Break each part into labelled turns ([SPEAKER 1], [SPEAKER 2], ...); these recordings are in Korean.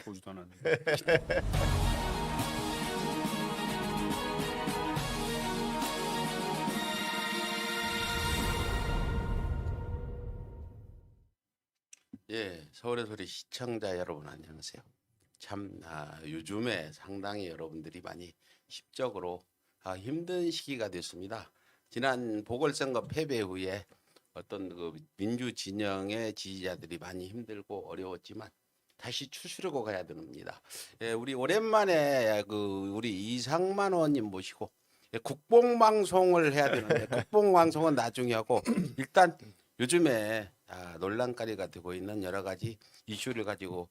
[SPEAKER 1] 보지도 않았는데.
[SPEAKER 2] 예, 서울의 소리 시청자 여러분 안녕하세요. 참 요즘에 상당히 여러분들이 많이 심적으로 힘든 시기가 됐습니다. 지난 보궐선거 패배 후에 어떤 그 민주 진영의 지지자들이 많이 힘들고 어려웠지만 다시 추스르고 가야 됩니다. 예, 우리 오랜만에 그 우리 이상만 의원님 모시고 국뽕방송을 해야 되는데 국뽕방송은 나중에 하고 일단 요즘에 논란거리가 되고 있는 여러 가지 이슈를 가지고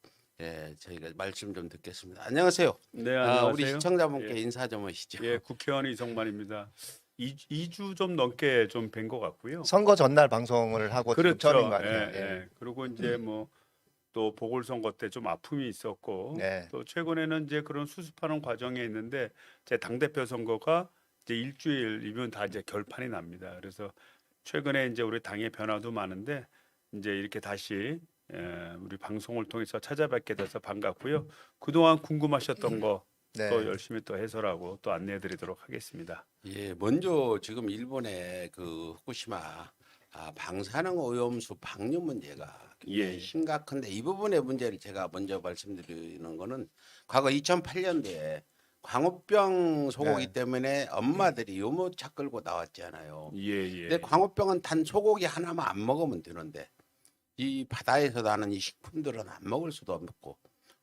[SPEAKER 2] 저희가 말씀 좀 듣겠습니다. 안녕하세요.
[SPEAKER 1] 네, 안녕하세요.
[SPEAKER 2] 우리 시청자분께
[SPEAKER 1] 예.
[SPEAKER 2] 인사 좀 하시죠.
[SPEAKER 1] 예, 국회의원 이성만입니다. 2주 좀 넘게 좀 뵌 것 같고요.
[SPEAKER 3] 선거 전날 방송을 하고 지금 처음인 것 같아요.
[SPEAKER 1] 예, 예. 그리고 이제 뭐 또 보궐선거 때 좀 아픔이 있었고
[SPEAKER 3] 네.
[SPEAKER 1] 또 최근에는 이제 그런 수습하는 과정에 있는데 제 당대표 선거가 이제 일주일이면 다 이제 결판이 납니다. 그래서 최근에 이제 우리 당의 변화도 많은데 이제 이렇게 다시 우리 방송을 통해서 찾아뵙게 돼서 반갑고요. 그동안 궁금하셨던 거
[SPEAKER 3] 네.
[SPEAKER 1] 또 열심히 또 해설하고 또 안내해드리도록 하겠습니다.
[SPEAKER 2] 예, 먼저 지금 일본의 그 후쿠시마 방사능 오염수 방류 문제가 굉장히
[SPEAKER 1] 예.
[SPEAKER 2] 심각한데 이 부분의 문제를 제가 먼저 말씀드리는 거는 과거 2008년도에 광우병 소고기
[SPEAKER 3] 네.
[SPEAKER 2] 때문에 엄마들이 유모차 끌고 나왔잖아요.
[SPEAKER 1] 예, 예.
[SPEAKER 2] 근데 광우병은 단 소고기 하나만 안 먹으면 되는데 이 바다에서 나는 이 식품들은 안 먹을 수도 없고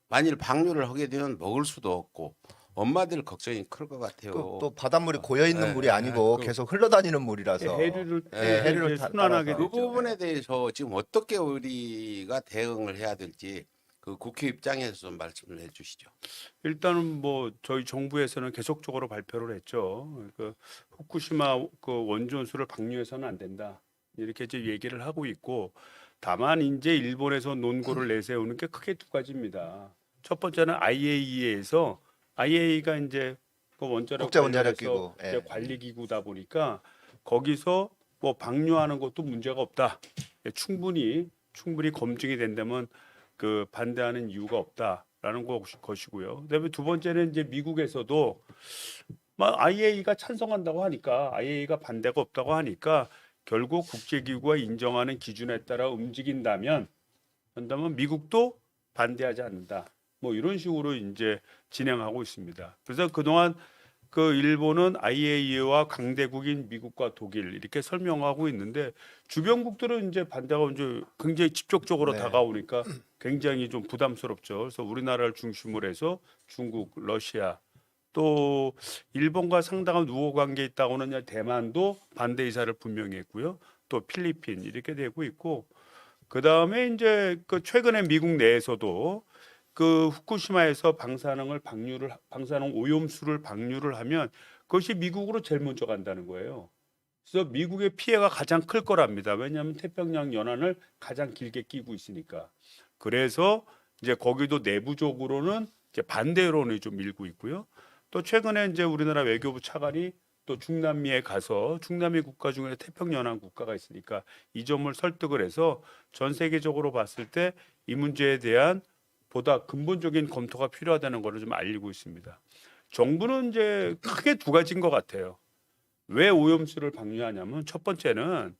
[SPEAKER 2] 만일 방류를 하게 되면 먹을 수도 없고 엄마들 걱정이 클 것 같아요.
[SPEAKER 3] 또 바닷물이 고여 있는
[SPEAKER 2] 네,
[SPEAKER 3] 물이 아니고
[SPEAKER 2] 그-
[SPEAKER 3] 계속 흘러다니는 물이라서
[SPEAKER 1] 해류를
[SPEAKER 3] 해류를
[SPEAKER 1] 이제 순환하게
[SPEAKER 3] 따라서.
[SPEAKER 2] 그
[SPEAKER 1] 되죠.
[SPEAKER 2] 부분에 대해서 지금 어떻게 우리가 대응을 해야 될지 그 국회 입장에서 좀 말씀을 해주시죠.
[SPEAKER 1] 일단은 뭐 저희 정부에서는 계속적으로 발표를 했죠. 그 후쿠시마 그 원전수를 방류해서는 안 된다. 이렇게 이제 얘기를 하고 있고 다만 이제 일본에서 논거를 내세우는 게 크게 두 가지입니다. 첫 번째는 IAEA에서 IAEA가 이제 그 원자력
[SPEAKER 3] 국제원자력기구.
[SPEAKER 1] 관련해서 이제
[SPEAKER 3] 예.
[SPEAKER 1] 관리기구다 보니까 거기서 뭐 방류하는 것도 문제가 없다. 충분히 검증이 된다면 그 반대하는 이유가 없다라는 것이고요. 그다음에 두 번째는 이제 미국에서도 IAEA가 찬성한다고 하니까 IAEA가 반대가 없다고 하니까 결국 국제기구가 인정하는 기준에 따라 움직인다면 미국도 반대하지 않는다. 뭐 이런 식으로 이제 진행하고 있습니다. 그래서 그동안 그 일본은 IAEA와 강대국인 미국과 독일 이렇게 설명하고 있는데 주변국들은 이제 반대가 이제 굉장히 직접적으로
[SPEAKER 3] 네.
[SPEAKER 1] 다가오니까 굉장히 좀 부담스럽죠. 그래서 우리나라를 중심으로 해서 중국, 러시아 또 일본과 상당한 우호 관계에 있다고는 대만도 반대 의사를 분명히 했고요. 또 필리핀 이렇게 되고 있고 그 다음에 이제 그 최근에 미국 내에서도 그 후쿠시마에서 방사능 오염수를 방류를 하면 그것이 미국으로 제일 먼저 간다는 거예요. 그래서 미국의 피해가 가장 클 거랍니다. 왜냐하면 태평양 연안을 가장 길게 끼고 있으니까. 그래서 이제 거기도 내부적으로는 이제 반대 여론이 좀 밀고 있고요. 또 최근에 이제 우리나라 외교부 차관이 또 중남미에 가서 중남미 국가 중에 태평연안 국가가 있으니까 이 점을 설득을 해서 전 세계적으로 봤을 때 이 문제에 대한 보다 근본적인 검토가 필요하다는 것을 좀 알리고 있습니다. 정부는 이제 크게 두 가지인 것 같아요. 왜 오염수를 방류하냐면 첫 번째는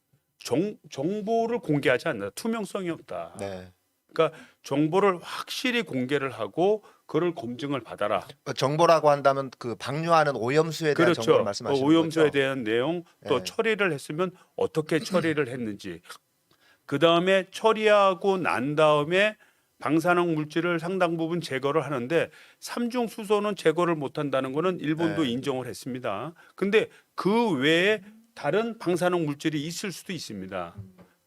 [SPEAKER 1] 정보를 공개하지 않는다. 투명성이 없다.
[SPEAKER 3] 네.
[SPEAKER 1] 그러니까 정보를 확실히 공개를 하고 그걸 검증을 받아라.
[SPEAKER 3] 정보라고 한다면 그 방류하는 오염수에 대한 정보를
[SPEAKER 1] 그렇죠.
[SPEAKER 3] 말씀하시는
[SPEAKER 1] 오염수에
[SPEAKER 3] 거죠.
[SPEAKER 1] 대한 내용 또
[SPEAKER 3] 네.
[SPEAKER 1] 처리를 했으면 어떻게 처리를 했는지 그 다음에 처리하고 난 다음에 방사능 물질을 상당 부분 제거를 하는데 삼중 수소는 제거를 못한다는 거는 일본도
[SPEAKER 3] 네.
[SPEAKER 1] 인정을 했습니다. 근데 그 외에 다른 방사능 물질이 있을 수도 있습니다.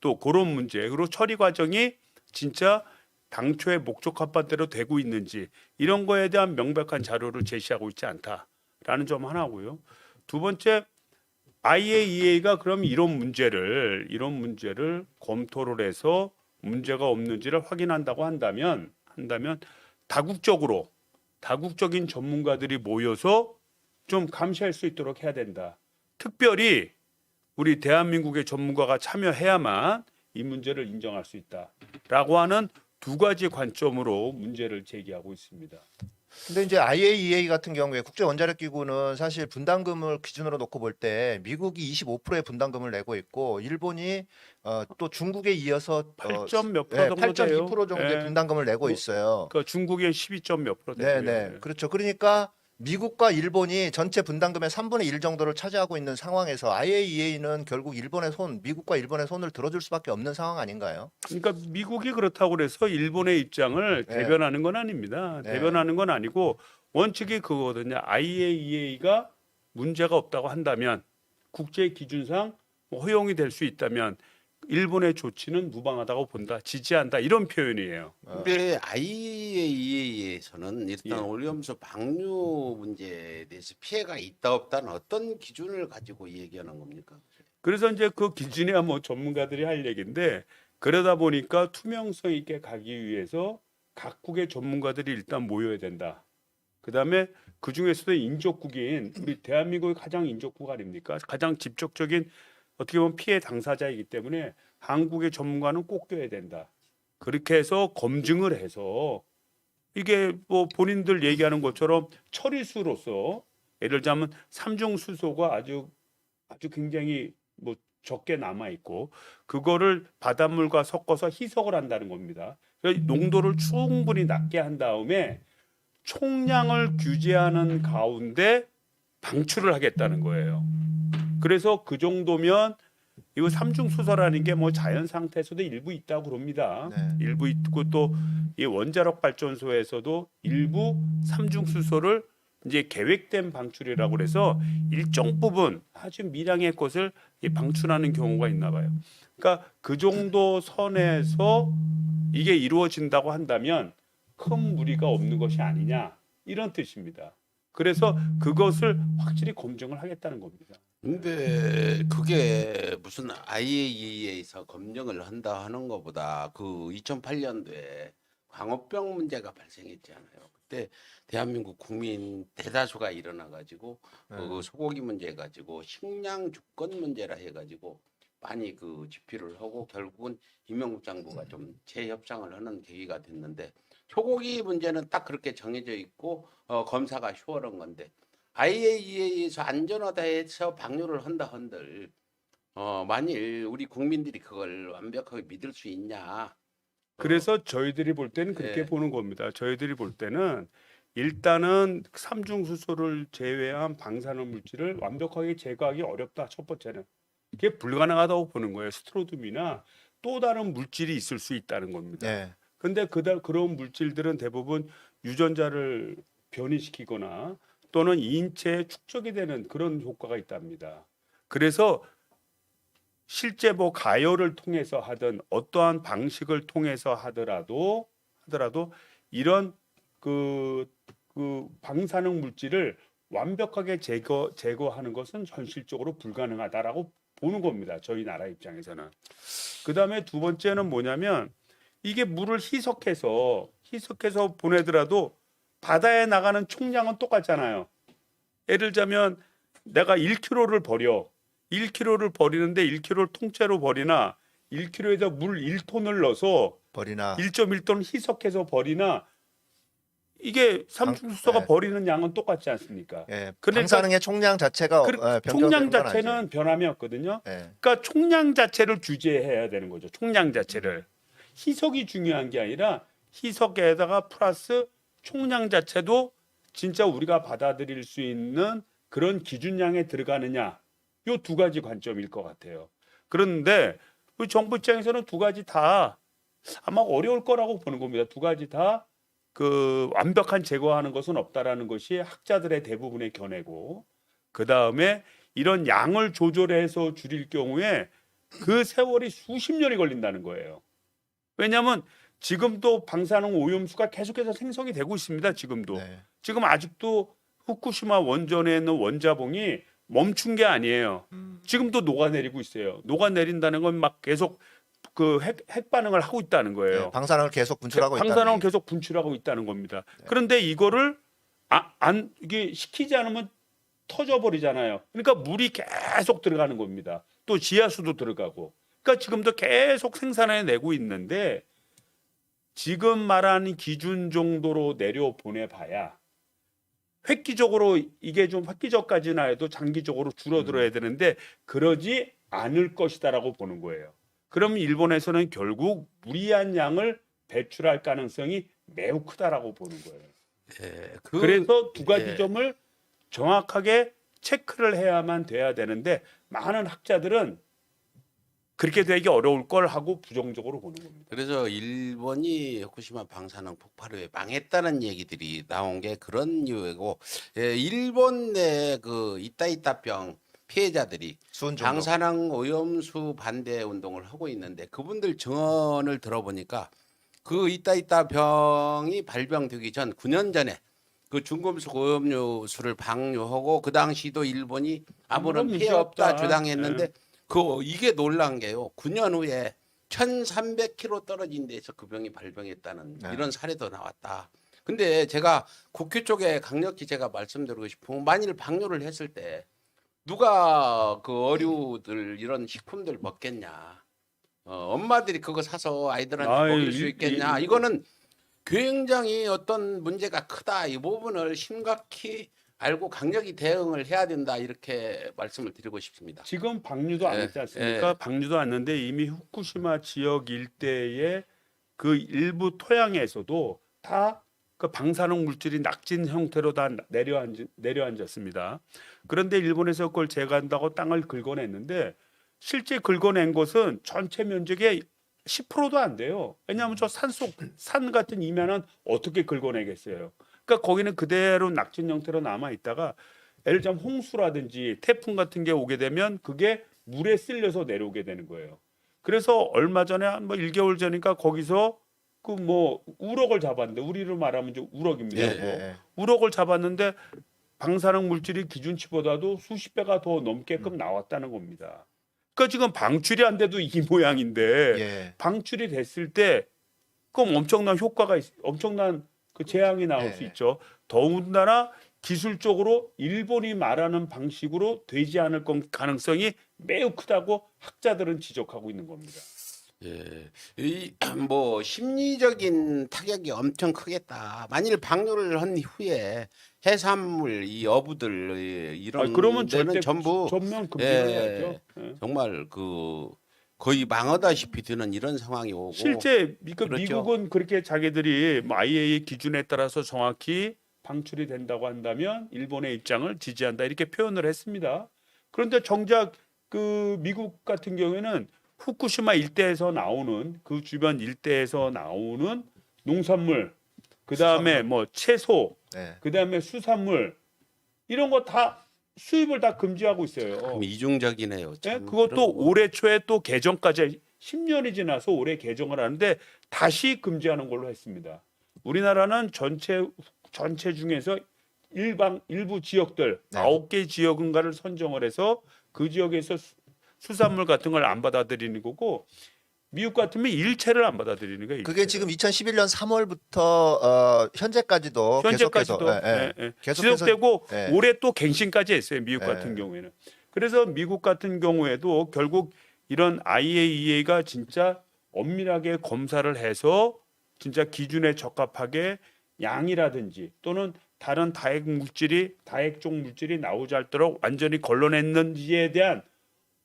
[SPEAKER 1] 또 그런 문제 그리고 처리 과정이 진짜 당초에 목적한 바대로 되고 있는지 이런 거에 대한 명백한 자료를 제시하고 있지 않다라는 점 하나고요. 두 번째 IAEA가 그럼 이런 문제를 검토를 해서 문제가 없는지를 확인한다고 한다면 다국적인 전문가들이 모여서 좀 감시할 수 있도록 해야 된다. 특별히 우리 대한민국의 전문가가 참여해야만 이 문제를 인정할 수 있다라고 하는 두 가지 관점으로 문제를 제기하고 있습니다.
[SPEAKER 3] 근데 이제 IAEA 같은 경우에 국제 원자력 기구는 사실 분담금을 기준으로 놓고 볼 때 미국이 25%의 분담금을 내고 있고 일본이 또 중국에 이어서
[SPEAKER 1] 8점 몇 프로 정도 돼요.
[SPEAKER 3] 8.2% 정도의
[SPEAKER 1] 예.
[SPEAKER 3] 분담금을 내고
[SPEAKER 1] 뭐,
[SPEAKER 3] 있어요.
[SPEAKER 1] 그러니까 중국의 12점 몇 프로 되고요.
[SPEAKER 3] 네네. 그렇죠. 그러니까 미국과 일본이 전체 분담금의 3분의 1 정도를 차지하고 있는 상황에서 IAEA는 결국 미국과 일본의 손을 들어줄 수밖에 없는 상황 아닌가요?
[SPEAKER 1] 그러니까 미국이 그렇다고 그래서 일본의 입장을
[SPEAKER 3] 네.
[SPEAKER 1] 대변하는 건 아닙니다.
[SPEAKER 3] 네.
[SPEAKER 1] 대변하는 건 아니고 원칙이 그거거든요. IAEA가 문제가 없다고 한다면 국제 기준상 뭐 허용이 될 수 있다면 일본의 조치는 무방하다고 본다, 지지한다 이런 표현이에요.
[SPEAKER 2] 근데 IAEA에서는 일단
[SPEAKER 1] 예.
[SPEAKER 2] 오염수 방류 문제에 대해서 피해가 있다 없다는 어떤 기준을 가지고 얘기하는 겁니까?
[SPEAKER 1] 그래서 이제 그 기준이야 뭐 전문가들이 할 얘기인데 그러다 보니까 투명성 있게 가기 위해서 각국의 전문가들이 일단 모여야 된다. 그다음에 그 중에서도 인접국인 우리 대한민국이 가장 인접국 아닙니까? 가장 직접적인 어떻게 보면 피해 당사자이기 때문에 한국의 전문가는 꼭 껴야 된다. 그렇게 해서 검증을 해서 이게 뭐 본인들 얘기하는 것처럼 처리수로서 예를 들자면 삼중 수소가 아주 굉장히 뭐 적게 남아 있고 그거를 바닷물과 섞어서 희석을 한다는 겁니다. 그래서 농도를 충분히 낮게 한 다음에 총량을 규제하는 가운데 방출을 하겠다는 거예요. 그래서 그 정도면 이거 삼중 수소라는 게 뭐 자연 상태에서도 일부 있다고 그럽니다.
[SPEAKER 3] 네.
[SPEAKER 1] 일부 있고 또 이 원자력 발전소에서도 일부 삼중 수소를 이제 계획된 방출이라고 그래서 일정 부분 아주 미량의 것을 이 방출하는 경우가 있나 봐요. 그러니까 그 정도 선에서 이게 이루어진다고 한다면 큰 무리가 없는 것이 아니냐 이런 뜻입니다. 그래서 그것을 확실히 검증을 하겠다는 겁니다.
[SPEAKER 2] 근데 그게 무슨 IAEA에서 검증을 한다 하는 것보다 그 2008년도에 광우병 문제가 발생했잖아요. 그때 대한민국 국민 대다수가 일어나 가지고 그 소고기 문제 가지고 식량 주권 문제라 해 가지고 많이 그 집필을 하고 결국은 이명국 장부가 좀 재협상을 하는 계기가 됐는데 소고기 문제는 딱 그렇게 정해져 있고 검사가 쉬워한 건데 IAEA에서 안전하다 해서 방류를 한다 한들 만일 우리 국민들이 그걸 완벽하게 믿을 수 있냐?
[SPEAKER 1] 그래서 저희들이 볼 때는 그렇게
[SPEAKER 2] 예.
[SPEAKER 1] 보는 겁니다. 저희들이 볼 때는 일단은 삼중 수소를 제외한 방사능 물질을 완벽하게 제거하기 어렵다. 첫 번째는 그게 불가능하다고 보는 거예요. 스트로듐이나 또 다른 물질이 있을 수 있다는 겁니다.
[SPEAKER 3] 네.
[SPEAKER 1] 근데 그런 물질들은 대부분 유전자를 변이시키거나 또는 인체에 축적이 되는 그런 효과가 있답니다. 그래서 실제 뭐 가열을 통해서 하든 어떠한 방식을 통해서 하더라도 이런 그 방사능 물질을 완벽하게 제거하는 것은 현실적으로 불가능하다라고 보는 겁니다. 저희 나라 입장에서는. 그다음에 두 번째는 뭐냐면 이게 물을 희석해서 보내더라도 바다에 나가는 총량은 똑같잖아요. 예를 들자면 내가 1kg를 버려. 1kg를 버리는데 1kg를 통째로 버리나 1kg에다 물 1톤을 넣어서
[SPEAKER 3] 버리나
[SPEAKER 1] 1.1톤 희석해서 버리나 이게 삼중수소가
[SPEAKER 3] 네.
[SPEAKER 1] 버리는 양은 똑같지 않습니까?
[SPEAKER 3] 예,
[SPEAKER 1] 그러니까
[SPEAKER 3] 방사능의 총량 자체가
[SPEAKER 1] 총량
[SPEAKER 3] 변경되는 건 아니죠.
[SPEAKER 1] 자체는 변함이 없거든요.
[SPEAKER 3] 예.
[SPEAKER 1] 그러니까 총량 자체를 규제해야 되는 거죠. 총량 자체를. 희석이 중요한 게 아니라 희석에다가 플러스 총량 자체도 진짜 우리가 받아들일 수 있는 그런 기준량에 들어가느냐. 요 두 가지 관점일 것 같아요. 그런데 우리 정부 입장에서는 두 가지 다 아마 어려울 거라고 보는 겁니다. 두 가지 다 그 완벽한 제거하는 것은 없다라는 것이 학자들의 대부분의 견해고 그 다음에 이런 양을 조절해서 줄일 경우에 그 세월이 수십 년이 걸린다는 거예요. 왜냐하면 지금도 방사능 오염수가 계속해서 생성이 되고 있습니다. 지금도.
[SPEAKER 3] 네.
[SPEAKER 1] 지금 아직도 후쿠시마 원전에 있는 원자봉이 멈춘 게 아니에요. 지금도 녹아내리고 있어요. 녹아내린다는 건 막 계속 그 핵 반응을 하고 있다는 거예요.
[SPEAKER 3] 네, 방사능을 계속 분출하고 있다.
[SPEAKER 1] 방사능을 계속 분출하고 있다는 겁니다.
[SPEAKER 3] 네.
[SPEAKER 1] 그런데 이거를 이게 시키지 않으면 터져버리잖아요. 그러니까 물이 계속 들어가는 겁니다. 또 지하수도 들어가고. 그러니까 지금도 계속 생산해 내고 있는데 지금 말하는 기준 정도로 내려 보내봐야 획기적으로 이게 좀 획기적까지는 해도 장기적으로 줄어들어야 되는데 그러지 않을 것이다라고 보는 거예요. 그럼 일본에서는 결국 무리한 양을 배출할 가능성이 매우 크다라고 보는 거예요.
[SPEAKER 2] 예,
[SPEAKER 1] 그래서 두 가지
[SPEAKER 2] 예.
[SPEAKER 1] 점을 정확하게 체크를 해야만 돼야 되는데 많은 학자들은 그렇게 되기 어려울 걸 하고 부정적으로 보는 겁니다.
[SPEAKER 2] 그래서 일본이 후쿠시마 방사능 폭발 후에 망했다는 얘기들이 나온 게 그런 이유고, 예, 일본 내 그 이따이따병 피해자들이
[SPEAKER 3] 수은 정도.
[SPEAKER 2] 방사능 오염수 반대 운동을 하고 있는데 그분들 증언을 들어보니까 그 이따이따병이 발병되기 전 9년 전에 그 중금속 오염수를 방류하고 그 당시도 일본이 아무런
[SPEAKER 1] 문제
[SPEAKER 2] 피해 없다
[SPEAKER 1] 없다.
[SPEAKER 2] 주장했는데 그 이게 놀란 게요. 9년 후에 1,300km 떨어진 데서 그 병이 발병했다는
[SPEAKER 3] 네.
[SPEAKER 2] 이런 사례도 나왔다. 근데 제가 국회 쪽에 강력히 제가 말씀드리고 싶은 건 만일 방류를 했을 때 누가 그 어류들 이런 식품들 먹겠냐? 엄마들이 그거 사서 아이들한테
[SPEAKER 1] 아이,
[SPEAKER 2] 먹일 수 있겠냐? 이거는 굉장히 어떤 문제가 크다. 이 부분을 심각히 알고 강력히 대응을 해야 된다. 이렇게 말씀을 드리고 싶습니다.
[SPEAKER 1] 지금 방류도 안
[SPEAKER 2] 예,
[SPEAKER 1] 했지 않습니까?
[SPEAKER 2] 예.
[SPEAKER 1] 방류도 안 했는데 이미 후쿠시마 지역 일대의 그 일부 토양에서도 다 그 방사능 물질이 낙진 형태로 다 내려앉았습니다. 그런데 일본에서 그걸 제거한다고 땅을 긁어냈는데 실제 긁어낸 것은 전체 면적의 10%도 안 돼요. 왜냐하면 저 산 같은 이면은 어떻게 긁어내겠어요? 그러니까 거기는 그대로 낙진 형태로 남아 있다가 예를 들자면 홍수라든지 태풍 같은 게 오게 되면 그게 물에 쓸려서 내려오게 되는 거예요. 그래서 얼마 전에 한 뭐 1개월 전인가 거기서 그 뭐 우럭을 잡았는데 우리로 말하면 이제 우럭입니다.
[SPEAKER 2] 예,
[SPEAKER 1] 그거.
[SPEAKER 3] 예.
[SPEAKER 1] 우럭을 잡았는데 방사능 물질이 기준치보다도 수십 배가 더 넘게끔 나왔다는 겁니다. 그러니까 지금 방출이 안 돼도 이 모양인데
[SPEAKER 3] 예.
[SPEAKER 1] 방출이 됐을 때 그럼 엄청난 효과가 엄청난 그 재앙이 나올
[SPEAKER 3] 네.
[SPEAKER 1] 수 있죠. 더군다나 기술적으로 일본이 말하는 방식으로 되지 않을 가능성이 매우 크다고 학자들은 지적하고 있는 겁니다.
[SPEAKER 2] 예, 이 뭐 심리적인 타격이 엄청 크겠다. 만일 방류를 한 후에 해산물 이 어부들 이런
[SPEAKER 1] 그러면
[SPEAKER 2] 데는
[SPEAKER 1] 절대
[SPEAKER 2] 전부
[SPEAKER 1] 전면 금지를
[SPEAKER 2] 예,
[SPEAKER 1] 해야죠. 예.
[SPEAKER 2] 정말 그 거의 망하다시피 되는 이런 상황이 오고
[SPEAKER 1] 실제
[SPEAKER 2] 그렇죠.
[SPEAKER 1] 미국은 그렇게 자기들이 뭐 IAEA 기준에 따라서 정확히 방출이 된다고 한다면 일본의 입장을 지지한다 이렇게 표현을 했습니다. 그런데 정작 그 미국 같은 경우에는 후쿠시마 일대에서 나오는 그 주변 일대에서 나오는 농산물, 그 다음에 뭐 채소,
[SPEAKER 3] 네.
[SPEAKER 1] 그 다음에 수산물 이런 거 다 수입을 다 금지하고 있어요.
[SPEAKER 2] 참 이중적이네요.
[SPEAKER 1] 예?
[SPEAKER 2] 참
[SPEAKER 1] 그것도
[SPEAKER 2] 그런 거.
[SPEAKER 1] 올해 초에 또 개정까지 10년이 지나서 올해 개정을 하는데 다시 금지하는 걸로 했습니다. 우리나라는 전체 중에서 일부 지역들
[SPEAKER 3] 네.
[SPEAKER 1] 9개 지역인가를 선정을 해서 그 지역에서 수산물 같은 걸 안 받아들이는 거고 미국 같으면 일체를 안 받아들이는 거예요.
[SPEAKER 3] 그게
[SPEAKER 1] 일체를.
[SPEAKER 3] 지금 2011년 3월부터 현재까지도
[SPEAKER 1] 현재까지도
[SPEAKER 3] 계속해서
[SPEAKER 1] 예, 예.
[SPEAKER 3] 계속해서
[SPEAKER 1] 지속되고
[SPEAKER 3] 예.
[SPEAKER 1] 올해 또 갱신까지 했어요. 미국
[SPEAKER 3] 예.
[SPEAKER 1] 같은 경우에는. 그래서 미국 같은 경우에도 결국 이런 IAEA가 진짜 엄밀하게 검사를 해서 진짜 기준에 적합하게 양이라든지 또는 다른 다핵적 물질이 나오지 않도록 완전히 걸러냈는지에 대한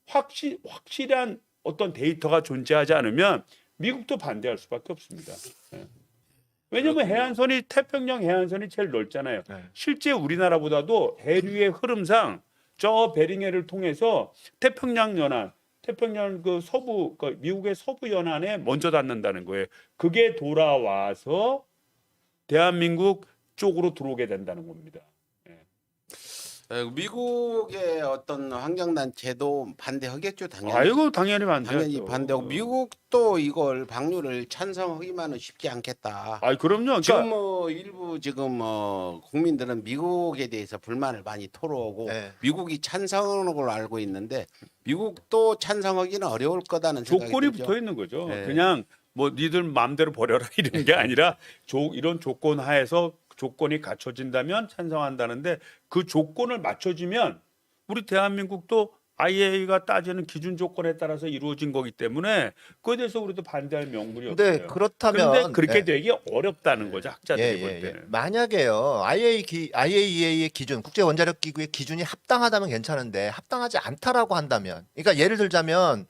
[SPEAKER 1] 확실한 어떤 데이터가 존재하지 않으면 미국도 반대할 수밖에 없습니다. 예. 왜냐하면 해안선이 태평양 해안선이 제일 넓잖아요.
[SPEAKER 3] 네.
[SPEAKER 1] 실제 우리나라보다도 해류의 흐름상 저 베링해를 통해서 태평양 그 서부 그 미국의 서부 연안에 먼저 닿는다는 거예요. 그게 돌아와서 대한민국 쪽으로 들어오게 된다는 겁니다.
[SPEAKER 2] 미국의 어떤 환경단체도 반대하겠죠, 당연히.
[SPEAKER 1] 아이고 당연히 반대하죠.
[SPEAKER 2] 당연히 반대하고 미국도 이걸 방류를 찬성하기만은 쉽지 않겠다.
[SPEAKER 1] 아 그럼요.
[SPEAKER 2] 지금
[SPEAKER 1] 그러니까
[SPEAKER 2] 뭐 일부 지금 국민들은 미국에 대해서 불만을 많이 토로하고
[SPEAKER 3] 네.
[SPEAKER 2] 미국이 찬성하는 걸로 알고 있는데 미국도 찬성하기는 어려울 거다는 생각이
[SPEAKER 1] 조건이
[SPEAKER 2] 들죠.
[SPEAKER 1] 붙어 있는 거죠.
[SPEAKER 2] 네.
[SPEAKER 1] 그냥 뭐 니들 마음대로 버려라 이런 게 아니라 이런 조건 하에서 조건이 갖춰진다면 찬성한다는데 그 조건을 맞춰주면 우리 대한민국도 IAEA가 따지는 기준 조건에 따라서 이루어진 거기 때문에 그에 대해서 우리도 반대할 명분이
[SPEAKER 3] 근데
[SPEAKER 1] 없어요.
[SPEAKER 3] 그렇다면
[SPEAKER 1] 그런데 그렇게
[SPEAKER 3] 예.
[SPEAKER 1] 되기 어렵다는 거죠. 학자들이 볼
[SPEAKER 3] 예.
[SPEAKER 1] 때는.
[SPEAKER 3] 만약에요, IAEA의 기준, 국제 원자력 기구의 기준이 합당하다면 괜찮은데 합당하지 않다라고 한다면, 그러니까 예를 들자면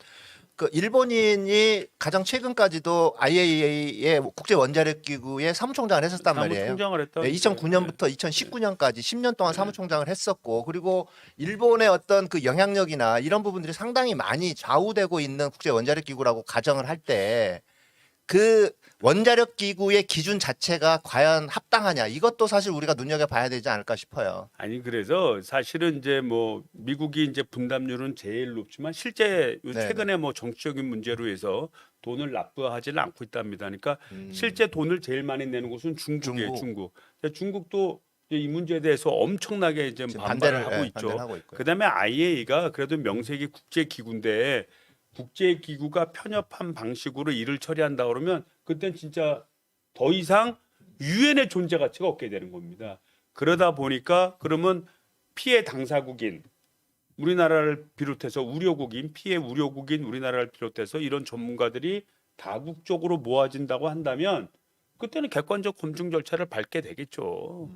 [SPEAKER 3] 그 일본인이 가장 최근까지도 IAEA의 국제 원자력 기구의 사무총장을 했었단 말이에요.
[SPEAKER 1] 사무총장을 했다.
[SPEAKER 3] 2009년부터 2019년까지 10년 동안 사무총장을 했었고, 그리고 일본의 어떤 그 영향력이나 이런 부분들이 상당히 많이 좌우되고 있는 국제 원자력 기구라고 가정을 할 때 그 원자력 기구의 기준 자체가 과연 합당하냐, 이것도 사실 우리가 눈여겨봐야 되지 않을까 싶어요.
[SPEAKER 1] 아니 그래서 사실은 이제 뭐 미국이 이제 분담률은 제일 높지만 실제 요
[SPEAKER 3] 네네.
[SPEAKER 1] 최근에 뭐 정치적인 문제로 해서 돈을 납부하지는 않고 있답니다. 그러니까
[SPEAKER 3] 음.
[SPEAKER 1] 실제 돈을 제일 많이 내는 곳은 중국이에요.
[SPEAKER 3] 중국.
[SPEAKER 1] 중국. 근데 중국도 이제 이 문제에 대해서 엄청나게 이제
[SPEAKER 3] 지금
[SPEAKER 1] 반발을
[SPEAKER 3] 반대를
[SPEAKER 1] 하고
[SPEAKER 3] 예,
[SPEAKER 1] 있죠.
[SPEAKER 3] 반대를 하고 있고요.
[SPEAKER 1] 그다음에 IAEA가 그래도 명색이 국제 기구인데 국제 기구가 편협한 방식으로 일을 처리한다 그러면 그땐 진짜 더 이상 유엔의 존재 가치가 없게 되는 겁니다. 그러다 보니까 그러면 피해 당사국인 우리나라를 비롯해서 우려국인 피해 우려국인 우리나라를 비롯해서 이런 전문가들이 다국적으로 모아진다고 한다면 그때는 객관적 검증 절차를 밟게 되겠죠.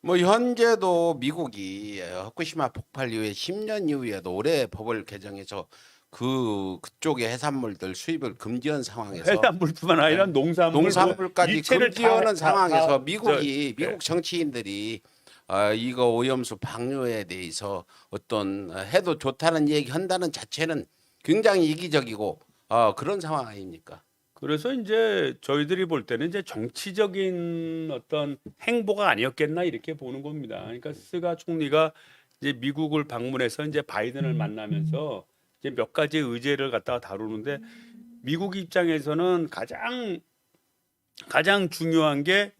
[SPEAKER 2] 뭐 현재도 미국이 후쿠시마 폭발 이후에 10년 이후에도 올해 법을 개정해서 그쪽의 해산물들 수입을 금지한 상황에서
[SPEAKER 1] 해산물뿐만 아니라 농산물,
[SPEAKER 2] 농산물까지
[SPEAKER 1] 일체를
[SPEAKER 2] 금지하는 상황에서
[SPEAKER 1] 다
[SPEAKER 2] 미국 정치인들이 이거 오염수 방류에 대해서 어떤 해도 좋다는 얘기 한다는 자체는 굉장히 이기적이고 그런 상황 아닙니까?
[SPEAKER 1] 그래서 이제 저희들이 볼 때는 이제 정치적인 어떤 행보가 아니었겠나 이렇게 보는 겁니다. 그러니까 스가 총리가 이제 미국을 방문해서 이제 바이든을 만나면서 이제 몇 가지 의제를 갖다가 다루는데 미국 입장에서는 가장 중요한 게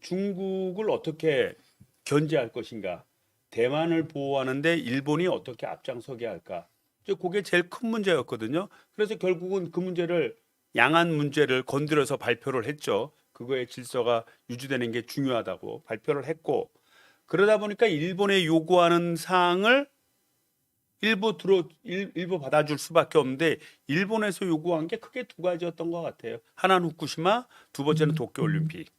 [SPEAKER 1] 중국을 어떻게 견제할 것인가, 대만을 보호하는데 일본이 어떻게 앞장서게 할까. 이제 그게 제일 큰 문제였거든요. 그래서 결국은 그 문제를 양안 문제를 건드려서 발표를 했죠. 그거의 질서가 유지되는 게 중요하다고 발표를 했고 그러다 보니까 일본의 요구하는 사항을 일부 받아줄 수밖에 없는데 일본에서 요구한 게 크게 두 가지였던 것 같아요. 하나는 후쿠시마, 두 번째는 도쿄올림픽.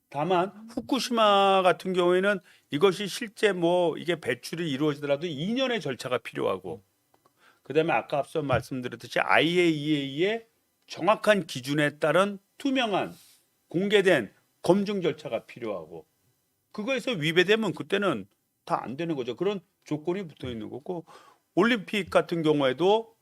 [SPEAKER 1] 다만 후쿠시마 같은 경우에는 이것이 실제 뭐 이게 배출이 이루어지더라도 2년의 절차가 필요하고 그다음에 아까 앞서 말씀드렸듯이 IAEA의 정확한 기준에 따른 투명한 공개된 검증 절차가 필요하고 그거에서 위배되면 그때는 다 안 되는 거죠. 그런 조건이 붙어 있는 거고 올림픽 같은 경우에도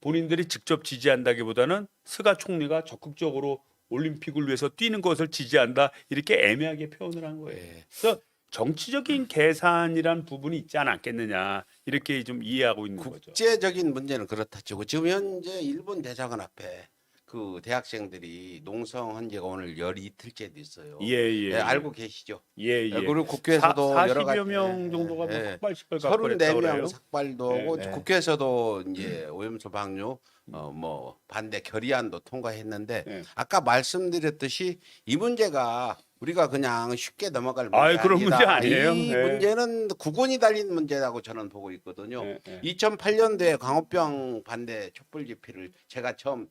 [SPEAKER 1] 본인들이 직접 지지한다기보다는 스가 총리가 적극적으로 올림픽을 위해서 뛰는 것을 지지한다 이렇게 애매하게 표현을 한 거예요.
[SPEAKER 2] 예.
[SPEAKER 1] 그래서 정치적인 계산이란 부분이 있지 않았겠느냐 이렇게 좀 이해하고 있는 거죠.
[SPEAKER 2] 국제적인 문제는 그렇다 치고 지금 현재 일본 대사관 앞에 그 대학생들이 농성 헌재가 오늘 열 이틀째도 있어요.
[SPEAKER 1] 예.
[SPEAKER 2] 알고 계시죠?
[SPEAKER 1] 예.
[SPEAKER 2] 그리고 국회에서도 여러
[SPEAKER 1] 40여
[SPEAKER 2] 가지
[SPEAKER 1] 명 정도가 뭐
[SPEAKER 2] 예.
[SPEAKER 1] 삭발식을 갖고 그랬다고 그래요.
[SPEAKER 2] 34명 삭발도 하고
[SPEAKER 3] 네.
[SPEAKER 2] 국회에서도 이제 오염수 방류 뭐 반대 결의안도 통과했는데
[SPEAKER 1] 네.
[SPEAKER 2] 아까 말씀드렸듯이 이 문제가 우리가 그냥 쉽게 넘어갈 문제
[SPEAKER 1] 아이, 그런
[SPEAKER 2] 아니다.
[SPEAKER 1] 문제 아니에요.
[SPEAKER 2] 이
[SPEAKER 1] 네.
[SPEAKER 2] 문제는 구분이 달린 문제라고 저는 보고 있거든요.
[SPEAKER 1] 네.
[SPEAKER 2] 2008년도에 광우병 반대 촛불 집회를 제가 처음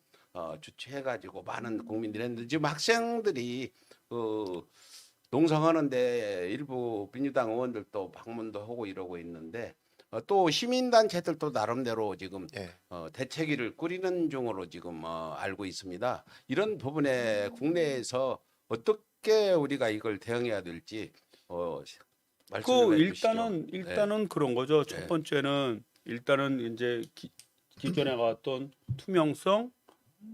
[SPEAKER 2] 주최해가지고 많은 국민들이 했는데 지금 학생들이 농성하는데 일부 민주당 의원들도 방문도 하고 이러고 있는데 또 시민단체들도 나름대로 지금
[SPEAKER 3] 예.
[SPEAKER 2] 대책위를 꾸리는 중으로 지금 알고 있습니다. 이런 부분에 국내에서 어떻게 우리가 이걸 대응해야 될지 말씀을
[SPEAKER 1] 그
[SPEAKER 2] 해주시죠.
[SPEAKER 1] 일단은 그런 거죠. 첫
[SPEAKER 2] 네.
[SPEAKER 1] 번째는 일단은 이제 기존에 가왔던 투명성,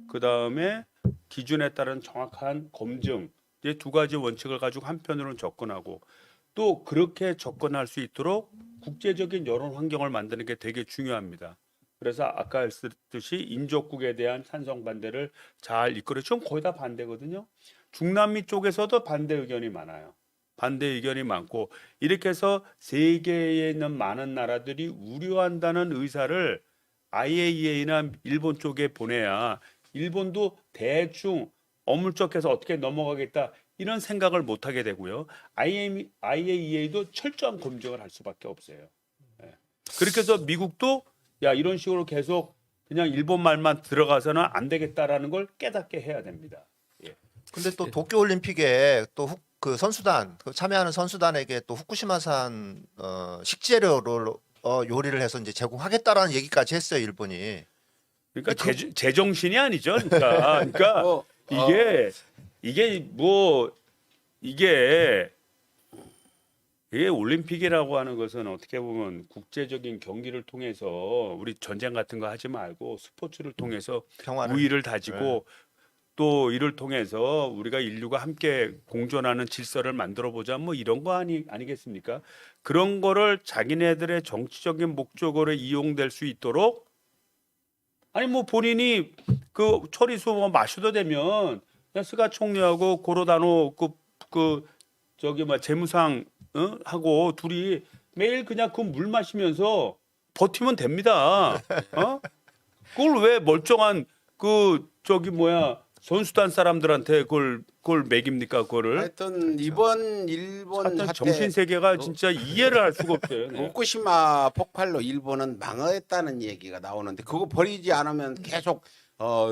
[SPEAKER 1] 그 다음에 기준에 따른 정확한 검증 이제 두 가지 원칙을 가지고 한편으로는 접근하고 또 그렇게 접근할 수 있도록 국제적인 여론 환경을 만드는 게 되게 중요합니다. 그래서 아까 말씀드렸듯이 인접국에 대한 찬성 반대를 잘 이끌어 지금 거의 다 반대거든요. 중남미 쪽에서도 반대 의견이 많아요. 반대 의견이 많고 이렇게 해서 세계에 있는 많은 나라들이 우려한다는 의사를 IAEA나 일본 쪽에 보내야 일본도 대충 어물쩍해서 어떻게 넘어가겠다 이런 생각을 못 하게 되고요. IAEA도 철저한 검증을 할 수밖에 없어요. 그렇게 해서 미국도 야 이런 식으로 계속 그냥 일본 말만 들어가서는 안 되겠다라는 걸 깨닫게 해야 됩니다. 예.
[SPEAKER 3] 근데 또 도쿄 올림픽에 또 그 선수단 그 참여하는 선수단에게 또 후쿠시마산 식재료를 요리를 해서 이제 제공하겠다라는 얘기까지 했어요 일본이.
[SPEAKER 1] 그러니까 제정신이 아니죠. 그러니까
[SPEAKER 2] 뭐,
[SPEAKER 1] 이게 올림픽이라고 하는 것은 어떻게 보면 국제적인 경기를 통해서 우리 전쟁 같은 거 하지 말고 스포츠를 통해서
[SPEAKER 3] 평화를.
[SPEAKER 1] 우위를 다지고 또 이를 통해서 우리가 인류가 함께 공존하는 질서를 만들어 보자 뭐 이런 거 아니겠습니까? 그런 거를 자기네들의 정치적인 목적으로 이용될 수 있도록 아니 뭐 본인이 그 처리수 뭐 마셔도 되면 그냥 스가 총리하고 고로다노 그 저기 뭐 재무상 하고 둘이 매일 그냥 그 물 마시면서 버티면 됩니다. 그걸 왜 멀쩡한 그 저기 뭐야 선수단 사람들한테 그걸 먹입니까 그거를?
[SPEAKER 2] 하여튼 이번 일본
[SPEAKER 1] 하여튼
[SPEAKER 2] 사태
[SPEAKER 1] 정신 세계가 진짜 이해를 할 수가 없어요. 네.
[SPEAKER 2] 후쿠시마 폭발로 일본은 망했다는 얘기가 나오는데 그거 버리지 않으면 계속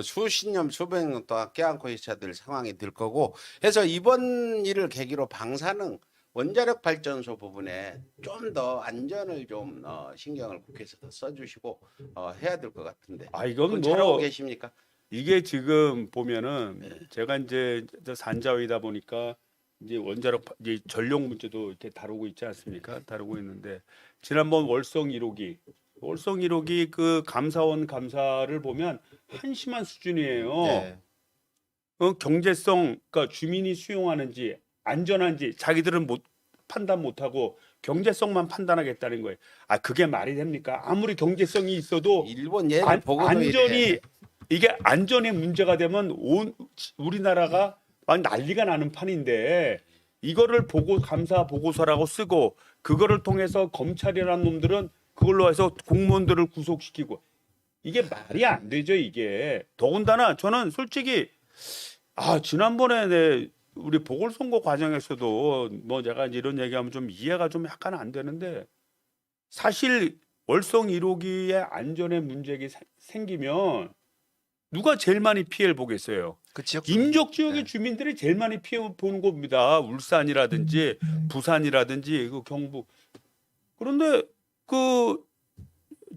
[SPEAKER 2] 수십 년 수백 년 동안 껴안고 있어야 될 상황이 될 거고 해서 이번 일을 계기로 방사능 원자력 발전소 부분에 좀 더 안전을 좀 신경을 국회에서 더 써주시고 해야 될 것 같은데.
[SPEAKER 1] 아 이건
[SPEAKER 2] 그건 잘하고
[SPEAKER 1] 뭐
[SPEAKER 2] 계십니까?
[SPEAKER 1] 이게 지금 보면은 제가 이제 산자위다 보니까 이제 원자력 이제 전력 문제도 이렇게 다루고 있지 않습니까? 다루고 있는데 지난번 월성 1호기 그 감사원 감사를 보면 한심한 수준이에요.
[SPEAKER 3] 네.
[SPEAKER 1] 경제성 그러니까 주민이 수용하는지 안전한지 자기들은 판단 못하고 경제성만 판단하겠다는 거예요. 아 그게 말이 됩니까? 아무리 경제성이 있어도
[SPEAKER 2] 일본 예를 보고도
[SPEAKER 1] 안전이 이게 안전의 문제가 되면 우리나라가 막 난리가 나는 판인데 이거를 보고 감사 보고서라고 쓰고 그거를 통해서 검찰이라는 놈들은 그걸로 해서 공무원들을 구속시키고 이게 말이 안 되죠 이게. 더군다나 저는 솔직히 지난번에 우리 보궐선거 과정에서도 뭐 제가 이제 이런 얘기하면 좀 이해가 좀 약간 안 되는데 사실 월성 1호기의 안전에 문제가 생기면 누가 제일 많이 피해를 보겠어요?
[SPEAKER 3] 그 지역
[SPEAKER 1] 임적 지역의
[SPEAKER 3] 네.
[SPEAKER 1] 주민들이 제일 많이 피해 보는 겁니다. 울산이라든지 부산이라든지 그 경북. 그런데 그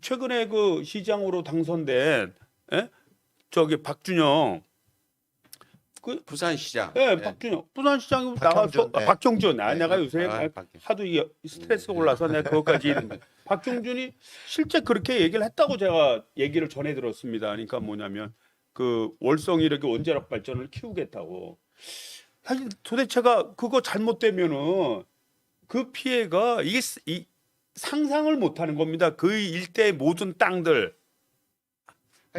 [SPEAKER 1] 최근에 그 시장으로 당선된 저기 박준영
[SPEAKER 2] 부산시장.
[SPEAKER 1] 박준영 부산시장이
[SPEAKER 3] 박형준,
[SPEAKER 1] 나가서
[SPEAKER 3] 네.
[SPEAKER 1] 박정준
[SPEAKER 2] 네.
[SPEAKER 1] 내가 요새 하도 스트레스 올라서 내가 그것까지 이름을 박정준이 실제 그렇게 얘기를 했다고 제가 얘기를 전해 들었습니다. 그러니까 뭐냐면 그 월성 이렇게 원자력 발전을 키우겠다고. 사실 도대체가 그거 잘못되면은 그 피해가 이게 상상을 못하는 겁니다. 그 일대의 모든 땅들,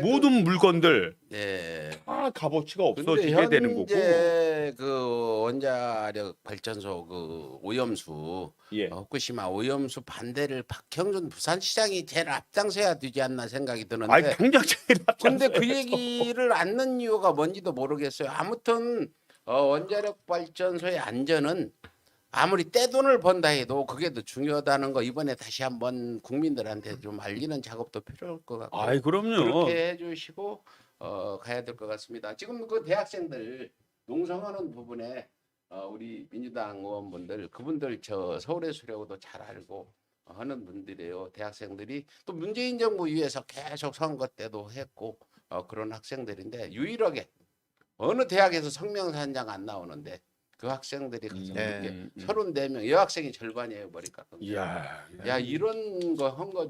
[SPEAKER 1] 모든 물건들
[SPEAKER 2] 네.
[SPEAKER 1] 다 값어치가
[SPEAKER 2] 근데
[SPEAKER 1] 없어지게 되는 거고.
[SPEAKER 2] 현재 그 원자력 발전소 그 오염수
[SPEAKER 1] 예.
[SPEAKER 2] 후쿠시마 오염수 반대를 박형준 부산시장이 제일 앞장서야 되지 않나 생각이 드는데
[SPEAKER 1] 아니 당장 제일
[SPEAKER 2] 근데 그
[SPEAKER 1] 앞장서야죠.
[SPEAKER 2] 얘기를 않는 이유가 뭔지도 모르겠어요. 아무튼 원자력 발전소의 안전은 아무리 떼돈을 번다 해도 그게 더 중요하다는 거 이번에 다시 한번 국민들한테 좀 알리는 작업도 필요할 것 같고
[SPEAKER 1] 아이 그럼요.
[SPEAKER 2] 그렇게 해주시고 가야 될 것 같습니다. 지금 그 대학생들 농성하는 부분에 우리 민주당 의원분들 그분들 저 서울의 수려고도 잘 알고 하는 분들이에요. 대학생들이 또 문재인 정부 위에서 계속 선거 때도 했고 그런 학생들인데 유일하게 어느 대학에서 성명산장 안 나오는데 그 학생들이 가서
[SPEAKER 3] 네.
[SPEAKER 2] 34명 여학생이 절반이에요 머리가.
[SPEAKER 1] 이야.
[SPEAKER 2] 야 이런 거 한 거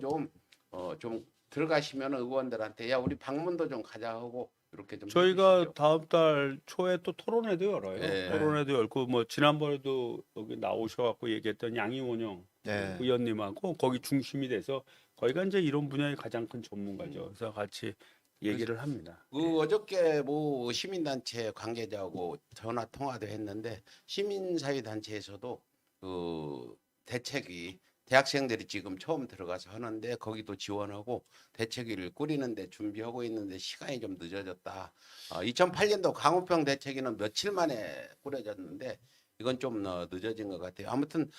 [SPEAKER 2] 좀 들어가시면 의원들한테 야 우리 방문도 좀 가자 하고 이렇게 좀
[SPEAKER 1] 저희가
[SPEAKER 2] 해주시죠.
[SPEAKER 1] 다음 달 초에 또 토론회도 열어요.
[SPEAKER 2] 네.
[SPEAKER 1] 토론회도 열고 뭐 지난번에도 여기 나오셔갖고 얘기했던 양이원영
[SPEAKER 3] 네.
[SPEAKER 1] 의원님하고 거기 중심이 돼서 거기가 이제 이런 분야의 가장 큰 전문가죠. 그래서 같이 얘기를 합니다.
[SPEAKER 2] 그 어저께 뭐 시민단체 관계자하고 전화 통화도 했는데 시민사회단체에서도 그 대책위 대학생들이 지금 처음 들어가서 하는데 거기도 지원하고 대책위를 꾸리는데 준비하고 있는데 시간이 좀 늦어졌다. 2008년도 강우병 대책위는 며칠 만에 꾸려졌는데 이건 좀 늦어진 것 같아요. 아무튼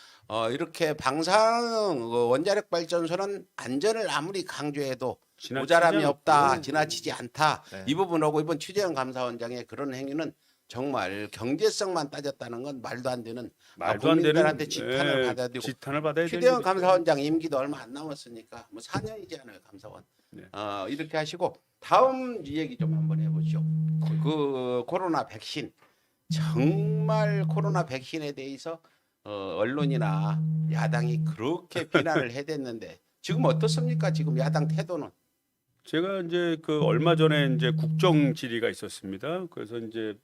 [SPEAKER 2] 이렇게 방사능 원자력 발전소는 안전을 아무리 강조해도
[SPEAKER 1] 지나치지
[SPEAKER 2] 모자람이 없다,
[SPEAKER 1] 않고.
[SPEAKER 2] 지나치지 않다.
[SPEAKER 3] 네.
[SPEAKER 2] 이 부분하고 이번 최재형 감사원장의 그런 행위는 정말 경제성만 따졌다는 건 말도 안 되는
[SPEAKER 1] 말도 안 되는
[SPEAKER 2] 국민들한테 지탄을
[SPEAKER 1] 예,
[SPEAKER 2] 받아야 되고
[SPEAKER 1] 지탄을 받아야
[SPEAKER 2] 최재형
[SPEAKER 1] 되는
[SPEAKER 2] 감사원장 임기도 얼마 안 남았으니까 뭐 4년이지 않아요 감사원.
[SPEAKER 1] 네.
[SPEAKER 2] 이렇게 하시고 다음 얘기 좀 한번 해보죠. 그 코로나 백신 정말 코로나 백신에 대해서 언론이나 야당이 그렇게 비난을 해댔는데 지금 어떻습니까? 지금 야당 태도는?
[SPEAKER 1] 제가 이제 그 얼마 전에 이제 국정 질의가 있었습니다. 그래서 이제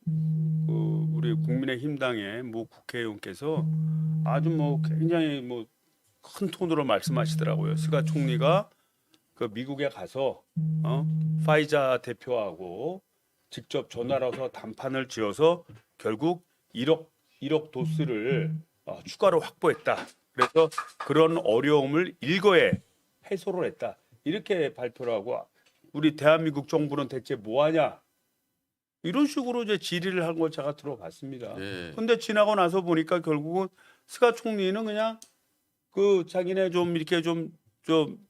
[SPEAKER 1] 그 우리 국민의힘당의 모 국회의원께서 아주 뭐 굉장히 뭐 큰 톤으로 말씀하시더라고요. 스가 총리가 그 미국에 가서 파이자 대표하고 직접 전화로서 담판을 지어서 결국 1억 도스를 추가로 확보했다. 그래서 그런 어려움을 일거에 해소를 했다. 이렇게 발표를 하고 우리 대한민국 정부는 대체 뭐 하냐? 이런 식으로 이제 질의를 한 걸 제가 들어봤습니다.
[SPEAKER 2] 예.
[SPEAKER 1] 근데 지나고 나서 보니까 결국은 스가 총리는 그냥 그 자기네 좀 이렇게 좀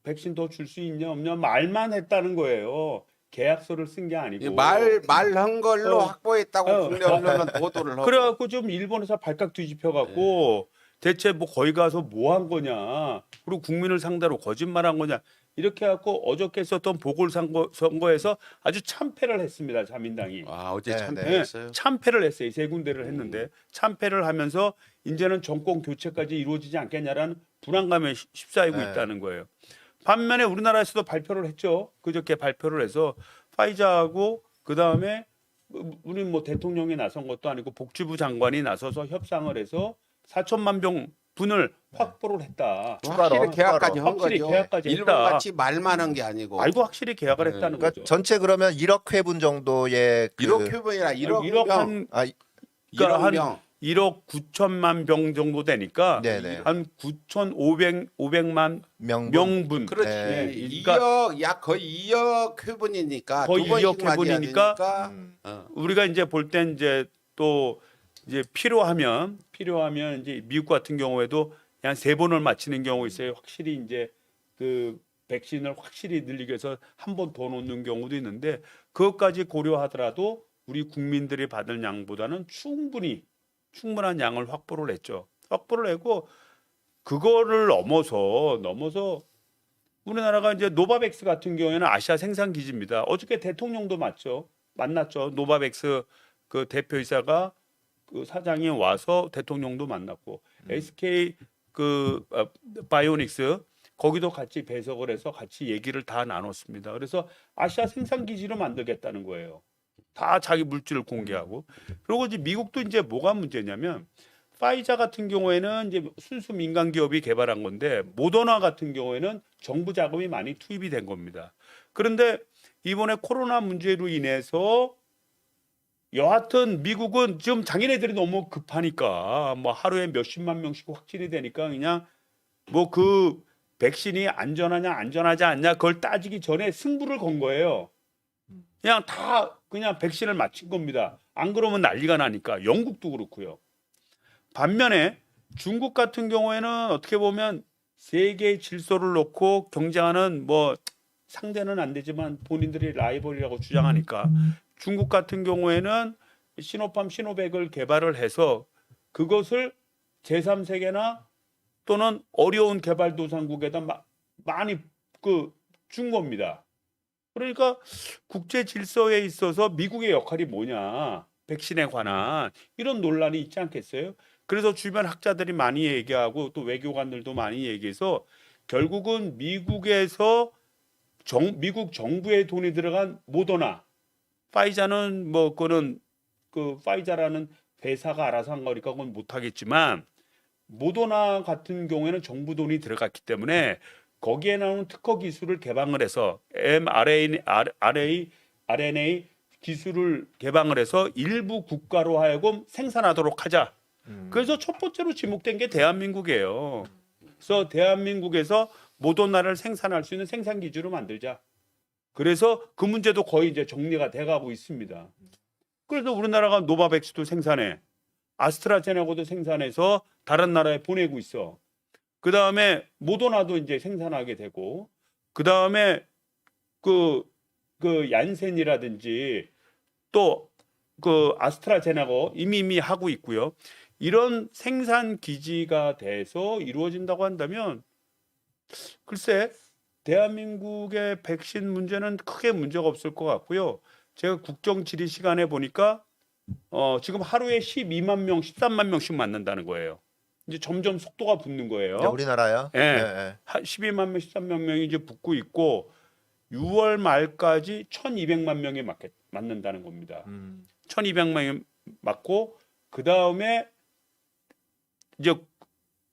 [SPEAKER 1] 백신 더 줄 수 있냐 없냐 말만 했다는 거예요. 계약서를 쓴 게 아니고.
[SPEAKER 2] 말한 걸로 확보했다고 국내 언론은 보도를 하고.
[SPEAKER 1] 그래갖고 좀 일본에서 발칵 뒤집혀갖고 대체 뭐 거기 가서 뭐 한 거냐 그리고 국민을 상대로 거짓말한 거냐 이렇게 해갖고 어저께 있었던 보궐선거에서 아주 참패를 했습니다. 자민당이.
[SPEAKER 2] 어제
[SPEAKER 3] 네,
[SPEAKER 2] 참패했어요.
[SPEAKER 1] 참패를 했어요. 세 군데를 했는데 참패를 하면서 이제는 정권 교체까지 이루어지지 않겠냐라는 불안감에 휩싸이고
[SPEAKER 3] 네.
[SPEAKER 1] 있다는 거예요. 반면에 우리나라에서도 발표를 했죠. 그저께 발표를 해서 파이자하고 그 다음에 우리 뭐 대통령이 나선 것도 아니고 복지부 장관이 나서서 협상을 해서 4천만 병분을 확보를 했다.
[SPEAKER 3] 추가로,
[SPEAKER 2] 확실히 계약까지 한
[SPEAKER 1] 확실히
[SPEAKER 2] 거죠.
[SPEAKER 1] 계약까지 했다.
[SPEAKER 2] 일본 같이 말만 한 게 아니고.
[SPEAKER 1] 알고 확실히 계약을 했다는
[SPEAKER 3] 그러니까
[SPEAKER 1] 거죠.
[SPEAKER 3] 전체 그러면 1억 회분 정도의
[SPEAKER 2] 1억 회분이라 1억
[SPEAKER 1] 1억
[SPEAKER 2] 병.
[SPEAKER 1] 한
[SPEAKER 3] 아,
[SPEAKER 2] 1억
[SPEAKER 1] 한
[SPEAKER 2] 병.
[SPEAKER 1] 1억 9천만 병 정도 되니까
[SPEAKER 3] 네네.
[SPEAKER 1] 한 9,500만 명분.
[SPEAKER 2] 그렇지.
[SPEAKER 3] 네.
[SPEAKER 1] 그러니까
[SPEAKER 2] 2억 약 거의 2억 회분이니까
[SPEAKER 1] 거의
[SPEAKER 2] 두 번씩
[SPEAKER 1] 2억
[SPEAKER 2] 맞아야
[SPEAKER 1] 회분이니까
[SPEAKER 2] 되니까.
[SPEAKER 3] 음.
[SPEAKER 1] 우리가 이제 볼 땐 이제 또 이제 필요하면 이제 미국 같은 경우에도 한 3번을 맞히는 경우 있어요. 확실히 이제 그 백신을 확실히 늘리기 위해서 한 번 더 놓는 경우도 있는데 그것까지 고려하더라도 우리 국민들이 받을 양보다는 충분한 양을 확보를 했죠. 확보를 하고 그거를 넘어서 우리나라가 이제 노바백스 같은 경우에는 아시아 생산 기지입니다. 어저께 대통령도 만났죠. 노바백스 그 대표이사가 그 사장이 와서 대통령도 만났고 SK 그 바이오닉스 거기도 같이 배석을 해서 같이 얘기를 다 나눴습니다. 그래서 아시아 생산 기지로 만들겠다는 거예요. 다 자기 물질을 공개하고. 그리고 이제 미국도 이제 뭐가 문제냐면 파이자 같은 경우에는 이제 순수 민간 기업이 개발한 건데 모더나 같은 경우에는 정부 자금이 많이 투입이 된 겁니다. 그런데 이번에 코로나 문제로 인해서 여하튼 미국은 지금 자기네들이 너무 급하니까 뭐 하루에 몇십만 명씩 확진이 되니까 그냥 뭐 그 백신이 안전하냐 안전하지 않냐 그걸 따지기 전에 승부를 건 거예요. 그냥 백신을 맞힌 겁니다. 안 그러면 난리가 나니까. 영국도 그렇고요. 반면에 중국 같은 경우에는 어떻게 보면 세계의 질서를 놓고 경쟁하는 뭐 상대는 안 되지만 본인들이 라이벌이라고 주장하니까 중국 같은 경우에는 시노팜, 시노백을 개발을 해서 그것을 제3세계나 또는 어려운 개발도상국에다 많이 준 겁니다. 그러니까 국제 질서에 있어서 미국의 역할이 뭐냐, 백신에 관한 이런 논란이 있지 않겠어요? 그래서 주변 학자들이 많이 얘기하고 또 외교관들도 많이 얘기해서 결국은 미국에서 미국 정부의 돈이 들어간 모더나, 파이자는 뭐 그거는 그 파이자라는 회사가 알아서 한 거니까 그건 못하겠지만 모더나 같은 경우에는 정부 돈이 들어갔기 때문에 거기에 나오는 특허 기술을 개방을 해서 mRNA 기술을 개방을 해서 일부 국가로 하여금 생산하도록 하자. 그래서 첫 번째로 지목된 게 대한민국이에요. 그래서 대한민국에서 모더나를 생산할 수 있는 생산 기지로 만들자. 그래서 그 문제도 거의 이제 정리가 돼가고 있습니다. 그래서 우리나라가 노바백스도 생산해. 아스트라제네카도 생산해서 다른 나라에 보내고 있어. 그 다음에 모더나도 이제 생산하게 되고, 그 다음에 그 얀센이라든지 또 그 아스트라제네카 이미 하고 있고요. 이런 생산 기지가 돼서 이루어진다고 한다면 글쎄 대한민국의 백신 문제는 크게 문제가 없을 것 같고요. 제가 국정 질의 시간에 보니까 지금 하루에 12만 명, 13만 명씩 맞는다는 거예요. 이제 점점 속도가 붙는 거예요.
[SPEAKER 3] 네, 우리나라요?
[SPEAKER 1] 예.
[SPEAKER 3] 예.
[SPEAKER 1] 12만 명, 13만 명이 이제 붙고 있고 6월 말까지 1,200만 명이 맞는다는 겁니다. 1,200만 명이 맞고 그 다음에 이제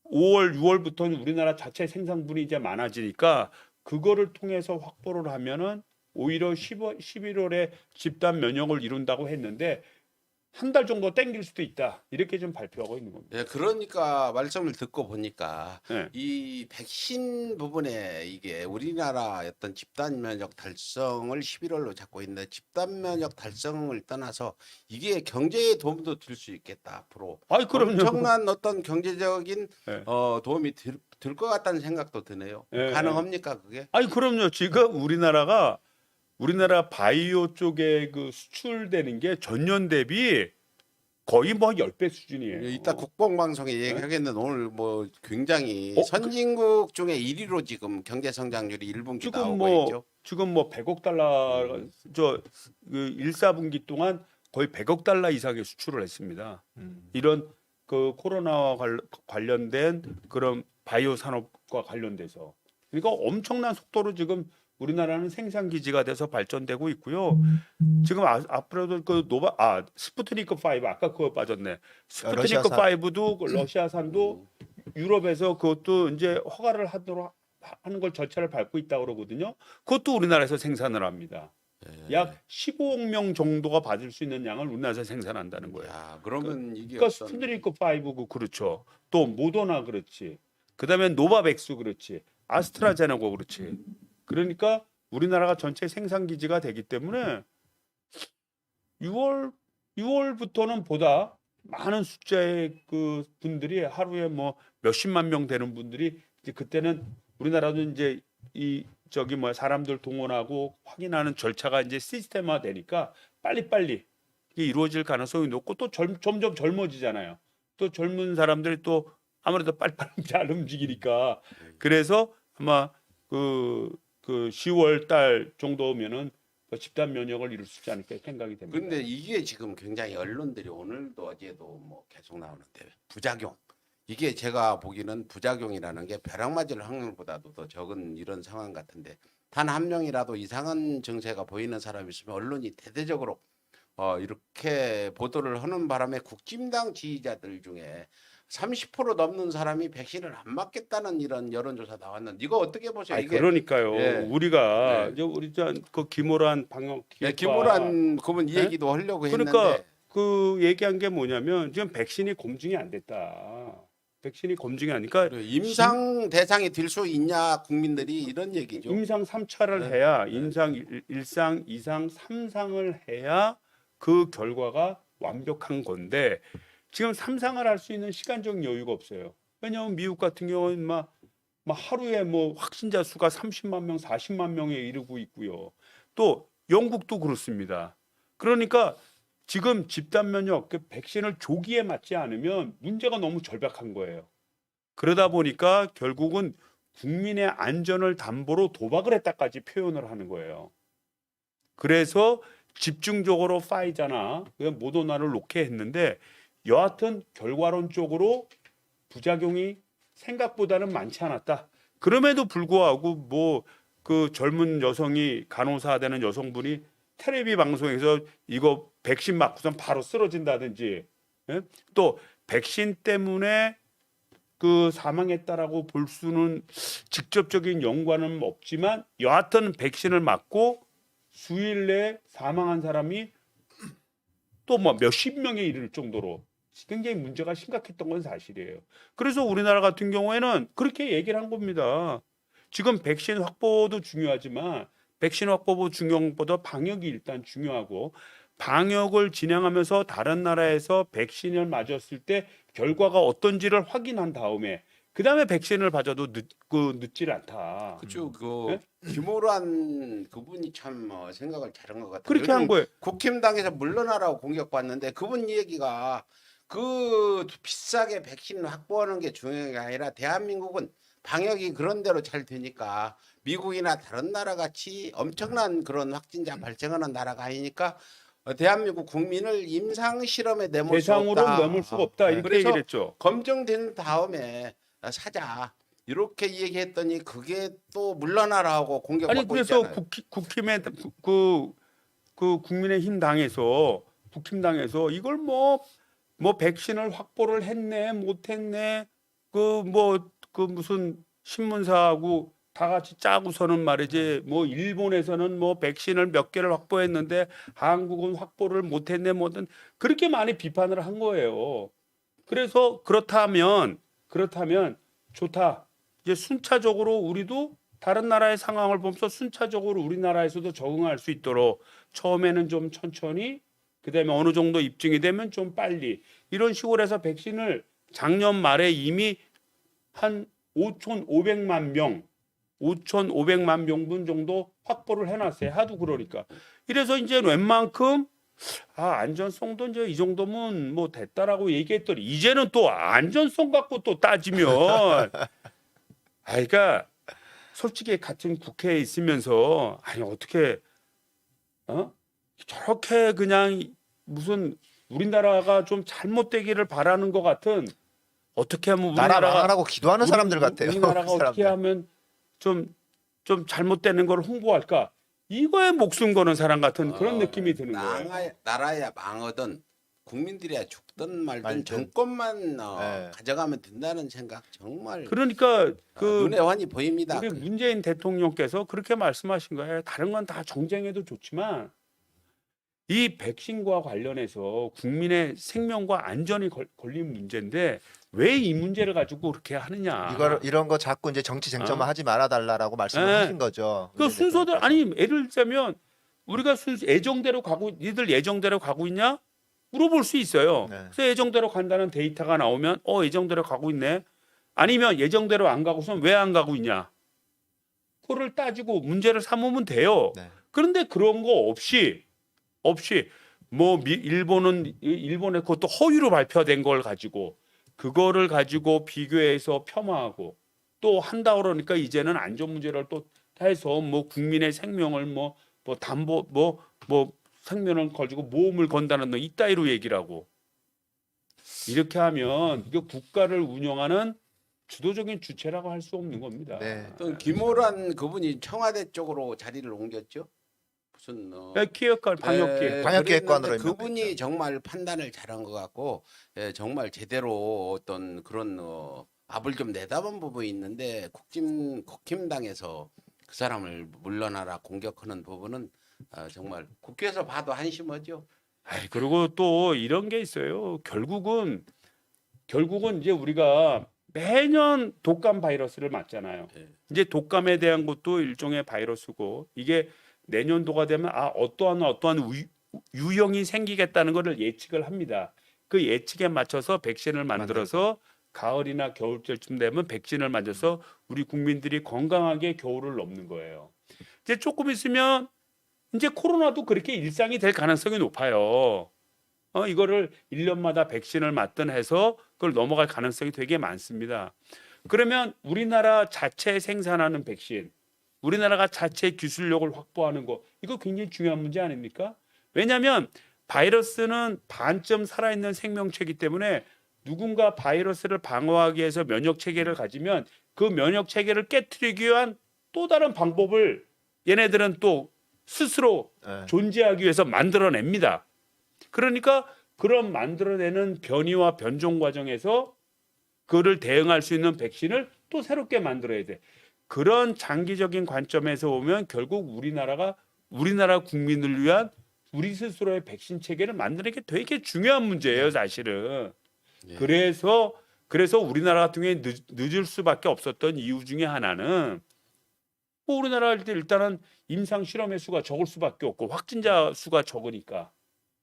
[SPEAKER 1] 5월, 6월부터는 우리나라 자체 생산분이 이제 많아지니까 그거를 통해서 확보를 하면은 오히려 11월에 집단 면역을 이룬다고 했는데 한 달 정도 땡길 수도 있다. 이렇게 좀 발표하고 있는 겁니다.
[SPEAKER 2] 예, 그러니까 말씀을 듣고 보니까
[SPEAKER 1] 네.
[SPEAKER 2] 이 백신 부분에 이게 우리나라 어떤 집단 면역 달성을 11월로 잡고 있는데 집단 면역 달성을 떠나서 이게 경제에 도움도 줄 수 있겠다 앞으로.
[SPEAKER 1] 아이 그럼요.
[SPEAKER 2] 엄청난 어떤 경제적인
[SPEAKER 1] 네.
[SPEAKER 2] 도움이 들 것 같다는 생각도 드네요.
[SPEAKER 1] 네.
[SPEAKER 2] 가능합니까 그게?
[SPEAKER 1] 아니 그럼요. 지금 우리나라 바이오 쪽에 그 수출되는 게 전년 대비 거의 뭐 10배 수준이에요.
[SPEAKER 2] 이따 국뽕방송에 얘기하겠는데 오늘 뭐 굉장히
[SPEAKER 1] 어,
[SPEAKER 2] 선진국 중에 1위로 지금 경제 성장률이 1분기
[SPEAKER 1] 지금
[SPEAKER 2] 나오고 있죠.
[SPEAKER 1] 지금 뭐 100억 달러 그 1사분기 동안 거의 100억 달러 이상의 수출을 했습니다. 이런 그 코로나와 관련된 그런 바이오 산업과 관련돼서 그러니까 엄청난 속도로 지금 우리나라는 생산 기지가 돼서 발전되고 있고요. 지금 앞으로도 그 스푸트니크 5 아까 그거 빠졌네. 스푸트니크
[SPEAKER 3] 러시아산.
[SPEAKER 1] 5도 러시아산도 유럽에서 그것도 이제 허가를 하는 걸 절차를 밟고 있다고 그러거든요. 그것도 우리나라에서 생산을 합니다. 약 15억 명 정도가 받을 수 있는 양을 우리나라에서 생산한다는 거예요.
[SPEAKER 2] 야, 그러면 이게
[SPEAKER 1] 그러니까
[SPEAKER 2] 어떤
[SPEAKER 1] 스푸트니크 5고 그렇죠. 또 모더나 그렇지. 그다음에 노바백스 그렇지. 아스트라제네카 그렇지. 그러니까 우리나라가 전체 생산 기지가 되기 때문에 6월부터는 보다 많은 숫자의 그 분들이 하루에 뭐 몇십만 명 되는 분들이 이제 그때는 우리나라도 이제 사람들 동원하고 확인하는 절차가 이제 시스템화 되니까 빨리빨리 이게 이루어질 가능성이 높고 또 점점 젊어지잖아요. 또 젊은 사람들이 또 아무래도 빨리빨리 잘 움직이니까 그래서 아마 그 10월 달 정도면은 집단 면역을 이룰 수 있지 않을까 생각이 됩니다.
[SPEAKER 2] 근데 이게 지금 굉장히 언론들이 오늘도 어제도 뭐 계속 나오는데 부작용. 이게 제가 보기에는 부작용이라는 게 벼락 맞을 확률보다도 더 적은 이런 상황 같은데 단 한 명이라도 이상한 증세가 보이는 사람이 있으면 언론이 대대적으로 이렇게 보도를 하는 바람에 국진당 지지자들 중에 30% 넘는 사람이 백신을 안 맞겠다는 이런 여론조사 나왔는데 이거 어떻게 보세요? 이게
[SPEAKER 1] 그러니까요.
[SPEAKER 2] 예.
[SPEAKER 1] 우리가
[SPEAKER 2] 예.
[SPEAKER 1] 우리 그 김호란 방역
[SPEAKER 2] 기부란 그러면 이
[SPEAKER 1] 네?
[SPEAKER 2] 얘기도 하려고
[SPEAKER 1] 그러니까
[SPEAKER 2] 했는데
[SPEAKER 1] 그 얘기한 게 뭐냐면 지금 백신이 검증이 안 됐다. 백신이 검증이 안 되니까
[SPEAKER 2] 임상 대상이 될 수 있냐 국민들이 이런 얘기죠.
[SPEAKER 1] 임상 3차를
[SPEAKER 2] 네.
[SPEAKER 1] 해야 임상 1상, 2상, 3상을 해야 그 결과가 완벽한 건데 지금 3상을 할 수 있는 시간적 여유가 없어요. 왜냐하면 미국 같은 경우는 막 하루에 뭐 확진자 수가 30만 명, 40만 명에 이르고 있고요. 또 영국도 그렇습니다. 그러니까 지금 집단 면역, 그 백신을 조기에 맞지 않으면 문제가 너무 절박한 거예요. 그러다 보니까 결국은 국민의 안전을 담보로 도박을 했다까지 표현을 하는 거예요. 그래서 집중적으로 파이자나 모더나를 놓게 했는데 여하튼 결과론적으로 부작용이 생각보다는 많지 않았다. 그럼에도 불구하고 뭐 그 젊은 여성이 간호사 되는 여성분이 텔레비 방송에서 이거 백신 맞고선 바로 쓰러진다든지 또 백신 때문에 그 사망했다라고 볼 수는 직접적인 연관은 없지만 여하튼 백신을 맞고 수일 내에 사망한 사람이 또 뭐 몇십 명에 이를 정도로 굉장히 문제가 심각했던 건 사실이에요. 그래서 우리나라 같은 경우에는 그렇게 얘기를 한 겁니다. 지금 백신 확보도 중요하지만 백신 확보도 중요한 것보다 방역이 일단 중요하고 방역을 진행하면서 다른 나라에서 백신을 맞았을 때 결과가 어떤지를 확인한 다음에 그다음에 백신을 맞아도 늦질 않다.
[SPEAKER 2] 그죠.
[SPEAKER 1] 예?
[SPEAKER 2] 김호란 그분이 참 생각을 잘한 것 같아요.
[SPEAKER 1] 그렇게 한
[SPEAKER 2] 요즘
[SPEAKER 1] 거예요.
[SPEAKER 2] 국힘당에서 물러나라고 공격받는데 그분 얘기가 그 비싸게 백신 확보하는 게 중요한 게 아니라 대한민국은 방역이 그런 대로 잘 되니까 미국이나 다른 나라 같이 엄청난 그런 확진자 발생하는 나라가 아니니까 대한민국 국민을 임상 실험에 내몰 수
[SPEAKER 1] 대상으로
[SPEAKER 2] 없다.
[SPEAKER 1] 넘을 수가 없다. 이렇게
[SPEAKER 2] 그래서
[SPEAKER 1] 얘기를 했죠.
[SPEAKER 2] 검증된 다음에 사자 이렇게 얘기했더니 그게 또 물러나라고 공격받고
[SPEAKER 1] 아니 그래서
[SPEAKER 2] 있잖아요.
[SPEAKER 1] 국힘의 그 국민의힘 당에서 국힘당에서 이걸 뭐 백신을 확보를 했네 못했네 그 무슨 신문사하고 다 같이 짜고서는 말이지 뭐 일본에서는 뭐 백신을 몇 개를 확보했는데 한국은 확보를 못했네 뭐든 그렇게 많이 비판을 한 거예요. 그래서 그렇다면 좋다. 이제 순차적으로 우리도 다른 나라의 상황을 보면서 순차적으로 우리나라에서도 적응할 수 있도록 처음에는 좀 천천히 그다음에 어느 정도 입증이 되면 좀 빨리 이런 식으로 해서 백신을 작년 말에 이미 한 5,500만 명분 정도 확보를 해놨어요. 하도 그러니까. 이래서 이제 웬만큼 안전성도 이제 이 정도면 뭐 됐다라고 얘기했더니 이제는 또 안전성 갖고 또 따지면 그러니까 솔직히 같은 국회에 있으면서 아니 어떻게 저렇게 그냥 무슨 우리나라가 좀 잘못되기를 바라는 것 같은 어떻게 하면
[SPEAKER 3] 나라
[SPEAKER 1] 우리나라가
[SPEAKER 3] 망하라고 기도하는 사람들 같아요.
[SPEAKER 1] 우리나라가
[SPEAKER 3] 그
[SPEAKER 1] 어떻게
[SPEAKER 3] 사람들.
[SPEAKER 1] 하면 좀 잘못되는 걸 홍보할까? 이거에 목숨 거는 사람 같은 그런 느낌이 드는 거예요.
[SPEAKER 2] 나라야 망하든 국민들이야 죽든 말든
[SPEAKER 3] 말든.
[SPEAKER 2] 정권만
[SPEAKER 3] 네.
[SPEAKER 2] 가져가면 된다는 생각 정말
[SPEAKER 1] 그러니까 그
[SPEAKER 2] 눈에 환히 보입니다.
[SPEAKER 1] 우리 문재인 대통령께서 그렇게 말씀하신 거예요. 다른 건 다 정쟁해도 좋지만 이 백신과 관련해서 국민의 생명과 안전이 걸린 문제인데 왜 이 문제를 가지고 그렇게 하느냐?
[SPEAKER 3] 이런 거 자꾸 이제 정치 쟁점만 하지 말아 달라라고 말씀을
[SPEAKER 1] 네.
[SPEAKER 3] 하신 거죠.
[SPEAKER 1] 그 순서대로 아니 예를 들자면 우리가 예정대로 가고 니들 예정대로 가고 있냐? 물어볼 수 있어요.
[SPEAKER 3] 네.
[SPEAKER 1] 그래서 예정대로 간다는 데이터가 나오면 예정대로 가고 있네. 아니면 예정대로 안 가고선 왜 안 가고 있냐? 그거를 따지고 문제를 삼으면 돼요.
[SPEAKER 3] 네.
[SPEAKER 1] 그런데 그런 거 없이 뭐 일본의 그것도 허위로 발표된 걸 가지고 그거를 가지고 비교해서 폄하하고 또 한다 그러니까 이제는 안전 문제를 또 해서 뭐 국민의 생명을 뭐 담보 뭐 생명을 가지고 모험을 건다는 너 이따위로 얘기를 하고 이렇게 하면 이거 국가를 운영하는 주도적인 주체라고 할 수 없는 겁니다.
[SPEAKER 3] 네.
[SPEAKER 2] 또 김호란 그분이 청와대 쪽으로 자리를 옮겼죠. 무슨
[SPEAKER 1] 기획관 방역기획
[SPEAKER 3] 방역기획관으로
[SPEAKER 2] 그랬는데 그분이
[SPEAKER 3] 임명됐죠.
[SPEAKER 2] 정말 판단을 잘한 것 같고 정말 제대로 어떤 그런 압을 좀 내다본 부분이 있는데 국힘당에서 그 사람을 물러나라 공격하는 부분은 정말 국회에서 봐도 한심하죠.
[SPEAKER 1] 그리고 또 이런 게 있어요. 결국은 이제 우리가 매년 독감 바이러스를 맞잖아요.
[SPEAKER 2] 네.
[SPEAKER 1] 이제 독감에 대한 것도 일종의 바이러스고 이게 내년도가 되면 어떠한 유형이 생기겠다는 것을 예측을 합니다. 그 예측에 맞춰서 백신을 만들어서 가을이나 겨울쯤 되면 백신을 맞아서 우리 국민들이 건강하게 겨울을 넘는 거예요. 이제 조금 있으면 이제 코로나도 그렇게 일상이 될 가능성이 높아요. 이거를 1년마다 백신을 맞든 해서 그걸 넘어갈 가능성이 되게 많습니다. 그러면 우리나라 자체 생산하는 백신, 우리나라가 자체 기술력을 확보하는 거 이거 굉장히 중요한 문제 아닙니까? 왜냐하면 바이러스는 반쯤 살아있는 생명체이기 때문에 누군가 바이러스를 방어하기 위해서 면역 체계를 가지면 그 면역 체계를 깨트리기 위한 또 다른 방법을 얘네들은 또 스스로
[SPEAKER 3] 네.
[SPEAKER 1] 존재하기 위해서 만들어냅니다. 그러니까 그런 만들어내는 변이와 변종 과정에서 그를 대응할 수 있는 백신을 또 새롭게 만들어야 돼. 그런 장기적인 관점에서 보면 결국 우리나라 국민을 위한 우리 스스로의 백신 체계를 만드는 게 되게 중요한 문제예요, 사실은.
[SPEAKER 2] 예.
[SPEAKER 1] 그래서 우리나라 같은 경우에 늦을 수밖에 없었던 이유 중에 하나는 뭐 우리나라 일단은 임상 실험의 수가 적을 수밖에 없고 확진자 수가 적으니까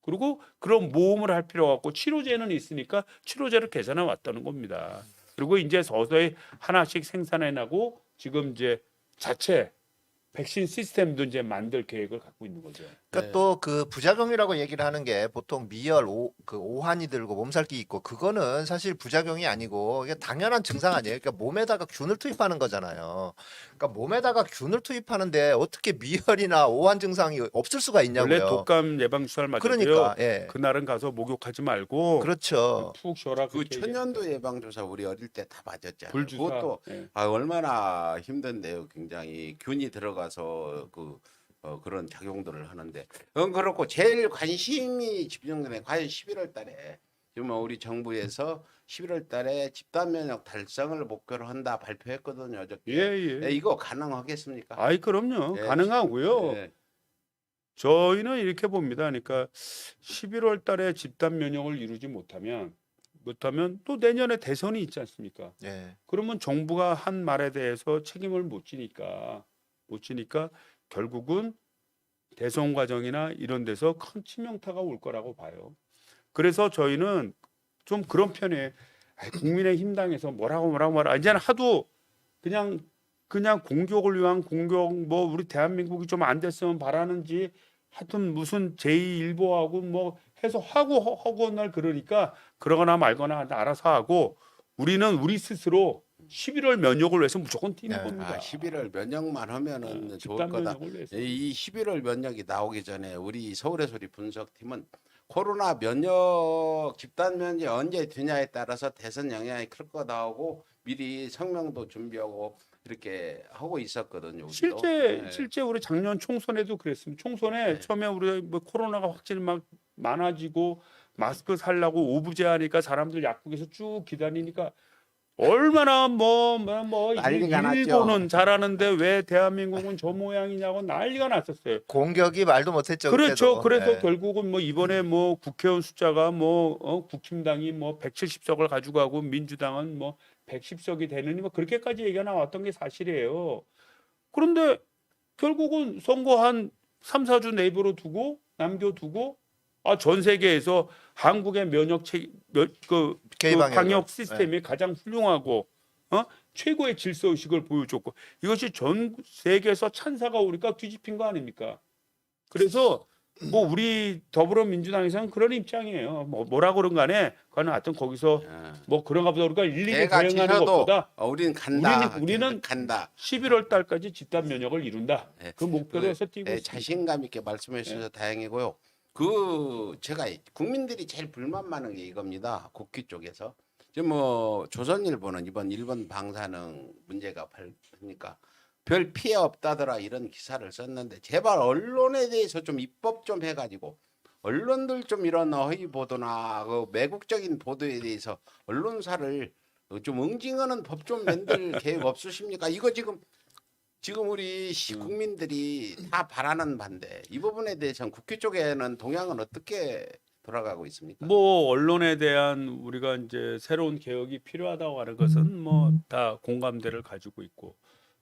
[SPEAKER 1] 그리고 그런 모험을 할 필요가 없고 치료제는 있으니까 치료제를 계산해 왔다는 겁니다. 그리고 이제 서서히 하나씩 생산해 나고 지금 이제 자체 백신 시스템도 이제 만들 계획을 갖고 있는 거죠.
[SPEAKER 3] 그러니까 또 그 부작용이라고 얘기를 하는 게 보통 미열, 그 오한이 들고 몸살기 있고 그거는 사실 부작용이 아니고 이게 당연한 증상 아니에요. 그러니까 몸에다가 균을 투입하는 거잖아요. 그러니까 몸에다가 균을 투입하는데 어떻게 미열이나 오한 증상이 없을 수가
[SPEAKER 1] 원래
[SPEAKER 3] 있냐고요.
[SPEAKER 1] 독감 예방 주사를 맞았고요.
[SPEAKER 3] 그러니까 예.
[SPEAKER 1] 그날은 가서 목욕하지 말고
[SPEAKER 3] 그렇죠.
[SPEAKER 1] 푹 쉬어라.
[SPEAKER 2] 그
[SPEAKER 1] 그렇게
[SPEAKER 2] 천연두 예방주사 우리 어릴 때 다 맞았잖아요.
[SPEAKER 1] 불주사.
[SPEAKER 2] 그것도
[SPEAKER 1] 예.
[SPEAKER 2] 얼마나 힘든데요. 굉장히 균이 들어가서 그런 작용들을 하는데 그렇고 제일 관심이 집중되네. 과연 11월 달에 지금 우리 정부에서 11월 달에 집단 면역 달성을 목표로 한다 발표했거든요. 어저께.
[SPEAKER 1] 예.
[SPEAKER 2] 이거 가능하겠습니까?
[SPEAKER 1] 아이 그럼요.
[SPEAKER 2] 예.
[SPEAKER 1] 가능하고요.
[SPEAKER 2] 예.
[SPEAKER 1] 저희는 이렇게 봅니다. 그러니까 11월 달에 집단 면역을 이루지 못하면 또 내년에 대선이 있지 않습니까?
[SPEAKER 3] 예.
[SPEAKER 1] 그러면 정부가 한 말에 대해서 책임을 못 지니까 결국은 대선 과정이나 이런 데서 큰 치명타가 올 거라고 봐요. 그래서 저희는 좀 그런 편에 국민의힘 당에서 뭐라고 이제는 하도 그냥 공격을 위한 공격 뭐 우리 대한민국이 좀 안 됐으면 바라는지 하여튼 무슨 제2일보하고 뭐 해서 하고 날 그러니까 그러거나 말거나 알아서 하고 우리는 우리 스스로 11월 면역을 위해서 무조건 뛰는
[SPEAKER 3] 네.
[SPEAKER 1] 겁니다.
[SPEAKER 2] 11월 면역만 하면은 좋을
[SPEAKER 1] 집단
[SPEAKER 2] 거다.
[SPEAKER 1] 면역을 위해서.
[SPEAKER 2] 이 11월 면역이 나오기 전에 우리 서울의 소리 분석팀은 코로나 면역 집단 면역 언제 되냐에 따라서 대선 영향이 클 거다 하고 미리 성명도 준비하고 이렇게 하고 있었거든요. 우리도. 네.
[SPEAKER 1] 실제 우리 작년 총선에도 그랬습니다. 총선에
[SPEAKER 2] 네.
[SPEAKER 1] 처음에 우리 뭐 코로나가 확진이 막 많아지고 마스크 살라고 오부제하니까 사람들 약국에서 쭉 기다리니까 얼마나
[SPEAKER 2] 난리가 났죠.
[SPEAKER 1] 일본은 잘하는데 왜 대한민국은 저 모양이냐고 난리가 났었어요.
[SPEAKER 3] 공격이 말도 못했죠.
[SPEAKER 1] 그렇죠.
[SPEAKER 3] 그때도.
[SPEAKER 1] 그래서
[SPEAKER 3] 예.
[SPEAKER 1] 결국은 뭐 이번에 뭐 국회의원 숫자가 국힘당이 뭐 170석을 가지고 가고 민주당은 뭐 110석이 되느니 뭐 그렇게까지 얘기가 나왔던 게 사실이에요. 그런데 결국은 선거 한 3, 4주 내버려 두고 남겨두고 전 세계에서 한국의 그
[SPEAKER 3] K방역이요.
[SPEAKER 1] 방역 시스템이 가장 훌륭하고 최고의 질서 의식을 보여줬고 이것이 전 세계에서 찬사가 오니까 뒤집힌 거 아닙니까? 그래서 뭐 우리 더불어민주당에서는 그런 입장이에요. 뭐라 그런 간에 그는 하여튼 거기서 뭐 그런가 보다 우리가 일일이
[SPEAKER 2] 개가
[SPEAKER 1] 대응하는
[SPEAKER 2] 짖어도
[SPEAKER 1] 것보다
[SPEAKER 2] 우리는 간다.
[SPEAKER 1] 우리는
[SPEAKER 2] 간다.
[SPEAKER 1] 11월 달까지 집단 면역을 이룬다.
[SPEAKER 2] 네.
[SPEAKER 1] 그 목표로 해서 뛰고 있습니다.
[SPEAKER 2] 자신감 있게 말씀해 주셔서 다행이고요. 제가 국민들이 제일 불만 많은 게 이겁니다. 국기 쪽에서 지금 뭐 조선일보는 이번 일본 방사능 문제가 발니까 별 피해 없다더라 이런 기사를 썼는데 제발 언론에 대해서 좀 입법 좀 해가지고 언론들 좀 이런 허위 보도나 그 매국적인 보도에 대해서 언론사를 좀 응징하는 법 좀 만들 계획 없으십니까? 이거 지금 우리 국민들이 다 바라는 바인데 이 부분에 대해서는 국회 쪽에는 동향은 어떻게 돌아가고 있습니까?
[SPEAKER 1] 뭐 언론에 대한 우리가 이제 새로운 개혁이 필요하다고 하는 것은 뭐 다 공감대를 가지고 있고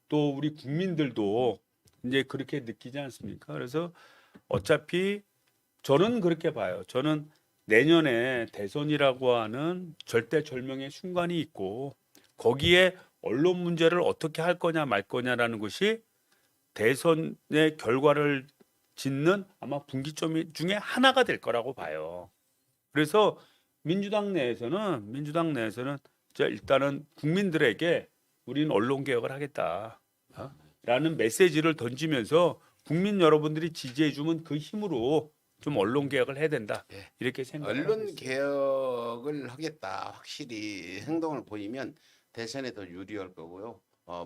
[SPEAKER 1] 또 우리 국민들도 이제 그렇게 느끼지 않습니까? 그래서 어차피 저는 그렇게 봐요. 저는 내년에 대선이라고 하는 절대절명의 순간이 있고 거기에 언론 문제를 어떻게 할 거냐 말 거냐라는 것이 대선의 결과를 짓는 아마 분기점 중에 하나가 될 거라고 봐요. 그래서 민주당 내에서는 일단은 국민들에게 우리는 언론 개혁을 하겠다라는 메시지를 던지면서 국민 여러분들이 지지해 주면 그 힘으로 좀 언론 개혁을 해야 된다.
[SPEAKER 2] 예.
[SPEAKER 1] 이렇게 생각을 하고
[SPEAKER 2] 언론
[SPEAKER 1] 있어요.
[SPEAKER 2] 개혁을 하겠다. 확실히 행동을 보이면 대선에 더 유리할 거고요.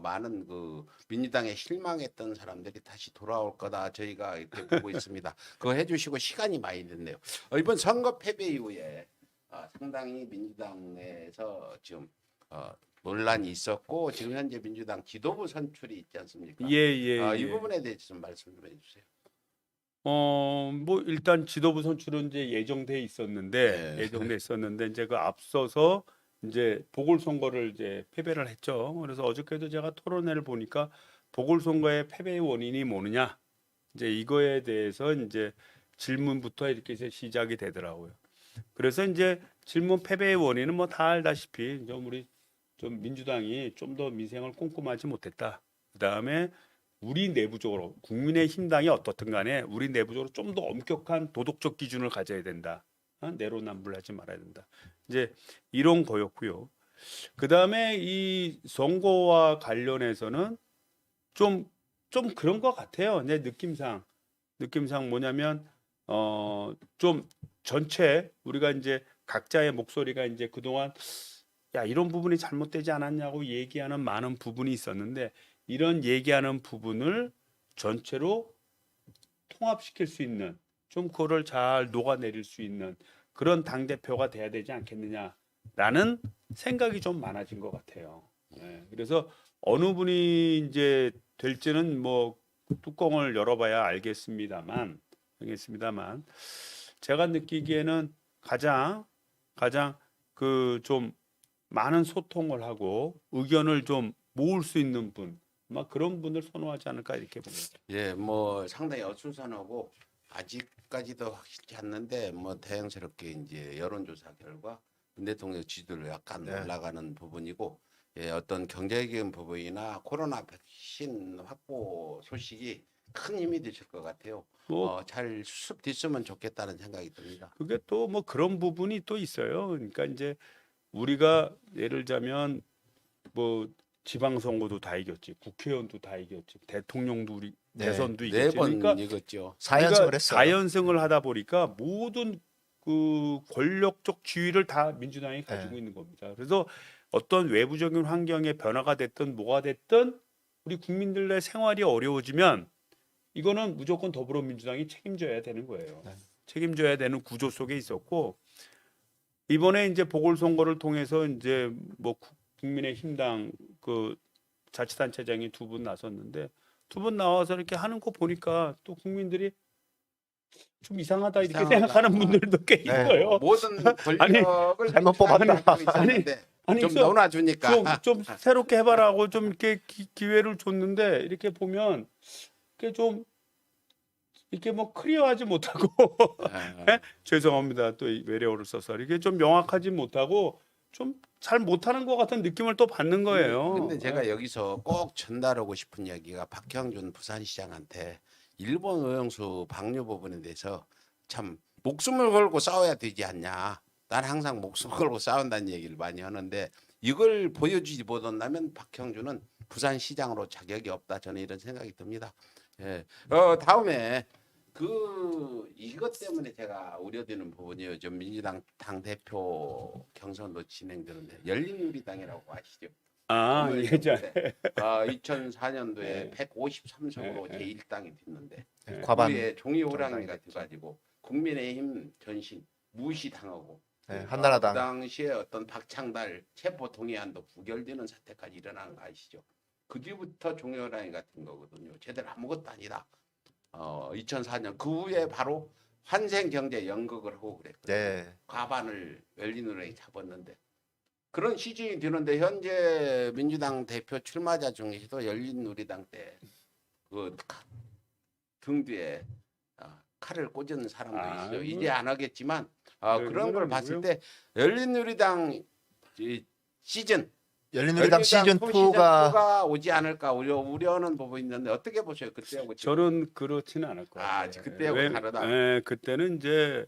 [SPEAKER 2] 많은 그 민주당에 실망했던 사람들이 다시 돌아올 거다. 저희가 이렇게 보고 있습니다. 그거 해주시고 시간이 많이 됐네요. 이번 선거 패배 이후에 상당히 민주당 내에서 지금 논란이 있었고 지금 현재 민주당 지도부 선출이 있지 않습니까?
[SPEAKER 1] 예.
[SPEAKER 2] 이 부분에 대해서 좀 말씀 좀 해주세요.
[SPEAKER 1] 뭐 일단 지도부 선출은 이제 예정돼 있었는데 이제 그 앞서서 이제 보궐선거를 이제 패배를 했죠. 그래서 어저께도 제가 토론회를 보니까 보궐선거의 패배의 원인이 뭐느냐 이제 이거에 대해서 이제 질문부터 이렇게 이제 시작이 되더라고요. 그래서 이제 질문 패배의 원인은 뭐 다 알다시피 좀 우리 좀 민주당이 좀 더 민생을 꼼꼼하지 못했다. 그다음에 우리 내부적으로 국민의힘당이 어떻든 간에 우리 내부적으로 좀 더 엄격한 도덕적 기준을 가져야 된다. 내로남불하지 말아야 된다. 이제 이런 거였고요. 그다음에 이 선거와 관련해서는 좀 그런 것 같아요. 내 느낌상 뭐냐면 좀 전체 우리가 이제 각자의 목소리가 이제 그동안 야 이런 부분이 잘못되지 않았냐고 얘기하는 많은 부분이 있었는데 이런 얘기하는 부분을 전체로 통합시킬 수 있는 좀 그거를 잘 녹아내릴 수 있는 그런 당 대표가 돼야 되지 않겠느냐라는 생각이 좀 많아진 것 같아요. 그래서 어느 분이 이제 될지는 뭐 뚜껑을 열어봐야 알겠습니다만 제가 느끼기에는 가장 그 좀 많은 소통을 하고 의견을 좀 모을 수 있는 분, 막 그런 분을 선호하지 않을까 이렇게 봅니다.
[SPEAKER 2] 예, 뭐 상당히 어수선하고 아직까지도 확실치 않는데 뭐 다행스럽게 이제 여론조사 결과 윤 대통령 지지율 약간
[SPEAKER 3] 네.
[SPEAKER 2] 올라가는 부분이고 예, 어떤 경제적인 부분이나 코로나 백신 확보 소식이 큰 힘이 되실 것 같아요.
[SPEAKER 1] 뭐
[SPEAKER 2] 잘 수습됐으면 좋겠다는 생각이 듭니다.
[SPEAKER 1] 그게 또 뭐 그런 부분이 또 있어요. 그러니까 이제 우리가 예를 들자면 뭐 지방선거도 다 이겼지, 국회의원도 다 이겼지, 대통령도 우리
[SPEAKER 3] 네.
[SPEAKER 1] 대선도
[SPEAKER 2] 네
[SPEAKER 1] 이겼지.
[SPEAKER 2] 번
[SPEAKER 1] 그러니까
[SPEAKER 2] 이겼죠.
[SPEAKER 3] 4연승을 했어요.
[SPEAKER 1] 4연승을 하다 보니까 모든 그 권력적 지위를 다 민주당이 가지고
[SPEAKER 3] 네.
[SPEAKER 1] 있는 겁니다. 그래서 어떤 외부적인 환경의 변화가 됐든 뭐가 됐든 우리 국민들의 생활이 어려워지면 이거는 무조건 더불어민주당이 책임져야 되는 거예요.
[SPEAKER 3] 네.
[SPEAKER 1] 책임져야 되는 구조 속에 있었고 이번에 이제 보궐선거를 통해서 이제 뭐 국민의힘당 그 자치단체장이 두 분 나섰는데 두 분 나와서 이렇게 하는 거 보니까 또 국민들이 좀 이상하다 이렇게
[SPEAKER 2] 이상하다.
[SPEAKER 1] 생각하는 분들도 꽤
[SPEAKER 3] 네.
[SPEAKER 1] 있어요.
[SPEAKER 2] 모든 권력을
[SPEAKER 3] 잘못 뽑았다.
[SPEAKER 1] 아니,
[SPEAKER 2] 좀
[SPEAKER 1] 좀-
[SPEAKER 2] 넣어놔주니까
[SPEAKER 1] 좀 새롭게 해봐라고 좀 이렇게 기회를 줬는데 이렇게 보면 이렇게 좀 이렇게 뭐 클리어하지 못하고 죄송합니다. 또 외래어를 써서 이게 좀 명확하지 못하고 좀 잘 못하는 것 같은 느낌을 또 받는 거예요.
[SPEAKER 2] 근데 제가 여기서 꼭 전달하고 싶은 이야기가 박형준 부산시장한테 일본 의용수 방류 부분에 대해서 참 목숨을 걸고 싸워야 되지 않냐. 난 항상 목숨 걸고 싸운다는 얘기를 많이 하는데 이걸 보여주지 못한다면 박형준은 부산시장으로 자격이 없다. 저는 이런 생각이 듭니다. 예. 다음에 이것 때문에 제가 우려되는 부분이요. 좀 민주당 당 대표 경선도 진행되는데 열린우리당이라고 아시죠?
[SPEAKER 1] 아, 예전
[SPEAKER 2] 2004년도에 153석으로
[SPEAKER 1] 네.
[SPEAKER 2] 제1당이 됐는데
[SPEAKER 3] 과반.
[SPEAKER 2] 우리의 종이 호랑이가
[SPEAKER 3] 정당이 됐죠.
[SPEAKER 2] 돼가지고 국민의힘 전신 무시당하고
[SPEAKER 3] 네,
[SPEAKER 2] 그
[SPEAKER 3] 한나라당.
[SPEAKER 2] 당시에 어떤 박창달 체포 동의안도 부결되는 사태까지 일어난 거 아시죠? 그 뒤부터 종이 호랑이가 된 거거든요. 제대로 아무것도 아니다. 2004년 그 후에 바로 환생경제 연극을 하고 그랬거든요.
[SPEAKER 3] 네.
[SPEAKER 2] 과반을 열린우리당이 잡았는데 그런 시즌이 되는데 현재 민주당 대표 출마자 중에서도 열린우리당 때 그 등 뒤에 칼을 꽂은 사람도 있죠. 이제 안 하겠지만 그런 걸 봤을 때 열린우리당 시즌
[SPEAKER 3] 열린우리당 시즌 2가
[SPEAKER 2] 2가 오지 않을까 우려하는 부분이 있는데 어떻게 보세요? 그때하고 지금?
[SPEAKER 1] 저는 그렇지는 않을 것 같아요.
[SPEAKER 2] 그때하고 다르다.
[SPEAKER 1] 그때는 이제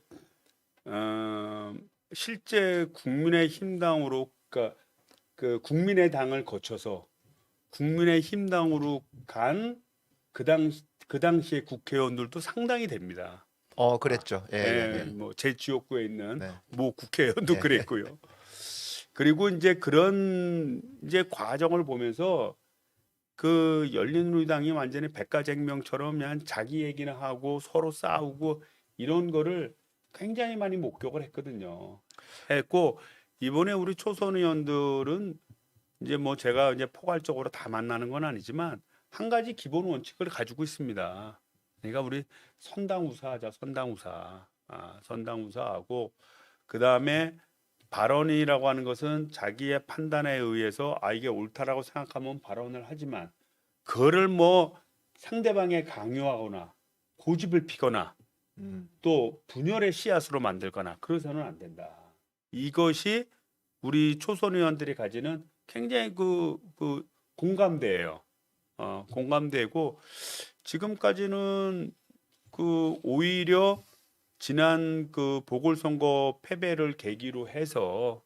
[SPEAKER 1] 실제 국민의힘당으로 그러니까 그 국민의당을 거쳐서 국민의힘당으로 간 그 당시에 국회의원들도 상당히 됩니다.
[SPEAKER 3] 그랬죠. 예.
[SPEAKER 1] 뭐 제 지역구에 있는
[SPEAKER 3] 네.
[SPEAKER 1] 모 국회의원도
[SPEAKER 3] 네.
[SPEAKER 1] 그랬고요. 그리고 이제 그런 이제 과정을 보면서 그 열린우리당이 완전히 백가쟁명처럼 그냥 자기 얘기나 하고 서로 싸우고 이런 거를 굉장히 많이 목격을 했거든요. 했고 이번에 우리 초선 의원들은 이제 뭐 제가 이제 포괄적으로 다 만나는 건 아니지만 한 가지 기본 원칙을 가지고 있습니다. 그러니까 우리 선당우사하자, 선당우사. 선당우사하고 그 다음에 발언이라고 하는 것은 자기의 판단에 의해서 이게 옳다라고 생각하면 발언을 하지만 그거를 뭐 상대방에 강요하거나 고집을 피거나 또 분열의 씨앗으로 만들거나 그래서는 안 된다. 이것이 우리 초선 의원들이 가지는 굉장히 그 공감대예요. 공감되고 지금까지는 그 오히려 지난 그 보궐선거 패배를 계기로 해서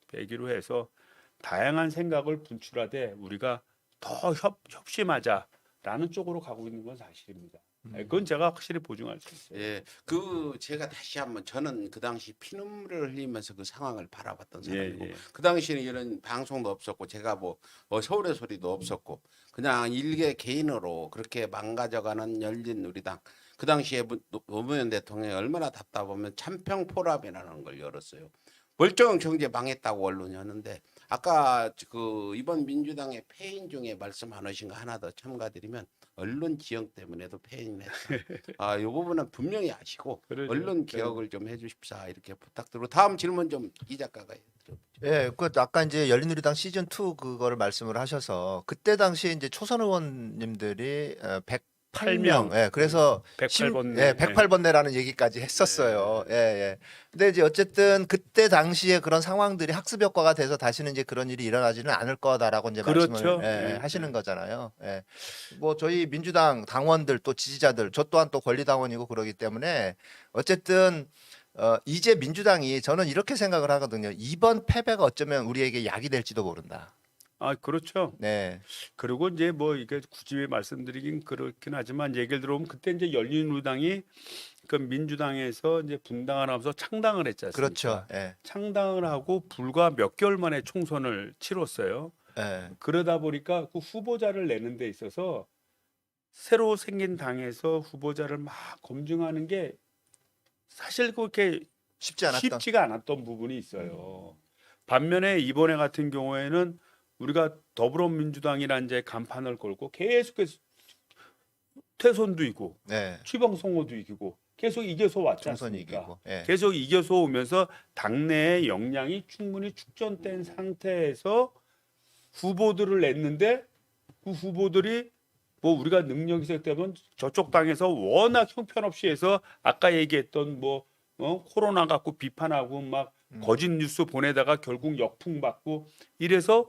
[SPEAKER 1] 다양한 생각을 분출하되 우리가 더 협심하자라는 쪽으로 가고 있는 건 사실입니다. 그건 제가 확실히 보증할 수 있어요.
[SPEAKER 2] 예, 그 제가 다시 한번 저는 그 당시 피눈물을 흘리면서 그 상황을 바라봤던 사람이고
[SPEAKER 1] 예.
[SPEAKER 2] 그 당시에는 이런 방송도 없었고 제가 뭐 서울의 소리도 없었고 그냥 일개 개인으로 그렇게 망가져가는 열린우리당 그 당시에 노무현 대통령이 얼마나 답답하면 참평포럼이라는 걸 열었어요. 멀쩡한 경제 망했다고 언론이 하는데 아까 그 이번 민주당의 폐인 중에 말씀 안 하신 거 하나 더 첨가드리면 언론 지형 때문에도 폐인을 했다. 이 부분은 분명히 아시고
[SPEAKER 1] 그러죠.
[SPEAKER 2] 언론 개혁을 좀 해주십사 이렇게 부탁드리고 다음 질문 좀 이 작가가 해드려.
[SPEAKER 3] 예, 그 아까 이제 열린우리당 시즌 2 그거를 말씀을 하셔서 그때 당시에 이제 초선 의원님들이 108명, 예, 그래서
[SPEAKER 1] 108번내.
[SPEAKER 3] 예, 108번내라는 얘기까지 했었어요. 예, 예. 근데 이제 어쨌든 그때 당시에 그런 상황들이 학습 효과가 돼서 다시는 이제 그런 일이 일어나지는 않을 거다라고 이제
[SPEAKER 1] 그렇죠.
[SPEAKER 3] 말씀을
[SPEAKER 1] 네.
[SPEAKER 3] 하시는 거잖아요. 예. 뭐 저희 민주당 당원들 또 지지자들 저 또한 또 권리당원이고 그러기 때문에 어쨌든 이제 민주당이 저는 이렇게 생각을 하거든요. 이번 패배가 어쩌면 우리에게 약이 될지도 모른다.
[SPEAKER 1] 그렇죠.
[SPEAKER 3] 네.
[SPEAKER 1] 그리고 이제 뭐 이게 굳이 말씀드리긴 그렇긴 하지만 얘기를 들어보면 그때 이제 열린우리당이 그 민주당에서 이제 분당을 하면서 창당을 했지 않습니까?
[SPEAKER 3] 그렇죠. 예.
[SPEAKER 1] 창당을 하고 불과 몇 개월 만에 총선을 치렀어요.
[SPEAKER 3] 예.
[SPEAKER 1] 그러다 보니까 그 후보자를 내는 데 있어서 새로 생긴 당에서 후보자를 막 검증하는 게 사실 그렇게 쉽지가 않았던 부분이 있어요. 반면에 이번에 같은 경우에는 우리가 더불어민주당이라는 이제 간판을 걸고 계속해서 대선도 이기고
[SPEAKER 3] 네.
[SPEAKER 1] 지방선거도 이기고 계속 이겨서 왔지
[SPEAKER 3] 총선
[SPEAKER 1] 않습니까?
[SPEAKER 3] 이기고. 예.
[SPEAKER 1] 계속 이겨서 오면서 당내의 역량이 충분히 축전된 상태에서 후보들을 냈는데 그 후보들이 뭐 우리가 능력이 있었다면 저쪽 당에서 워낙 형편없이 해서 아까 얘기했던 뭐 코로나 갖고 비판하고 막 거짓 뉴스 보내다가 결국 역풍 받고 이래서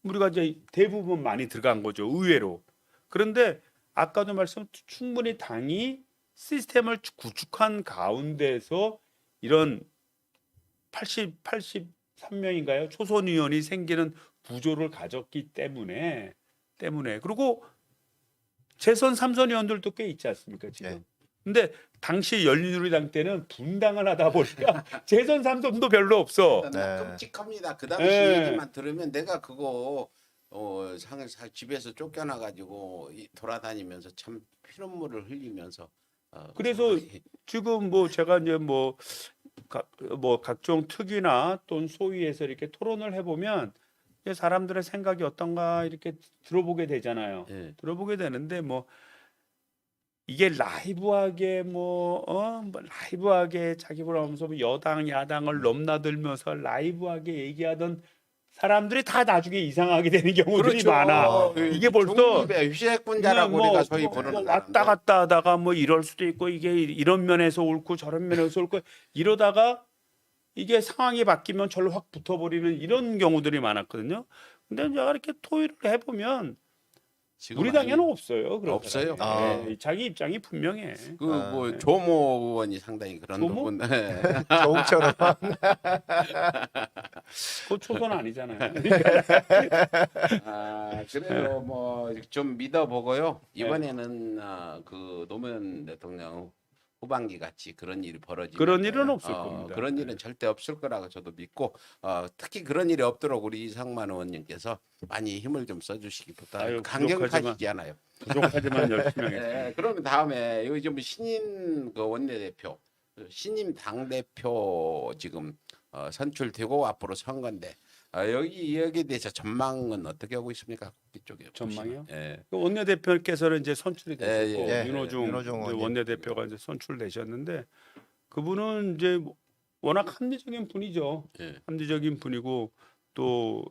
[SPEAKER 1] 우리가 이제 대부분 많이 들어간 거죠, 의외로. 그런데 아까도 말씀 충분히 당이 시스템을 구축한 가운데서 이런 83명인가요? 초선 의원이 생기는 구조를 가졌기 때문에 그리고 재선 3선 의원들도 꽤 있지 않습니까, 지금.
[SPEAKER 3] 네.
[SPEAKER 1] 근데 당시 열린우리당 때는 분당을 하다 보니까 재선 3선도 별로 없어.
[SPEAKER 3] 네.
[SPEAKER 2] 끔찍합니다. 그 당시
[SPEAKER 1] 네.
[SPEAKER 2] 얘기만 들으면 내가 그거 집에서 쫓겨나 가지고 돌아다니면서 참 피눈물을 흘리면서
[SPEAKER 1] 그래서 지금 뭐 제가 이제 뭐 각종 특위나 또는 소위에서 이렇게 토론을 해보면 이제 사람들의 생각이 어떤가 이렇게 들어보게 되잖아요.
[SPEAKER 2] 예.
[SPEAKER 1] 들어보게 되는데 뭐 이게 라이브하게 뭐 라이브하게 자기 보라면서 뭐 여당 야당을 넘나들면서 라이브하게 얘기하던 사람들이 다 나중에 이상하게 되는 경우들이
[SPEAKER 2] 그렇죠.
[SPEAKER 1] 많아. 이게 벌써
[SPEAKER 2] 휴식분자라고
[SPEAKER 1] 그냥
[SPEAKER 2] 우리가 소위 부르는
[SPEAKER 1] 왔다
[SPEAKER 2] 사람들.
[SPEAKER 1] 갔다 하다가 뭐 이럴 수도 있고 이게 이런 면에서 옳고 저런 면에서 옳고 이러다가 이게 상황이 바뀌면 절로 확 붙어버리는 이런 경우들이 많았거든요. 근데 제가 이렇게 토의를 해보면
[SPEAKER 2] 지금
[SPEAKER 1] 우리 당에는 없어요. 그런
[SPEAKER 2] 없어요?
[SPEAKER 1] 사람이. 자기 입장이 분명해.
[SPEAKER 2] 그뭐 조모 의원이 상당히 그런
[SPEAKER 1] 조모?
[SPEAKER 2] 부분.
[SPEAKER 3] 조국처럼.
[SPEAKER 1] 그 초선 아니잖아요.
[SPEAKER 2] 그래도 뭐 좀 믿어보고요. 이번에는 그 노무현 대통령 후반기 같이 그런 일이 벌어지면
[SPEAKER 1] 그런 일은 없을 겁니다.
[SPEAKER 2] 그런 일은 절대 없을 거라고 저도 믿고 특히 그런 일이 없도록 우리 이상만 의원님께서 많이 힘을 좀 써주시기
[SPEAKER 1] 아유,
[SPEAKER 2] 부탁드립니다.
[SPEAKER 1] 부족하지만.
[SPEAKER 2] 강경하시지 않아요.
[SPEAKER 1] 부족하지만 열심히 하겠습니다.
[SPEAKER 2] 네, 그러면 다음에 여기 좀 신임 그 원내대표, 신임 당 대표 지금 선출되고 앞으로 선거인데 여기에 대해서 전망은 어떻게 하고 있습니까? 이쪽에
[SPEAKER 1] 전망이요?
[SPEAKER 2] 예.
[SPEAKER 1] 그 원내대표께서는 이제 선출이 되셨고
[SPEAKER 2] 예, 예.
[SPEAKER 1] 윤호중
[SPEAKER 3] 윤호중
[SPEAKER 1] 이제
[SPEAKER 3] 의원님.
[SPEAKER 1] 원내대표가 이제 선출되셨는데 그분은 이제 워낙 합리적인 분이죠.
[SPEAKER 2] 예.
[SPEAKER 1] 합리적인 분이고 또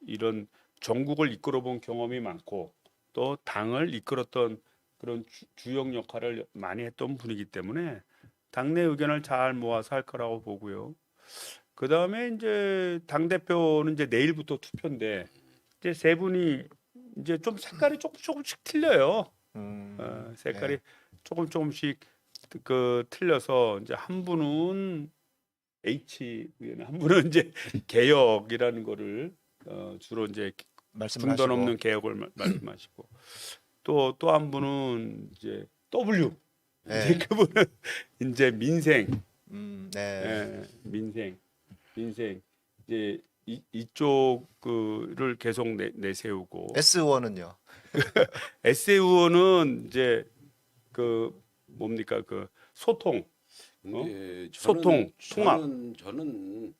[SPEAKER 1] 이런 전국을 이끌어본 경험이 많고 또 당을 이끌었던 그런 주역 역할을 많이 했던 분이기 때문에 당내 의견을 잘 모아서 할 거라고 보고요. 그 다음에 이제 당 대표는 이제 내일부터 투표인데 이제 세 분이 이제 좀 색깔이 조금씩 틀려요. 색깔이
[SPEAKER 3] 네.
[SPEAKER 1] 조금씩 그 틀려서 이제 한 분은 H 의원, 한 분은 이제 개혁이라는 거를 주로 이제
[SPEAKER 3] 말씀을
[SPEAKER 1] 중도
[SPEAKER 3] 하시고.
[SPEAKER 1] 없는 개혁을 말씀하시고 또 한 분은 이제 W
[SPEAKER 3] 네.
[SPEAKER 1] 이제 그분은 이제 민생
[SPEAKER 3] 네.
[SPEAKER 1] 예, 민생 이제 이쪽 그를 계속 내세우고
[SPEAKER 3] S 의원은요.
[SPEAKER 1] S 의원은 이제 그 뭡니까 그 소통
[SPEAKER 2] 근데
[SPEAKER 1] 소통, 통합.
[SPEAKER 2] 저는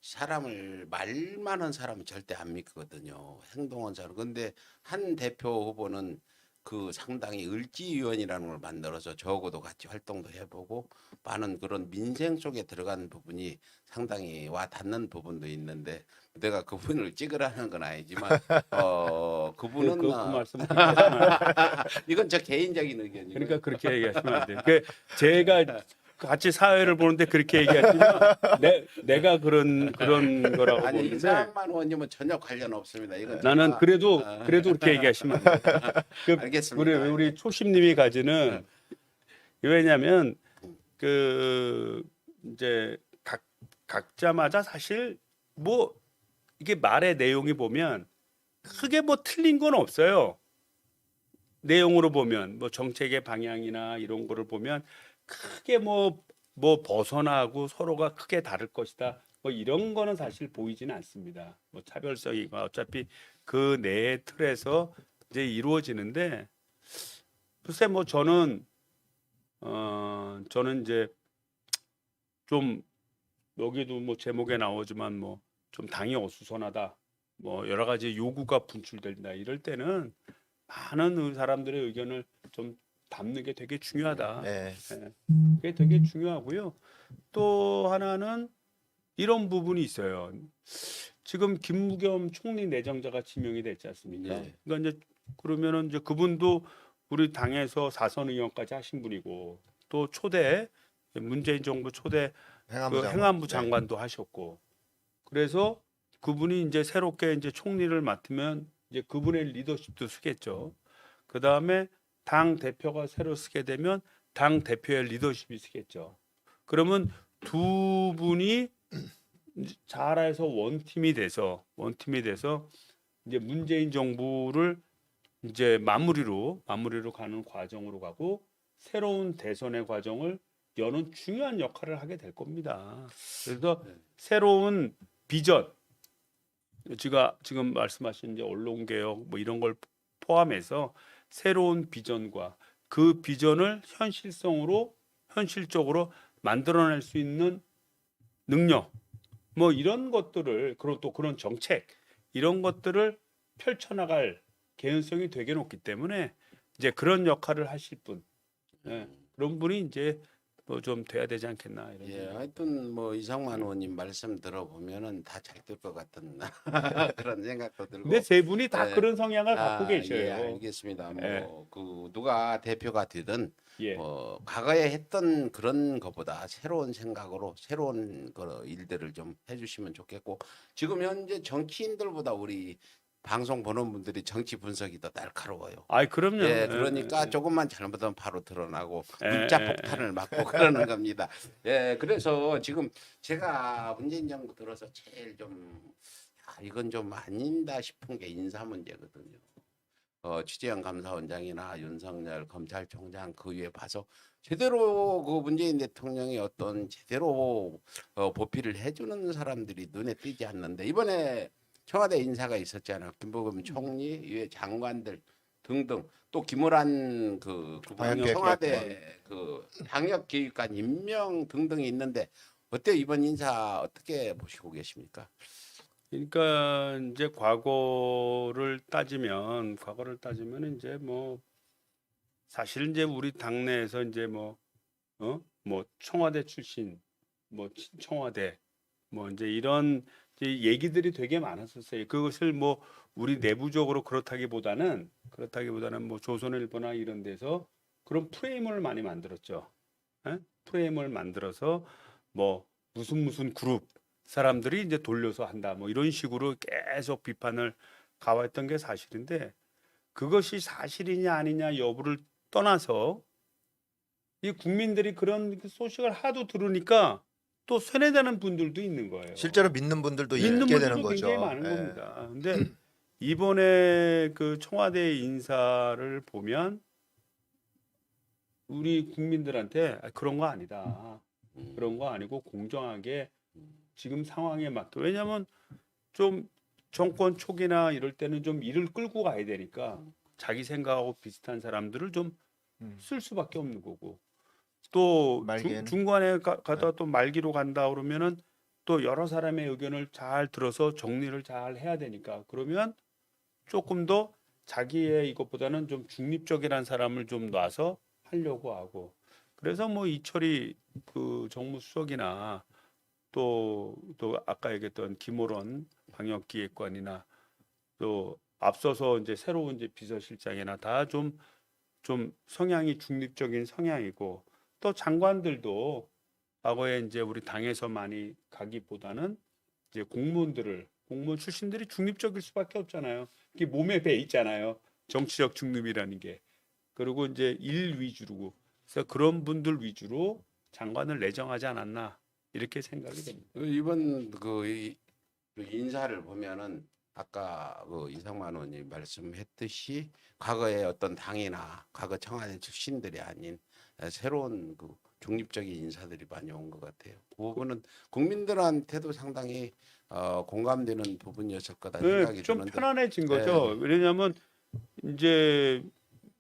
[SPEAKER 2] 사람을 말 많은 사람은 절대 안 믿거든요. 행동한 사람. 근데 한 대표 후보는 그 상당히 을지위원이라는 걸 만들어서 저하고도 같이 활동도 해보고 많은 그런 민생 속에 들어간 부분이 상당히 와 닿는 부분도 있는데 내가 그분을 찍으라는 건 아니지만 그분은
[SPEAKER 1] 그 말씀 그렇게 하시면 안 돼요.
[SPEAKER 2] 이건 저 개인적인 의견이고
[SPEAKER 1] 그러니까 그렇게 얘기하시면 안 돼요. 그 제가 같이 사회를 보는데 그렇게 얘기하시면 내가 그런 거라고
[SPEAKER 2] 아니
[SPEAKER 1] 보는데
[SPEAKER 2] 이상만 의원님은 전혀 관련 없습니다. 이건
[SPEAKER 1] 나는
[SPEAKER 2] 제가-
[SPEAKER 1] 그래도 그렇게 얘기하시면 안 돼요. 그
[SPEAKER 2] 알겠습니다.
[SPEAKER 1] 우리 초심님이 가지는 왜냐하면 그 이제 각자마다 사실 뭐 이게 말의 내용이 보면 크게 뭐 틀린 건 없어요. 내용으로 보면 뭐 정책의 방향이나 이런 거를 보면 크게 뭐 벗어나고 서로가 크게 다를 것이다. 뭐 이런 거는 사실 보이지는 않습니다. 뭐 차별성이가 어차피 그 내 틀에서 이제 이루어지는데 글쎄 뭐 저는 이제 좀 여기도 뭐 제목에 나오지만 뭐 좀 당이 어수선하다. 뭐 여러 가지 요구가 분출된다. 이럴 때는 많은 사람들의 의견을 좀 담는 게 되게 중요하다.
[SPEAKER 3] 네.
[SPEAKER 1] 그게 되게 중요하고요. 또 하나는 이런 부분이 있어요. 지금 김무겸 총리 내정자가 지명이 됐지 않습니까?
[SPEAKER 2] 예.
[SPEAKER 1] 그러니까 이제 그러면은 이제 그분도 우리 당에서 4선 의원까지 하신 분이고 또 초대 문재인 정부 초대
[SPEAKER 3] 행안부
[SPEAKER 1] 그
[SPEAKER 3] 장관.
[SPEAKER 1] 행안부
[SPEAKER 3] 네.
[SPEAKER 1] 장관도 하셨고 그래서 그분이 이제 새롭게 이제 총리를 맡으면 이제 그분의 리더십도 쓰겠죠. 그 다음에 당 대표가 새로 쓰게 되면 당 대표의 리더십이 쓰겠죠. 그러면 두 분이 잘해서 원팀이 돼서 이제 문재인 정부를 이제 마무리로 가는 과정으로 가고 새로운 대선의 과정을 여는 중요한 역할을 하게 될 겁니다. 그래서 새로운 비전, 제가 지금 말씀하신 이제 언론 개혁 뭐 이런 걸 포함해서 새로운 비전과 그 비전을 현실적으로 만들어낼 수 있는 능력, 뭐 이런 것들을 그리고 또 그런 정책 이런 것들을 펼쳐나갈 개연성이 되게 높기 때문에 이제 그런 역할을 하실 분, 그런 분이 이제 뭐 좀 돼야 되지 않겠나 이런.
[SPEAKER 2] 예, 하여튼 뭐 이상만 의원님 말씀 들어보면은 다 잘 될 것 같은 그런 생각도 들고.
[SPEAKER 1] 근데 세 분이 다
[SPEAKER 2] 예.
[SPEAKER 1] 그런 성향을 갖고
[SPEAKER 2] 예,
[SPEAKER 1] 계셔요.
[SPEAKER 2] 알겠습니다.
[SPEAKER 1] 예.
[SPEAKER 2] 뭐 그 누가 대표가 되든
[SPEAKER 1] 예.
[SPEAKER 2] 과거에 했던 그런 것보다 새로운 생각으로 새로운 그 일들을 좀 해주시면 좋겠고 지금 현재 정치인들보다 우리 방송 보는 분들이 정치 분석이 더 날카로워요.
[SPEAKER 1] 아이 그럼요.
[SPEAKER 2] 예, 그러니까 조금만 잘못하면 바로 드러나고
[SPEAKER 1] 예,
[SPEAKER 2] 문자
[SPEAKER 1] 예,
[SPEAKER 2] 폭탄을 맞고 그러는 겁니다. 예, 그래서 지금 제가 문재인 정부 들어서 제일 좀 이건 좀 아닌다 싶은 게 인사 문제거든요. 취재현 감사원장이나 윤석열 검찰총장 그 위에 봐서 제대로 그 문재인 대통령이 어떤 제대로 보필을 해주는 사람들이 눈에 띄지 않는데 이번에 청와대 인사가 있었잖아요. 김부겸 총리, 이외 장관들 등등 또 김우란 그 청와대 그 방역기획관 임명 등등이 있는데 어때요? 이번 인사 어떻게 보시고 계십니까?
[SPEAKER 1] 그러니까 이제 과거를 따지면 이제 뭐 사실 이제 우리 당내에서 이제 뭐 청와대 출신 뭐 친청와대 뭐 이제 이런 이제 얘기들이 되게 많았었어요. 그것을 뭐 우리 내부적으로 그렇다기보다는 뭐 조선일보나 이런 데서 그런 프레임을 많이 만들었죠. 프레임을 만들어서 뭐 무슨 그룹 사람들이 이제 돌려서 한다 뭐 이런 식으로 계속 비판을 가왔던 게 사실인데 그것이 사실이냐 아니냐 여부를 떠나서 이 국민들이 그런 소식을 하도 들으니까 또 세뇌되는 분들도 있는 거예요.
[SPEAKER 3] 실제로 믿는 분들도
[SPEAKER 1] 있는
[SPEAKER 3] 있게
[SPEAKER 1] 분들도
[SPEAKER 3] 되는 거죠.
[SPEAKER 1] 굉장히 많은
[SPEAKER 3] 예.
[SPEAKER 1] 겁니다. 근데 이번에 그 청와대 인사를 보면 우리 국민들한테 그런 거 아니다. 그런 거 아니고 공정하게 지금 상황에 맞게 왜냐하면 좀 정권 초기나 이럴 때는 좀 일을 끌고 가야 되니까 자기 생각하고 비슷한 사람들을 좀 쓸 수밖에 없는 거고 또
[SPEAKER 3] 말기에는.
[SPEAKER 1] 중간에 가다가 또 말기로 간다 그러면은 또 여러 사람의 의견을 잘 들어서 정리를 잘 해야 되니까 그러면 조금 더 자기의 이것보다는 좀 중립적이란 사람을 좀 놔서 하려고 하고 그래서 뭐 이철이 그 정무수석이나 또 아까 얘기했던 김호런 방역기획관이나 또 앞서서 이제 새로운 이제 비서실장이나 다 좀 성향이 중립적인 성향이고 또 장관들도 과거에 이제 우리 당에서 많이 가기보다는 이제 공무원 출신들이 중립적일 수밖에 없잖아요. 이게 몸에 배 있잖아요. 정치적 중립이라는 게. 그리고 이제 일 위주로 그래서 그런 분들 위주로 장관을 내정하지 않았나 이렇게 생각이 됩니다.
[SPEAKER 2] 이번 그 인사를 보면은 아까 그 이상만 의원님 말씀했듯이 과거의 어떤 당이나 과거 청와대 출신들이 아닌 새로운 그 중립적인 인사들이 많이 온 것 같아요. 그 부분은 국민들한테도 상당히 공감되는 부분이었을 거다 생각이
[SPEAKER 1] 좀
[SPEAKER 2] 드는데.
[SPEAKER 1] 편안해진 거죠. 왜냐하면 이제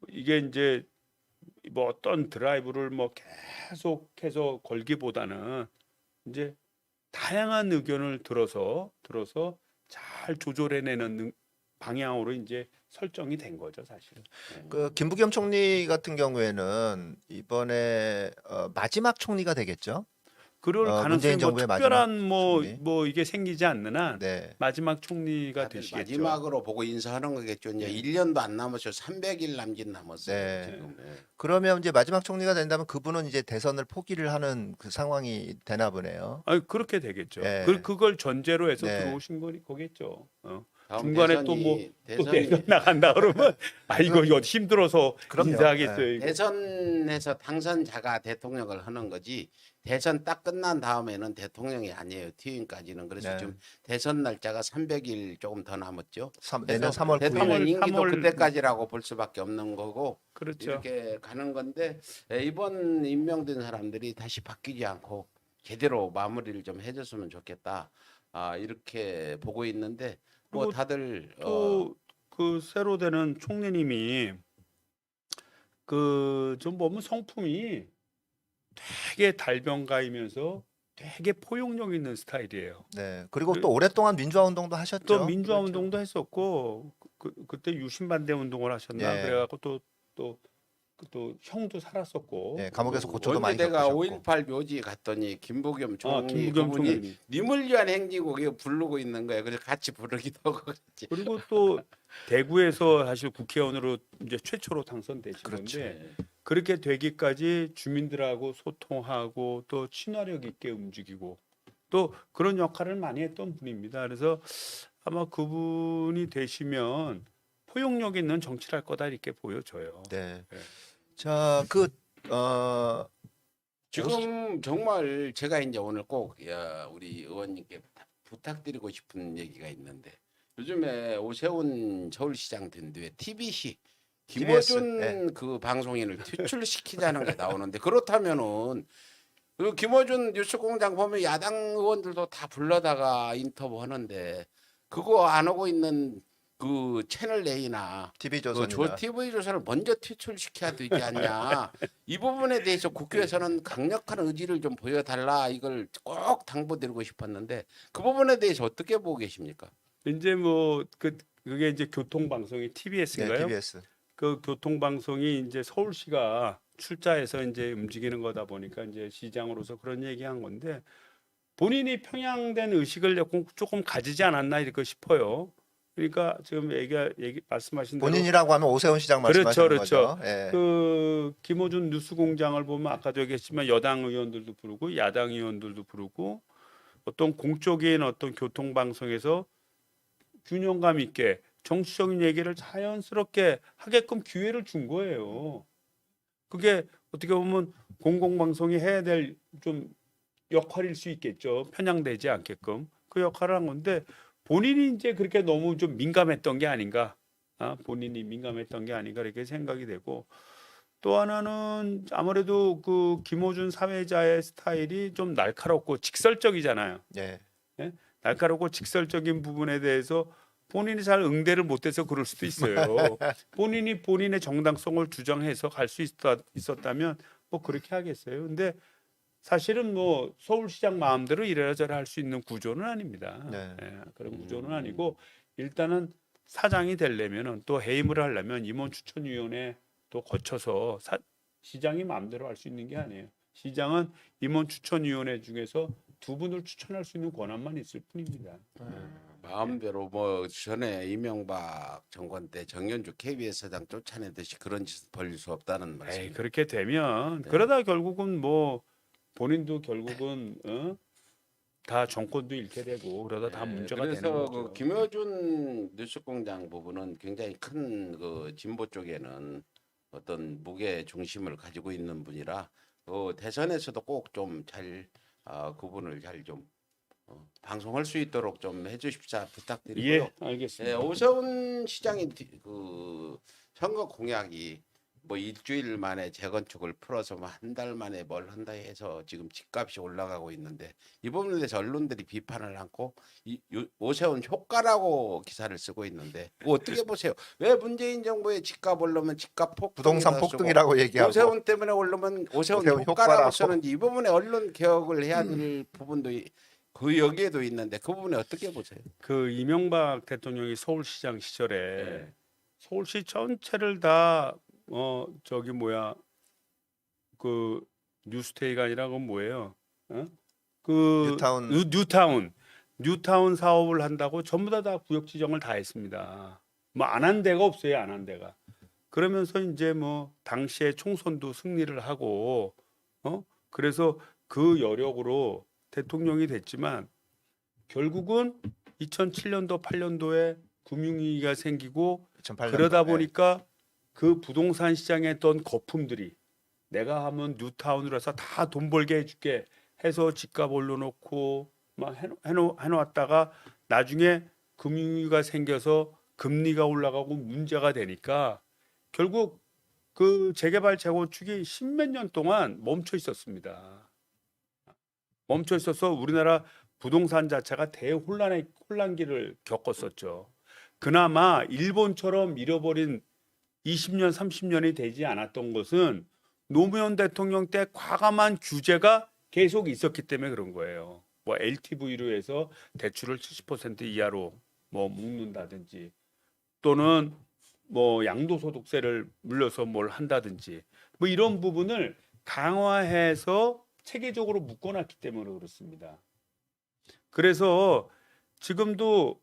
[SPEAKER 1] 이게 이제 뭐 어떤 드라이브를 뭐 계속해서 걸기보다는 이제 다양한 의견을 들어서 잘 조절해내는 방향으로 이제 설정이 된 거죠, 사실은.
[SPEAKER 3] 그 김부겸 총리 같은 경우에는 이번에 마지막 총리가 되겠죠.
[SPEAKER 1] 그럴
[SPEAKER 3] 문재인
[SPEAKER 1] 가능성이 뭐
[SPEAKER 3] 정부의
[SPEAKER 1] 특별한
[SPEAKER 3] 마지막
[SPEAKER 1] 뭐
[SPEAKER 3] 총리.
[SPEAKER 1] 이게 생기지 않는 한
[SPEAKER 3] 네.
[SPEAKER 1] 마지막 총리가
[SPEAKER 2] 다들
[SPEAKER 1] 되시겠죠.
[SPEAKER 2] 마지막으로 보고 인사하는 거겠죠. 이제 1년도 안 남았죠. 300일 남았어요.
[SPEAKER 3] 네.
[SPEAKER 2] 지금. 예.
[SPEAKER 3] 그러면 이제 마지막 총리가 된다면 그분은 이제 대선을 포기를 하는 그 상황이 되나 보네요.
[SPEAKER 1] 아니 그렇게 되겠죠.
[SPEAKER 3] 예.
[SPEAKER 1] 그걸 전제로 해서
[SPEAKER 3] 네.
[SPEAKER 1] 들어오신 거겠죠.
[SPEAKER 2] 다음
[SPEAKER 1] 중간에 또 대선 나간다 그러면 아 이거 힘들어서
[SPEAKER 3] 그럼요.
[SPEAKER 1] 인사하겠어요. 이거.
[SPEAKER 2] 대선에서 당선자가 대통령을 하는 거지. 대선 딱 끝난 다음에는 대통령이 아니에요. 퇴임까지는. 그래서
[SPEAKER 3] 네.
[SPEAKER 2] 지금 대선 날짜가 300일 조금 더 남았죠.
[SPEAKER 3] 내년 3월 9일.
[SPEAKER 2] 대통령 임기도
[SPEAKER 1] 3월
[SPEAKER 2] 그때까지라고 볼 수밖에 없는 거고
[SPEAKER 1] 그렇죠.
[SPEAKER 2] 이렇게 가는 건데 이번 임명된 사람들이 다시 바뀌지 않고 제대로 마무리를 좀 해줬으면 좋겠다. 이렇게 보고 있는데 뭐
[SPEAKER 1] 그리고
[SPEAKER 2] 다들
[SPEAKER 1] 또 그 새로 되는 총리님이 그 좀 보면 성품이 되게 달변가이면서 되게 포용력 있는 스타일이에요.
[SPEAKER 3] 네. 그리고
[SPEAKER 1] 그-
[SPEAKER 3] 또 오랫동안 민주화 운동도 하셨죠.
[SPEAKER 1] 또 민주화
[SPEAKER 3] 그렇죠.
[SPEAKER 1] 운동도 했었고 그때 유신 반대 운동을 하셨나
[SPEAKER 3] 예.
[SPEAKER 1] 그래갖고 또 형도 살았었고
[SPEAKER 3] 네, 감옥에서 고초도
[SPEAKER 2] 원래
[SPEAKER 3] 많이
[SPEAKER 2] 내가
[SPEAKER 3] 겪으셨고.
[SPEAKER 2] 5.18 묘지 갔더니 김부겸 총리
[SPEAKER 1] 김부겸
[SPEAKER 2] 그분이
[SPEAKER 1] 총리
[SPEAKER 2] 님을 위한 행진곡 이거 부르고 있는 거예요. 그래서 같이 부르기도 하고 그랬지.
[SPEAKER 1] 그리고 또 대구에서 사실 국회의원으로 이제 최초로 당선되신
[SPEAKER 3] 그렇죠.
[SPEAKER 1] 건데 그렇게 되기까지 주민들하고 소통하고 또 친화력 있게 움직이고 또 그런 역할을 많이 했던 분입니다. 그래서 아마 그분이 되시면 포용력 있는 정치를 할 거다 이렇게 보여져요.
[SPEAKER 3] 네.
[SPEAKER 1] 네.
[SPEAKER 3] 자,
[SPEAKER 2] 지금 정말 제가 이제 오늘 꼭 우리 의원님께 부탁드리고 싶은 얘기가 있는데 요즘에 오세훈 서울시장 된 뒤에 TBC 김어준
[SPEAKER 3] TBS,
[SPEAKER 2] 그 방송인을 퇴출시키자는 게 나오는데 그렇다면은 그 김어준 뉴스공장 보면 야당 의원들도 다 불러다가 인터뷰하는데 그거 안 하고 있는 그 채널 A나
[SPEAKER 3] TV조선이나
[SPEAKER 2] TV 조선을 먼저 퇴출시켜야 되지 않냐. 이 부분에 대해서 국회에서는 강력한 의지를 좀 보여달라 이걸 꼭 당부드리고 싶었는데 그 부분에 대해서 어떻게 보고 계십니까?
[SPEAKER 1] 이제 뭐 그게 이제 교통방송이
[SPEAKER 3] 네,
[SPEAKER 1] TBS인가요?
[SPEAKER 3] TBS.
[SPEAKER 1] 그 교통방송이 이제 서울시가 출자해서 이제 움직이는 거다 보니까 이제 시장으로서 그런 얘기한 건데 본인이 평양된 의식을 조금 가지지 않았나 이렇게 싶어요. 그러니까 지금 말씀하신 대로
[SPEAKER 3] 본인이라고 하면 오세훈 시장 말씀하시는
[SPEAKER 1] 그렇죠.
[SPEAKER 3] 거죠. 예.
[SPEAKER 1] 그 김어준 뉴스공장을 보면 아까도 얘기했지만 여당 의원들도 부르고 야당 의원들도 부르고 어떤 공적인 어떤 교통방송에서 균형감 있게 정치적인 얘기를 자연스럽게 하게끔 기회를 준 거예요. 그게 어떻게 보면 공공방송이 해야 될 좀 역할일 수 있겠죠. 편향되지 않게끔 그 역할을 한 건데 본인이 이제 그렇게 너무 좀 민감했던 게 아닌가. 본인이 민감했던 게 아닌가 이렇게 생각이 되고 또 하나는 아무래도 그 김어준 사회자의 스타일이 좀 날카롭고 직설적이잖아요.
[SPEAKER 3] 예.
[SPEAKER 1] 예? 날카롭고 직설적인 부분에 대해서 본인이 잘 응대를 못해서 그럴 수도 있어요. 본인이 본인의 정당성을 주장해서 갈 수 있었다면 뭐 그렇게 하겠어요. 근데 사실은 뭐 서울시장 마음대로 이래저래 할 수 있는 구조는 아닙니다.
[SPEAKER 3] 네.
[SPEAKER 1] 예, 그런 구조는 아니고 일단은 사장이 되려면은 또 해임을 하려면 임원 추천위원회 또 거쳐서 시장이 마음대로 할 수 있는 게 아니에요. 시장은 임원 추천위원회 중에서 두 분을 추천할 수 있는 권한만 있을 뿐입니다.
[SPEAKER 2] 마음대로 뭐 전에 이명박 정권 때 정현주 KBS 사장 쫓아내듯이 그런 짓을 벌일 수 없다는
[SPEAKER 1] 에이,
[SPEAKER 2] 말씀.
[SPEAKER 1] 그렇게 되면
[SPEAKER 2] 네.
[SPEAKER 1] 그러다 결국은 뭐 본인도 결국은 다 정권도 잃게 되고 그러다 다 문제가 되는
[SPEAKER 2] 그래서
[SPEAKER 1] 거죠.
[SPEAKER 2] 그 김어준 뉴스공장 부분은 굉장히 큰 그 진보 쪽에는 어떤 무게 중심을 가지고 있는 분이라 대선에서도 꼭 좀 잘 그분을 잘 좀 방송할 수 있도록 좀 해주십사 부탁드리고요.
[SPEAKER 1] 예, 알겠습니다.
[SPEAKER 2] 오세훈 시장이 그 선거 공약이 뭐 일주일 만에 재건축을 풀어서 뭐 한 달 만에 뭘 한다 해서 지금 집값이 올라가고 있는데 이 부분에 대해서 언론들이 비판을 하고 오세훈 효과라고 기사를 쓰고 있는데 그거 어떻게 보세요? 왜 문재인 정부의 집값 올라면 집값 폭
[SPEAKER 3] 부동산 폭등이라고 얘기하고
[SPEAKER 2] 오세훈 때문에 올라면 오세훈
[SPEAKER 3] 오세훈
[SPEAKER 2] 효과라고
[SPEAKER 3] 효과라고.
[SPEAKER 2] 쓰는지 이 부분에 언론 개혁을 해야 될 부분도 그 여기에도 있는데 그 부분에 어떻게 보세요?
[SPEAKER 1] 그 이명박 대통령이 서울시장 시절에
[SPEAKER 2] 네.
[SPEAKER 1] 서울시 전체를 다 저기 뭐야 그 뉴스테이가 아니라 그건 뭐예요? 그
[SPEAKER 3] 뉴타운.
[SPEAKER 1] 뉴타운 사업을 한다고 전부 다 구역 지정을 다 했습니다. 뭐 안 한 데가 없어요, 안 한 데가. 그러면서 이제 뭐 당시에 총선도 승리를 하고 그래서 그 여력으로 대통령이 됐지만 결국은 2007년도 8년도에 금융위기가 생기고
[SPEAKER 3] 2008년도.
[SPEAKER 1] 그러다
[SPEAKER 3] 예.
[SPEAKER 1] 보니까 그 부동산 시장에 있던 거품들이 내가 하면 뉴타운으로 해서 다 돈 벌게 해줄게 해서 집값 올려놓고 막 해놓았다가 나중에 금융위기가 생겨서 금리가 올라가고 문제가 되니까 결국 그 재개발 재건축이 십몇 년 동안 멈춰 있었습니다. 멈춰 있어서 우리나라 부동산 자체가 혼란기를 겪었었죠. 그나마 일본처럼 잃어버린 20년, 30년이 되지 않았던 것은 노무현 대통령 때 과감한 규제가 계속 있었기 때문에 그런 거예요. 뭐 LTV로 해서 대출을 70% 이하로 뭐 묶는다든지 또는 뭐 양도소득세를 물려서 뭘 한다든지 뭐 이런 부분을 강화해서 체계적으로 묶어놨기 때문에 그렇습니다. 그래서 지금도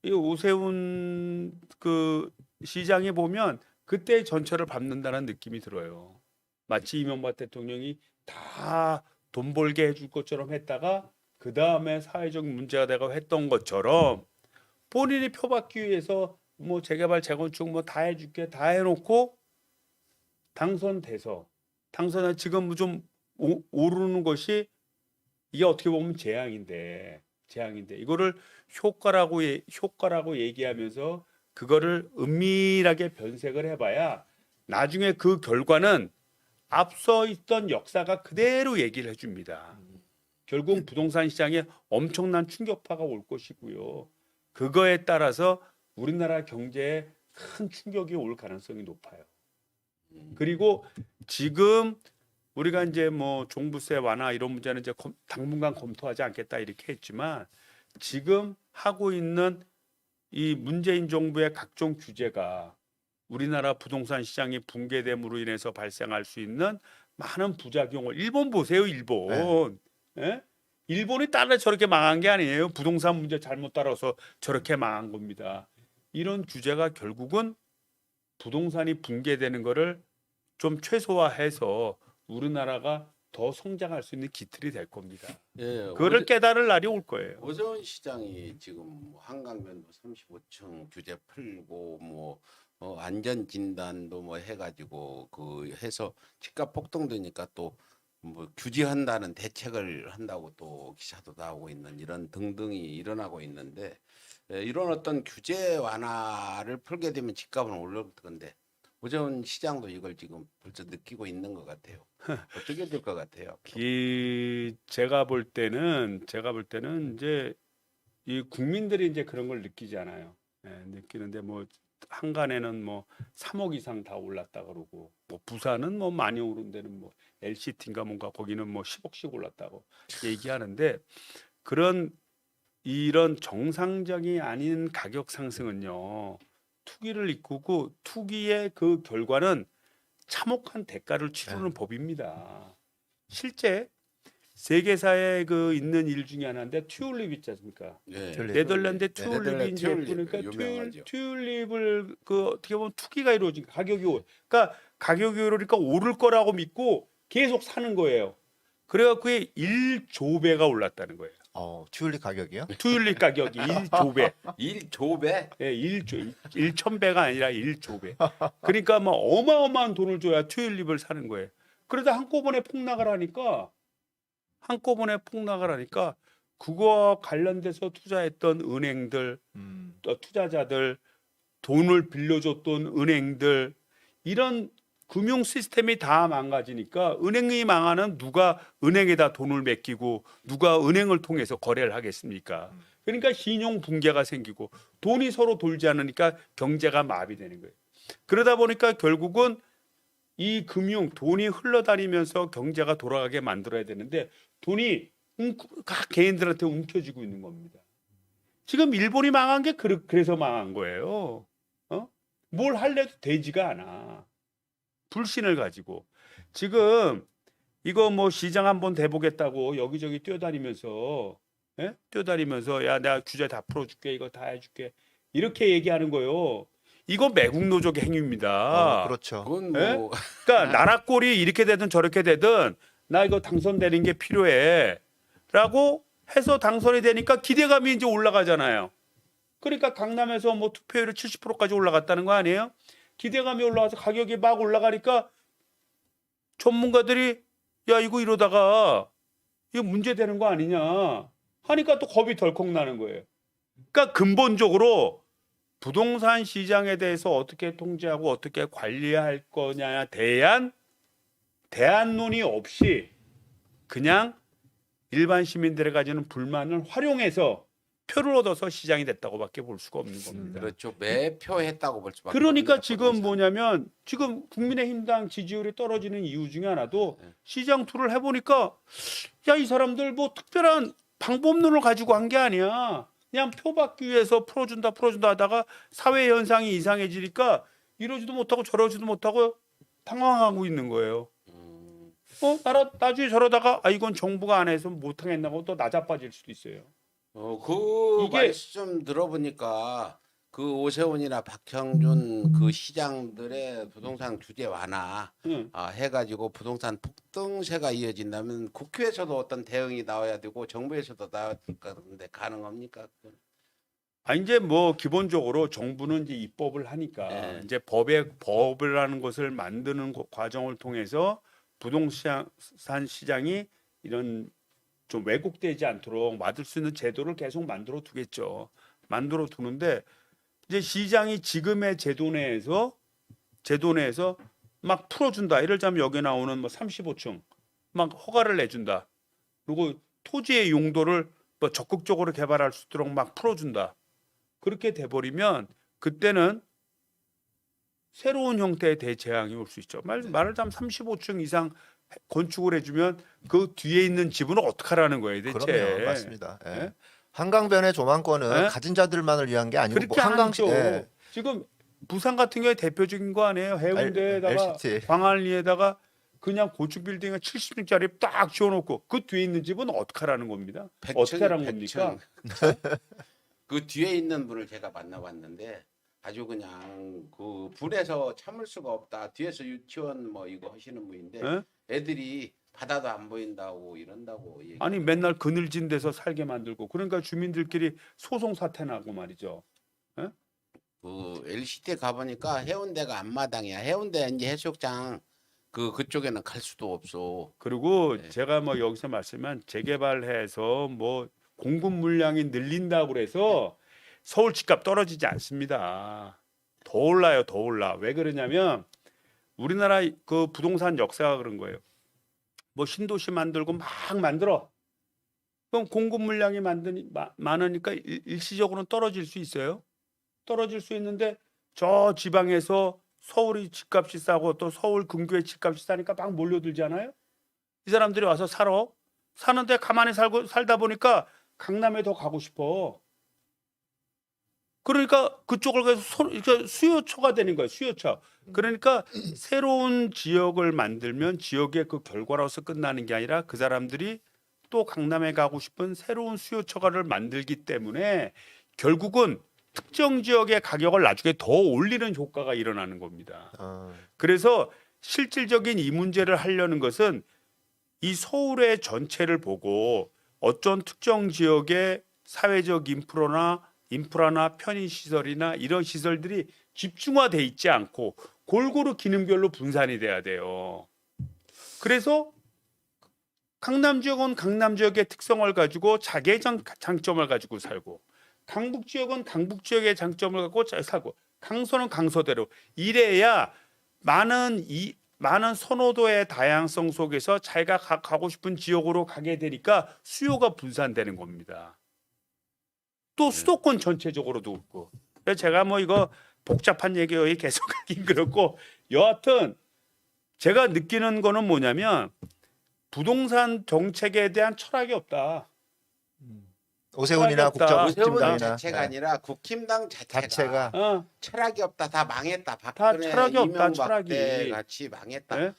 [SPEAKER 1] 이 오세훈 그 시장에 보면 그때 전철을 밟는다는 느낌이 들어요. 마치 이명박 대통령이 다 돈 벌게 해줄 것처럼 했다가 그 다음에 사회적 문제가 되고 했던 것처럼 본인이 표받기 위해서 뭐 재개발 재건축 뭐 다 해줄게 다 해놓고 당선돼서 지금 좀 오르는 것이 이게 어떻게 보면 재앙인데 이거를 효과라고 얘기하면서 그거를 은밀하게 변색을 해봐야 나중에 그 결과는 앞서 있던 역사가 그대로 얘기를 해줍니다. 결국 부동산 시장에 엄청난 충격파가 올 것이고요. 그거에 따라서 우리나라 경제에 큰 충격이 올 가능성이 높아요. 그리고 지금 우리가 이제 뭐 종부세 완화 이런 문제는 이제 당분간 검토하지 않겠다 이렇게 했지만 지금 하고 있는 이 문재인 정부의 각종 규제가 우리나라 부동산 시장이 붕괴됨으로 인해서 발생할 수 있는 많은 부작용을 일본 보세요, 일본. 예? 일본이 따라 저렇게 망한 게 아니에요. 부동산 문제 잘못 따라서 저렇게 망한 겁니다. 이런 규제가 결국은 부동산이 붕괴되는 거를 좀 최소화해서 우리나라가 더 성장할 수 있는 기틀이 될 겁니다.
[SPEAKER 2] 예,
[SPEAKER 1] 그거를 깨달을 날이 올 거예요.
[SPEAKER 2] 오전 시장이 지금 뭐 한강변도 35층 규제 풀고 뭐 안전 진단도 뭐 해가지고 그 해서 집값 폭등되니까 또 뭐 규제한다는 대책을 한다고 또 기사도 나오고 있는 이런 등등이 일어나고 있는데 이런 어떤 규제 완화를 풀게 되면 집값은 올라올 건데 오전 시장도 이걸 지금 벌써 느끼고 있는 것 같아요. 어떻게 될 것 같아요?
[SPEAKER 1] 제가 볼 때는 이제 이 국민들이 이제 그런 걸 느끼잖아요. 예, 느끼는데 뭐 한간에는 뭐 3억 이상 다 올랐다 그러고 뭐 부산은 뭐 많이 오른 데는 뭐 LCT인가 뭔가 거기는 뭐 10억씩 올랐다고 얘기하는데 이런 정상적이 아닌 가격 상승은요. 투기를 이끌고 투기의 그 결과는 참혹한 대가를 치르는 법입니다. 실제 세계사에 그 있는 일 중에 하나인데 튤립 있지 않습니까?
[SPEAKER 2] 예.
[SPEAKER 1] 네덜란드
[SPEAKER 2] 네,
[SPEAKER 1] 튤립이
[SPEAKER 2] 네덜란드
[SPEAKER 1] 이제
[SPEAKER 2] 튤립
[SPEAKER 1] 예쁘니까
[SPEAKER 2] 유명하죠.
[SPEAKER 1] 튤립을 그 어떻게 보면 투기가 이루어진 그러니까 가격이 오르니까 오를 거라고 믿고 계속 사는 거예요. 그래갖고 그게 1조배가 올랐다는 거예요.
[SPEAKER 3] 튤립 가격이요?
[SPEAKER 1] 튤립 가격이 1조배.
[SPEAKER 2] 1조배?
[SPEAKER 1] 예, 1,000배가 아니라 1조배. 그러니까 뭐 어마어마한 돈을 줘야 튤립을 사는 거예요. 그러다 한꺼번에 폭락을 하니까 그거와 관련돼서 투자했던 은행들, 또 투자자들, 돈을 빌려줬던 은행들 이런 금융 시스템이 다 망가지니까 은행이 망하는 누가 은행에다 돈을 맡기고 누가 은행을 통해서 거래를 하겠습니까? 그러니까 신용 붕괴가 생기고 돈이 서로 돌지 않으니까 경제가 마비되는 거예요. 그러다 보니까 결국은 이 돈이 흘러다니면서 경제가 돌아가게 만들어야 되는데 돈이 각 개인들한테 움켜쥐고 있는 겁니다. 지금 일본이 망한 게 그래서 망한 거예요. 뭘 할래도 되지가 않아. 불신을 가지고 지금 이거 뭐 시장 한번 대보겠다고 여기저기 뛰어다니면서 야 내가 규제 다 풀어줄게 이거 다 해줄게 이렇게 얘기하는 거요. 이거 매국노적 행위입니다.
[SPEAKER 3] 그렇죠.
[SPEAKER 2] 그건
[SPEAKER 1] 예?
[SPEAKER 2] 뭐
[SPEAKER 1] 그러니까 나라 꼴이 이렇게 되든 저렇게 되든 나 이거 당선되는 게 필요해라고 해서 당선이 되니까 기대감이 이제 올라가잖아요. 그러니까 강남에서 뭐 투표율이 70%까지 올라갔다는 거 아니에요? 기대감이 올라와서 가격이 막 올라가니까 전문가들이 야 이거 이러다가 이거 문제되는 거 아니냐 하니까 또 겁이 덜컥 나는 거예요. 그러니까 근본적으로 부동산 시장에 대해서 어떻게 통제하고 어떻게 관리할 거냐에 대한 대안론이 없이 그냥 일반 시민들이 가지는 불만을 활용해서 표를 얻어서 시장이 됐다고밖에 볼 수가 없는 겁니다.
[SPEAKER 2] 그렇죠. 매표했다고 볼 수밖에
[SPEAKER 1] 그러니까
[SPEAKER 2] 없습니다,
[SPEAKER 1] 지금
[SPEAKER 2] 부동산.
[SPEAKER 1] 뭐냐면 지금 국민의힘당 지지율이 떨어지는 이유 중에 하나도
[SPEAKER 2] 네.
[SPEAKER 1] 시장 투를 해보니까 야 이 사람들 뭐 특별한 방법론을 가지고 한 게 아니야. 그냥 표 받기 위해서 풀어준다 하다가 사회 현상이 이상해지니까 이러지도 못하고 저러지도 못하고 당황하고 있는 거예요. 나중에 저러다가 이건 정부가 안 해서 못하겠나고 또 나자빠질 수도 있어요.
[SPEAKER 2] 그
[SPEAKER 1] 이게-
[SPEAKER 2] 말씀 들어보니까 그 오세훈이나 박형준 그 시장들의 부동산 규제 완화
[SPEAKER 1] 응.
[SPEAKER 2] 해가지고 부동산 폭등세가 이어진다면 국회에서도 어떤 대응이 나와야 되고 정부에서도 나와야 될 건데 가능합니까?
[SPEAKER 1] 이제 뭐 기본적으로 정부는 이제 입법을 하니까
[SPEAKER 2] 네.
[SPEAKER 1] 이제 법이라는 것을 만드는 과정을 통해서 부동산 시장이 이런 좀 왜곡되지 않도록 막을 수 있는 제도를 계속 만들어 두겠죠. 만들어 두는데 이제 시장이 지금의 제도 내에서 막 풀어준다. 예를 들자면 여기 나오는 뭐 35층 막 허가를 내준다. 그리고 토지의 용도를 뭐 적극적으로 개발할 수 있도록 막 풀어준다. 그렇게 돼버리면 그때는 새로운 형태의 대재앙이 올 수 있죠. 말하자면 35층 이상 건축을 해주면 그 뒤에 있는 집은 어떡하라는 거예요, 대체.
[SPEAKER 3] 그럼요, 맞습니다. 예.
[SPEAKER 1] 예?
[SPEAKER 3] 한강변의 조망권은
[SPEAKER 1] 예?
[SPEAKER 3] 가진 자들만을 위한 게 아니고
[SPEAKER 1] 그렇게
[SPEAKER 3] 한강시
[SPEAKER 1] 하죠. 지금 부산 같은 경우에 대표적인 거 아니에요. 해운대에다가
[SPEAKER 3] LCT.
[SPEAKER 1] 광안리에다가 그냥 고층 빌딩에 70층짜리 딱 지어놓고 그 뒤에 있는 집은 어떡하라는 겁니다.
[SPEAKER 2] 100층,
[SPEAKER 1] 어떻게 하라는 겁니까?
[SPEAKER 2] 100층. 그 뒤에 있는 분을 제가 만나봤는데 아주 그냥 그 분해서 참을 수가 없다. 뒤에서 유치원 뭐 이거 하시는 분인데
[SPEAKER 1] 예?
[SPEAKER 2] 애들이 바다도 안 보인다고 이런다고 얘기.
[SPEAKER 1] 아니 맨날 그늘진 데서 살게 만들고 그러니까 주민들끼리 소송 사태 나고 말이죠.
[SPEAKER 2] 그 LCT 가보니까 해운대가 앞마당이야. 해운대 이제 해수욕장 그쪽에는 갈 수도 없어.
[SPEAKER 1] 그리고
[SPEAKER 2] 네.
[SPEAKER 1] 제가 뭐 여기서 말씀한 재개발해서 뭐 공급 물량이 늘린다고 그래서 서울 집값 떨어지지 않습니다. 더 올라요, 더 올라. 왜 그러냐면 우리나라 그 부동산 역사가 그런 거예요. 뭐 신도시 만들고 막 만들어. 그럼 공급 물량이 많으니까 일시적으로는 떨어질 수 있어요. 떨어질 수 있는데 저 지방에서 서울이 집값이 싸고 또 서울 근교의 집값이 싸니까 막 몰려들잖아요. 이 사람들이 와서 살아. 사는데 가만히 살다 보니까 강남에 더 가고 싶어. 그러니까 그쪽을 가서 그러니까 수요처가 되는 거예요. 수요처. 그러니까 새로운 지역을 만들면 지역의 그 결과로서 끝나는 게 아니라 그 사람들이 또 강남에 가고 싶은 새로운 수요처가를 만들기 때문에 결국은 특정 지역의 가격을 나중에 더 올리는 효과가 일어나는 겁니다. 그래서 실질적인 이 문제를 하려는 것은 이 서울의 전체를 보고 어떤 특정 지역의 사회적 인프라나 편의시설이나 이런 시설들이 집중화돼 있지 않고 골고루 기능별로 분산이 돼야 돼요. 그래서 강남 지역은 강남 지역의 특성을 가지고 자기의 장점을 가지고 살고 강북 지역은 강북 지역의 장점을 갖고 살고 강서는 강서대로 이래야 많은 선호도의 다양성 속에서 자기가 가고 싶은 지역으로 가게 되니까 수요가 분산되는 겁니다. 또 수도권 전체적으로도 그렇고. 그래서 제가 뭐 이거 복잡한 얘기 계속하긴 그렇고 여하튼 제가 느끼는 거는 뭐냐면 부동산 정책에 대한 철학이 없다.
[SPEAKER 3] 오세훈이나
[SPEAKER 1] 철학이 없다.
[SPEAKER 2] 오세훈
[SPEAKER 3] 국정원이나
[SPEAKER 2] 자체가 아니라 국힘당 자체가 철학이 없다. 다 망했다. 박근혜,
[SPEAKER 1] 철학이 없다,
[SPEAKER 2] 이명박
[SPEAKER 1] 철학이.
[SPEAKER 2] 때 같이 망했다.
[SPEAKER 1] 네?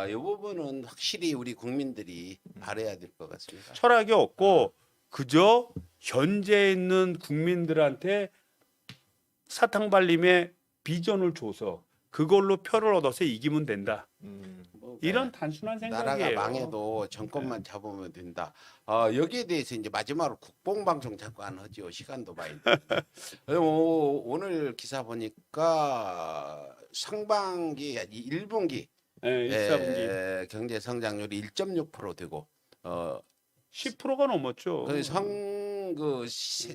[SPEAKER 2] 이 부분은 확실히 우리 국민들이 바라야 될 것 같습니다.
[SPEAKER 1] 철학이 없고 그저 현재 있는 국민들한테 사탕발림의 비전을 줘서 그걸로 표를 얻어서 이기면 된다.
[SPEAKER 2] 뭐,
[SPEAKER 1] 이런 단순한
[SPEAKER 2] 나라가
[SPEAKER 1] 생각이에요.
[SPEAKER 2] 망해도 정권만 잡으면 된다. 여기에 대해서 이제 마지막으로 국뽕방송 잠깐 하죠. 시간도 많이. 오늘 기사 보니까 상반기 1분기
[SPEAKER 1] 네, 1사분기
[SPEAKER 2] 경제 성장률이 1.6% 되고
[SPEAKER 1] 10%가 넘었죠.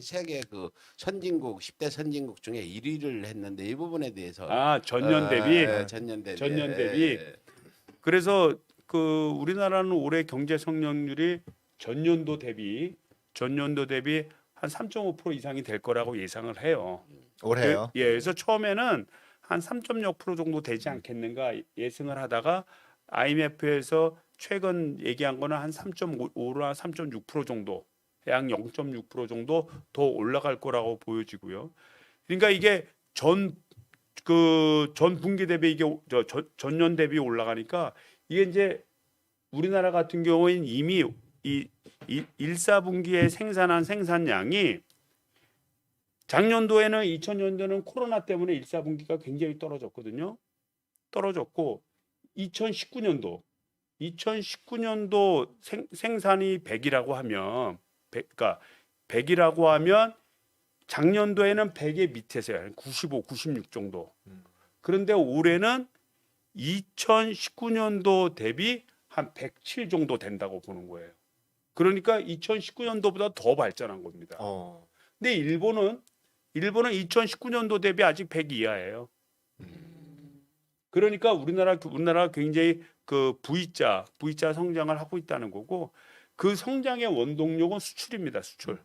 [SPEAKER 2] 세계 그 선진국 10대 선진국 중에 1위를 했는데 이 부분에 대해서
[SPEAKER 1] 전년 대비.
[SPEAKER 2] 전년 대비
[SPEAKER 1] 전년 대비. 그래서 그 우리나라는 올해 경제 성장률이 전년도 대비 한 3.5% 이상이 될 거라고 예상을 해요.
[SPEAKER 3] 올해요.
[SPEAKER 1] 그래서 처음에는 한 3.6% 정도 되지 않겠는가 예상을 하다가 IMF에서 최근 얘기한 거는 한 3.5나 3.6% 정도, 약 0.6% 정도 더 올라갈 거라고 보여지고요. 그러니까 이게 전 분기 대비 이게 전년 대비 올라가니까 이게 이제 우리나라 같은 경우에는 이미 이 1사분기에 생산한 생산량이 작년도에는 2000년도는 코로나 때문에 1사분기가 굉장히 떨어졌거든요. 떨어졌고 2019년도 생산이 100이라고 하면 그러니까 100이라고 하면 작년도에는 100의 밑에서요. 한 95, 96 정도. 그런데 올해는 2019년도 대비 한 107 정도 된다고 보는 거예요. 그러니까 2019년도보다 더 발전한 겁니다. 근데 일본은 2019년도 대비 아직 100 이하예요. 그러니까 우리나라 굉장히 그 V자 성장을 하고 있다는 거고 그 성장의 원동력은 수출입니다. 수출.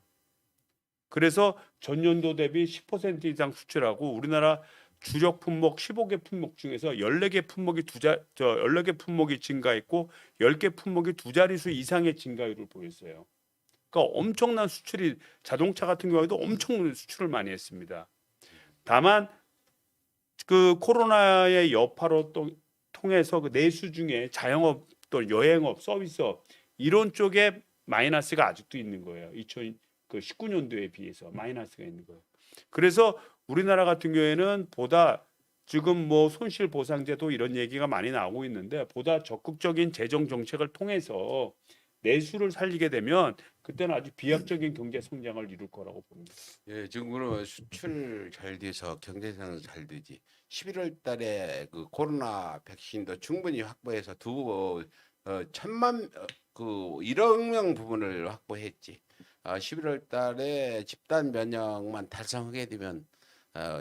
[SPEAKER 1] 그래서 전년도 대비 10% 이상 수출하고 우리나라 주력 품목 15개 품목 중에서 14개 품목이 14개 품목이 증가했고 10개 품목이 두 자릿수 이상의 증가율을 보였어요. 그러니까 엄청난 수출이 자동차 같은 경우에도 엄청 수출을 많이 했습니다. 다만 그 코로나의 여파로 또 통해서 그 내수 중에 자영업 또 여행업 서비스업 이런 쪽에 마이너스가 아직도 있는 거예요. 2019년도에 비해서 마이너스가 있는 거예요. 그래서 우리나라 같은 경우에는 보다 지금 뭐 손실보상제도 이런 얘기가 많이 나오고 있는데 보다 적극적인 재정 정책을 통해서 내수를 살리게 되면 그때는 아주 비약적인 경제 성장을 이룰 거라고 봅니다.
[SPEAKER 2] 예, 지금 그러면 수출 잘 돼서 경제성은 잘 되지. 11월 달에 그 코로나 백신도 충분히 확보해서 천만 그 1억 명 부분을 확보했지. 11월 달에 집단 면역만 달성하게 되면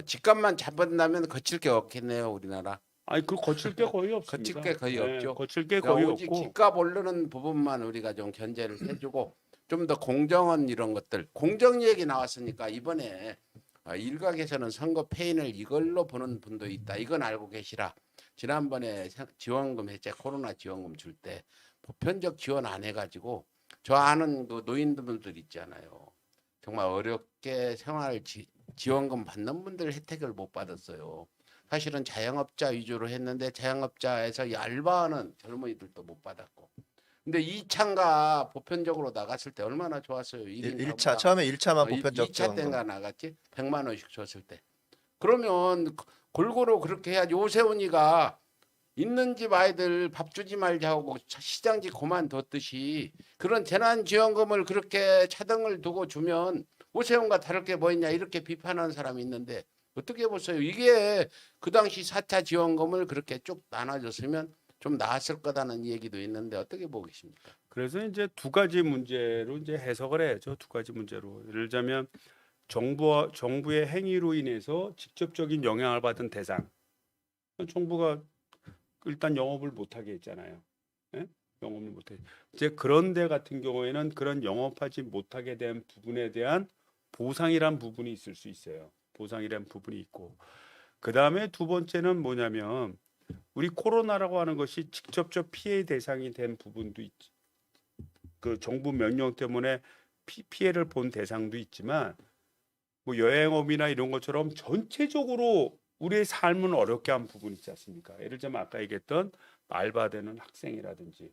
[SPEAKER 2] 집값만 잡아낸다면 거칠 게 없겠네요, 우리나라.
[SPEAKER 1] 아니 그 거칠 게 거의 없습니다.
[SPEAKER 2] 거칠 게 거의
[SPEAKER 1] 네,
[SPEAKER 2] 없죠.
[SPEAKER 1] 거칠 게
[SPEAKER 2] 그러니까
[SPEAKER 1] 거의
[SPEAKER 2] 오직
[SPEAKER 1] 없고
[SPEAKER 2] 집값 오르는 부분만 우리가 좀 견제를 해주고 좀 더 공정한 이런 것들 공정 얘기 나왔으니까 이번에 일각에서는 선거 패인을 이걸로 보는 분도 있다. 이건 알고 계시라. 지난번에 지원금 해제 코로나 지원금 줄 때 보편적 지원 안 해가지고 저 아는 그 노인분들 있잖아요. 정말 어렵게 지원금 받는 분들 혜택을 못 받았어요. 사실은 자영업자 위주로 했는데 자영업자에서 알바하는 젊은이들도 못 받았고. 근데 2차가 보편적으로 나갔을 때 얼마나 좋았어요.
[SPEAKER 3] 1차 처음에 1차만 보편적
[SPEAKER 2] 2차
[SPEAKER 3] 지원금.
[SPEAKER 2] 때가 나갔지. 100만 원씩 줬을 때. 그러면 골고루 그렇게 해야지. 오세훈이가 있는 집 아이들 밥 주지 말자고 시장지 그만뒀듯이 그런 재난지원금을 그렇게 차등을 두고 주면 오세훈과 다를 게 뭐 있냐 이렇게 비판하는 사람이 있는데 어떻게 보세요? 이게 그 당시 4차 지원금을 그렇게 쭉 나눠줬으면 좀 나았을 거다는 얘기도 있는데 어떻게 보고 계십니까?
[SPEAKER 1] 그래서 이제 두 가지 문제로 이제 해석을 해야죠. 두 가지 문제로. 예를 들자면 정부의 행위로 인해서 직접적인 영향을 받은 대상. 정부가 일단 영업을 못하게 했잖아요. 예? 영업을 못해. 이제 그런 데 같은 경우에는 그런 영업하지 못하게 된 부분에 대한 보상이란 부분이 있을 수 있어요. 보상이란 부분이 있고. 그 다음에 두 번째는 뭐냐면 우리 코로나라고 하는 것이 직접적 피해 대상이 된 부분도 있지. 그 정부 명령 때문에 피해를 본 대상도 있지만 뭐 여행업이나 이런 것처럼 전체적으로 우리의 삶을 어렵게 한 부분 있지 않습니까? 예를 들자면 아까 얘기했던 알바되는 학생이라든지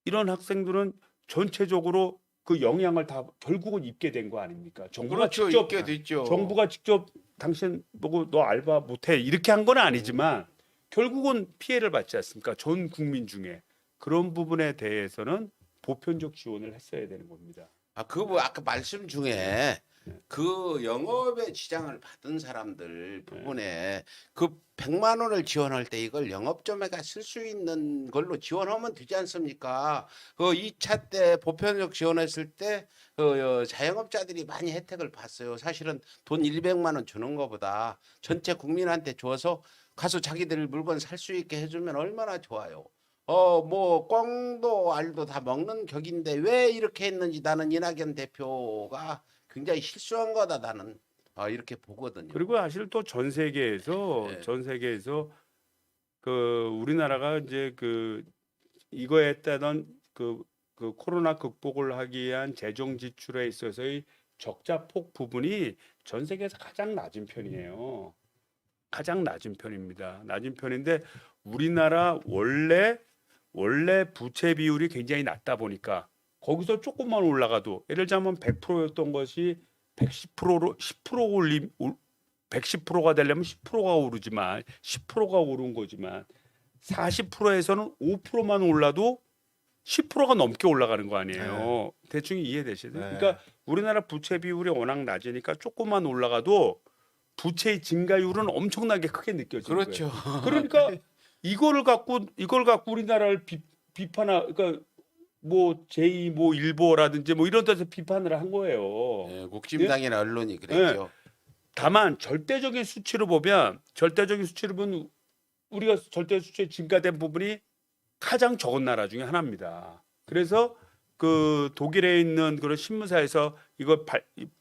[SPEAKER 1] 이런 학생들은 전체적으로 그 영향을 다 결국은 입게 된 거 아닙니까?
[SPEAKER 2] 그렇죠. 있게 됐죠.
[SPEAKER 1] 정부가 직접 당신 보고 너 알바 못해 이렇게 한 건 아니지만 결국은 피해를 받지 않습니까? 전 국민 중에 그런 부분에 대해서는 보편적 지원을 했어야 되는 겁니다.
[SPEAKER 2] 뭐 아까 말씀 중에 그 영업에 지장을 받은 사람들 부분에 그 100만 원을 지원할 때 이걸 영업점에가 쓸 수 있는 걸로 지원하면 되지 않습니까? 그 2차 때 보편적 지원했을 때 자영업자들이 많이 혜택을 봤어요. 사실은 돈 100만 원 주는 것보다 전체 국민한테 줘서 가서 자기들 물건 살 수 있게 해주면 얼마나 좋아요. 뭐 꽝도 알도 다 먹는 격인데 왜 이렇게 했는지 나는 이낙연 대표가 굉장히 실수한 거다 나는 이렇게 보거든요.
[SPEAKER 1] 그리고 사실 또 전 세계에서
[SPEAKER 2] 네.
[SPEAKER 1] 그 우리나라가 이제 그 이거에 따른 그 코로나 극복을 하기 위한 재정 지출에 있어서의 적자 폭 부분이 전 세계에서 가장 낮은 편이에요. 가장 낮은 편입니다. 낮은 편인데 우리나라 원래 부채 비율이 굉장히 낮다 보니까 거기서 조금만 올라가도 예를 들자면 100%였던 것이 110%로 10% 110%가 되려면 10%가 오르지만 10%가 오른 거지만 40%에서는 5%만 올라도 10%가 넘게 올라가는 거 아니에요. 대충 이해되시죠?
[SPEAKER 3] 네.
[SPEAKER 1] 그러니까 우리나라 부채 비율이 워낙 낮으니까 조금만 올라가도 부채의 증가율은 엄청나게 크게 느껴지는
[SPEAKER 2] 그렇죠.
[SPEAKER 1] 거예요. 그러니까 이걸 갖고 우리나라를 비판하 그러니까 뭐 제2 뭐 일보라든지 뭐 이런 데서 비판을 한 거예요.
[SPEAKER 2] 예, 국힘당이나 언론이 그랬죠.
[SPEAKER 1] 다만 절대적인 수치로 보면 우리가 절대 수치에 증가된 부분이 가장 적은 나라 중에 하나입니다. 그래서 그 독일에 있는 그런 신문사에서 이걸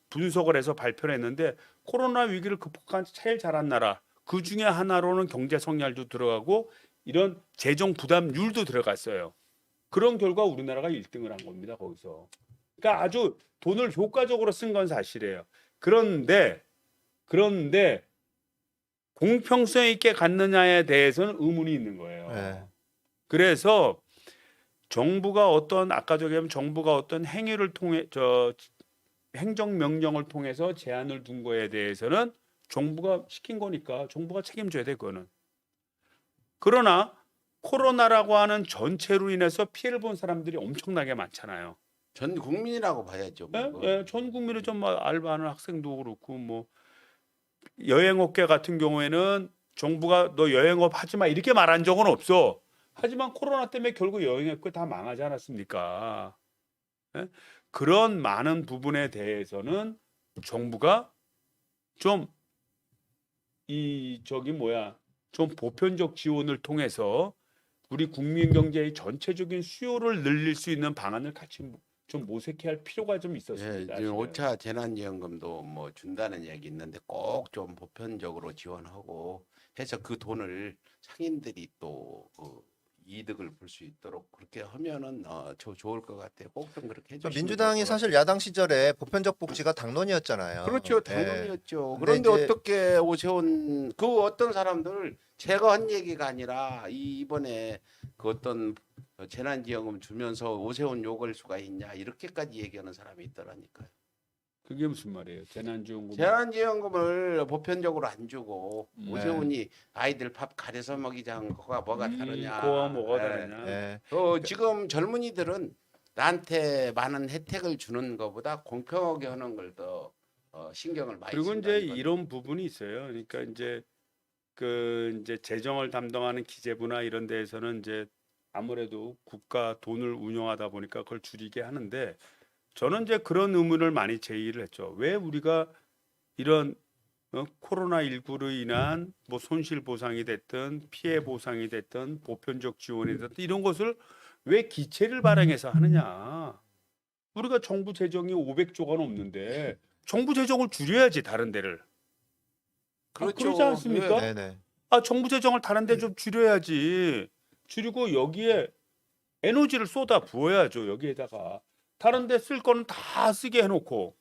[SPEAKER 1] 분석을 해서 발표를 했는데 코로나 위기를 극복한 제일 잘한 나라 그 중에 하나로는 경제 성장률도 들어가고 이런 재정 부담률도 들어갔어요. 그런 결과 우리나라가 1등을 한 겁니다. 거기서. 그러니까 아주 돈을 효과적으로 쓴 건 사실이에요. 그런데 공평성 있게 갔느냐에 대해서는 의문이 있는 거예요.
[SPEAKER 3] 네.
[SPEAKER 1] 그래서 정부가 어떤 행위를 통해 행정 명령을 통해서 제한을 둔 거에 대해서는 정부가 시킨 거니까 정부가 책임져야 돼 그거는. 그러나 코로나라고 하는 전체로 인해서 피해를 본 사람들이 엄청나게 많잖아요.
[SPEAKER 2] 전 국민이라고 봐야죠. 뭐
[SPEAKER 1] 예?
[SPEAKER 2] 그건.
[SPEAKER 1] 예, 전 국민이 좀 알바하는 학생도 그렇고 뭐 여행업계 같은 경우에는 정부가 너 여행업 하지 마 이렇게 말한 적은 없어. 하지만 코로나 때문에 결국 여행업계 다 망하지 않았습니까? 예? 그런 많은 부분에 대해서는 정부가 좀 좀 보편적 지원을 통해서 우리 국민 경제의 전체적인 수요를 늘릴 수 있는 방안을 같이 좀 모색해야 할 필요가 좀
[SPEAKER 2] 예,
[SPEAKER 1] 있었습니다.
[SPEAKER 2] 지금
[SPEAKER 1] 사실은.
[SPEAKER 2] 5차 재난지원금도 뭐 준다는 얘기 있는데 꼭 좀 보편적으로 지원하고 해서 그 돈을 상인들이 또 이득을 볼 수 있도록 그렇게 하면은 좋을 것 같아요. 꼭 좀 그렇게 해주시면
[SPEAKER 3] 민주당이
[SPEAKER 2] 좋을 것
[SPEAKER 3] 사실 야당 시절에 보편적 복지가 당론이었잖아요.
[SPEAKER 2] 그렇죠.
[SPEAKER 3] 예.
[SPEAKER 2] 당연이었죠.
[SPEAKER 3] 근데
[SPEAKER 2] 그런데
[SPEAKER 3] 이제-
[SPEAKER 2] 어떻게 오세훈 그 어떤 사람들 제가 한 얘기가 아니라 이번에 그 어떤 재난지원금 주면서 오세훈 욕을 수가 있냐 이렇게까지 얘기하는 사람이 있더라니까요.
[SPEAKER 1] 그게 무슨 말이에요? 재난지원금.
[SPEAKER 2] 재난지원금을 보편적으로 안 주고
[SPEAKER 3] 네.
[SPEAKER 2] 오세훈이 아이들 밥 가려서 먹이자는 거가 뭐가 다르냐.
[SPEAKER 1] 그거와 뭐가
[SPEAKER 2] 예.
[SPEAKER 1] 다르냐?
[SPEAKER 3] 예.
[SPEAKER 2] 지금 젊은이들은 나한테 많은 혜택을 주는 것보다 공평하게 하는 걸 더 신경을 많이
[SPEAKER 1] 그리고
[SPEAKER 2] 쓴다,
[SPEAKER 1] 이제
[SPEAKER 2] 이거는.
[SPEAKER 1] 이런 부분이 있어요. 그러니까 이제 재정을 담당하는 기재부나 이런 데에서는 이제 아무래도 국가 돈을 운영하다 보니까 그걸 줄이게 하는데 저는 이제 그런 의문을 많이 제기를 했죠. 왜 우리가 이런 코로나19로 인한 뭐 손실 보상이 됐든 피해 보상이 됐든 보편적 지원이 됐든 이런 것을 왜 기체를 발행해서 하느냐? 우리가 정부 재정이 500조가 넘는데 정부 재정을 줄여야지 다른 데를. 그러지 않습니까?
[SPEAKER 3] 네네.
[SPEAKER 1] 정부 재정을 다른 데 좀 줄여야지. 줄이고 여기에 에너지를 쏟아 부어야죠. 여기에다가 다른 데 쓸 거는 다 쓰게 해놓고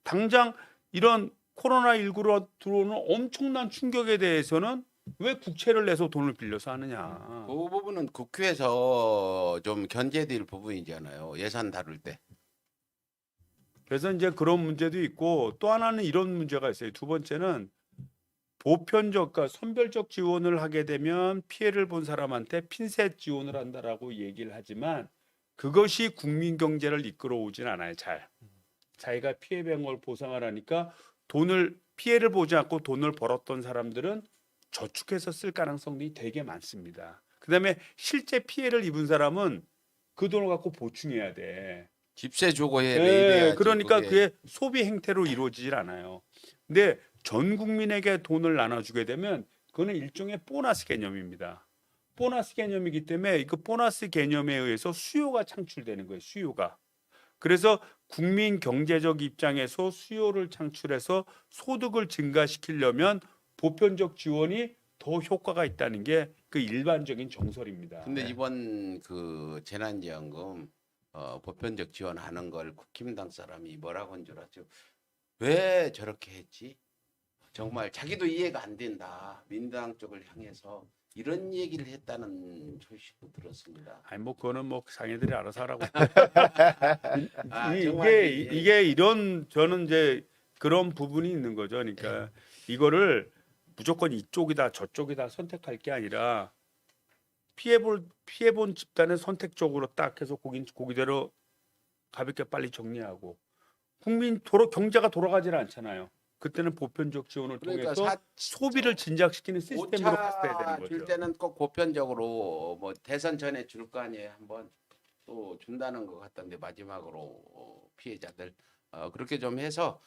[SPEAKER 1] 당장 이런 코로나19로 들어오는 엄청난 충격에 대해서는 왜 국채를 내서 돈을 빌려서 하느냐.
[SPEAKER 2] 그 부분은 국회에서 좀 견제될 부분이잖아요. 예산 다룰 때.
[SPEAKER 1] 그래서 이제 그런 문제도 있고 또 하나는 이런 문제가 있어요. 두 번째는 보편적, 그러니까 선별적 지원을 하게 되면 피해를 본 사람한테 핀셋 지원을 한다라고 얘기를 하지만 그것이 국민 경제를 이끌어오진 않아요. 자기가 피해 본 걸 보상을 하니까 피해를 보지 않고 돈을 벌었던 사람들은 저축해서 쓸 가능성이 되게 많습니다. 그다음에 실제 피해를 입은 사람은 그 돈을 갖고 보충해야 돼.
[SPEAKER 2] 집세 주고 해.
[SPEAKER 1] 네, 그러니까 그게 소비 행태로 이루어지질 않아요. 근데 전 국민에게 돈을 나눠주게 되면 그거는 일종의 보너스 개념입니다. 보너스 개념이기 때문에 그 보너스 개념에 의해서 수요가 창출되는 거예요. 수요가. 그래서 국민 경제적 입장에서 수요를 창출해서 소득을 증가시키려면 보편적 지원이 더 효과가 있다는 게 그 일반적인 정설입니다.
[SPEAKER 2] 근데
[SPEAKER 3] 네.
[SPEAKER 2] 이번 그 재난지원금 보편적 지원하는 걸 국힘당 사람이 뭐라고 한 줄 알죠? 왜 저렇게 했지? 정말 자기도 이해가 안 된다. 민주당 쪽을 향해서 이런 얘기를 했다는 소식도 들었습니다.
[SPEAKER 1] 아니 뭐 그거는 뭐 상해들이 알아서 하라고.
[SPEAKER 2] 정말
[SPEAKER 1] 이게 이런 저는 이제 그런 부분이 있는 거죠. 그러니까 이거를 무조건 이쪽이다 저쪽이다 선택할 게 아니라 피해본 집단은 선택적으로 딱 해서 고기대로 가볍게 빨리 정리하고 경제가 돌아가질 않잖아요. 그때는 보편적 지원을
[SPEAKER 2] 그러니까
[SPEAKER 1] 통해서 소비를 진작시키는 시스템으로 갔어야 되는
[SPEAKER 2] 5차 줄
[SPEAKER 1] 거죠.
[SPEAKER 2] 때는 꼭 보편적으로 뭐 대선 전에 줄 거 아니에요. 한번 또 준다는 것 같던데 마지막으로 피해자들 그렇게 좀 해서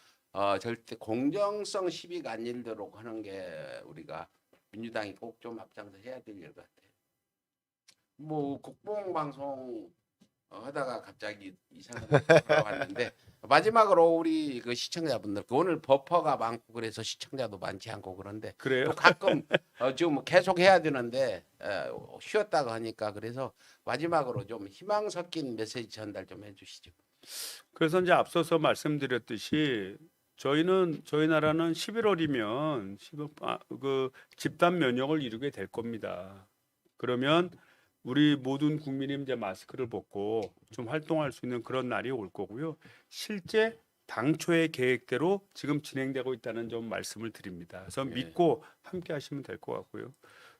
[SPEAKER 2] 절대 공정성 시비가 안 일도록 하는 게 우리가 민주당이 꼭 좀 앞장서 해야 될 일 같아요. 뭐 국뽕방송 하다가 갑자기 이상한 돌아왔는데 마지막으로 우리 그 시청자분들 오늘 버퍼가 많고 그래서 시청자도 많지 않고 그런데
[SPEAKER 1] 그래요?
[SPEAKER 2] 또 가끔 지금 계속 해야 되는데 쉬었다가 하니까 그래서 마지막으로 좀 희망 섞인 메시지 전달 좀 해주시죠.
[SPEAKER 1] 그래서 이제 앞서서 말씀드렸듯이 저희 나라는 11월이면 그 집단 면역을 이루게 될 겁니다. 그러면 우리 모든 국민이 이제 마스크를 벗고 좀 활동할 수 있는 그런 날이 올 거고요. 실제 당초의 계획대로 지금 진행되고 있다는 점 말씀을 드립니다. 그래서
[SPEAKER 2] 예.
[SPEAKER 1] 믿고 함께 하시면 될 것 같고요.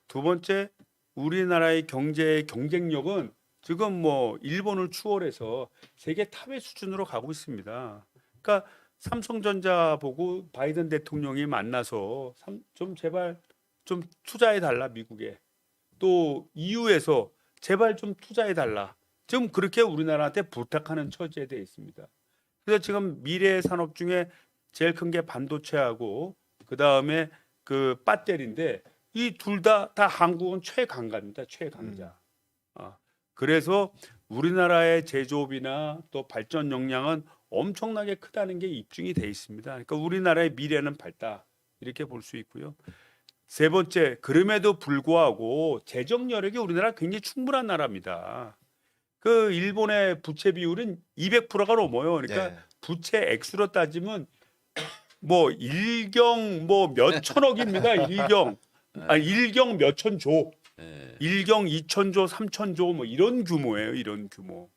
[SPEAKER 1] 두 번째, 우리나라의 경제의 경쟁력은 지금 뭐 일본을 추월해서 세계 탑의 수준으로 가고 있습니다. 그러니까 삼성전자 보고 바이든 대통령이 만나서 좀 제발 좀 투자해 달라 미국에. 또 EU에서 제발 좀 투자해 달라. 지금 그렇게 우리나라한테 부탁하는 처지에 되어 있습니다. 그래서 지금 미래 산업 중에 제일 큰 게 반도체하고 그 다음에 그 배터리인데 이 둘 다 한국은 최강자입니다. 최강자. 그래서 우리나라의 제조업이나 또 발전 역량은 엄청나게 크다는 게 입증이 돼 있습니다. 그러니까 우리나라의 미래는 밝다 이렇게 볼 수 있고요. 세 번째, 그럼에도 불구하고 재정 여력이 우리나라 굉장히 충분한 나라입니다. 그 일본의 부채 비율은 200%가 넘어요. 그러니까
[SPEAKER 3] 예.
[SPEAKER 1] 부채 액수로 따지면 뭐 일경 뭐 몇천억입니다. 일경. 아니 일경 몇천조.
[SPEAKER 2] 예.
[SPEAKER 1] 일경 2천조, 3천조 뭐 이런 규모예요. 이런 규모.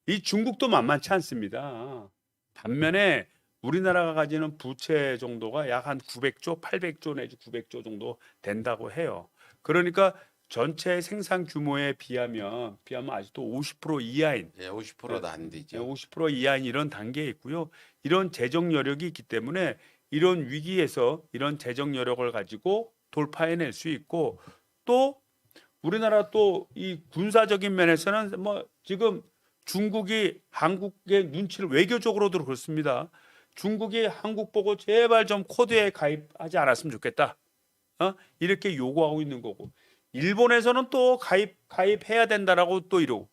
[SPEAKER 1] 이 중국도 만만치 않습니다. 반면에 우리나라가 가지는 부채 정도가 약 한 900조, 800조 내지 900조 정도 된다고 해요. 그러니까 전체 생산 규모에 비하면 아직도 50% 이하인,
[SPEAKER 2] 예, 50%도 안 되죠.
[SPEAKER 1] 50% 이하인 이런 단계에 있고요. 이런 재정 여력이 있기 때문에 이런 위기에서 이런 재정 여력을 가지고 돌파해낼 수 있고 또 우리나라 또 이 군사적인 면에서는 뭐 지금 중국이 한국의 눈치를 외교적으로도 그렇습니다. 중국이 한국 보고 제발 좀 코드에 가입하지 않았으면 좋겠다. 이렇게 요구하고 있는 거고 일본에서는 또 가입해야 된다라고 또 이러고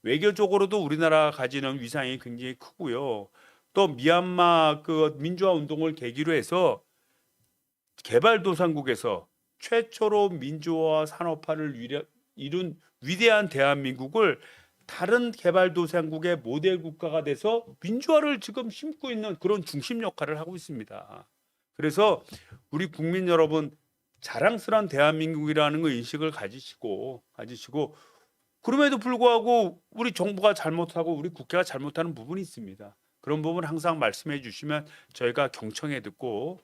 [SPEAKER 1] 외교적으로도 우리나라가 가지는 위상이 굉장히 크고요. 또 미얀마 그 민주화 운동을 계기로 해서 개발도상국에서 최초로 민주화 산업화를 이룬 위대한 대한민국을 다른 개발도상국의 모델 국가가 돼서 민주화를 지금 심고 있는 그런 중심 역할을 하고 있습니다. 그래서 우리 국민 여러분 자랑스러운 대한민국이라는 거 인식을 가지시고 그럼에도 불구하고 우리 정부가 잘못하고 우리 국회가 잘못하는 부분이 있습니다. 그런 부분 항상 말씀해 주시면 저희가 경청해 듣고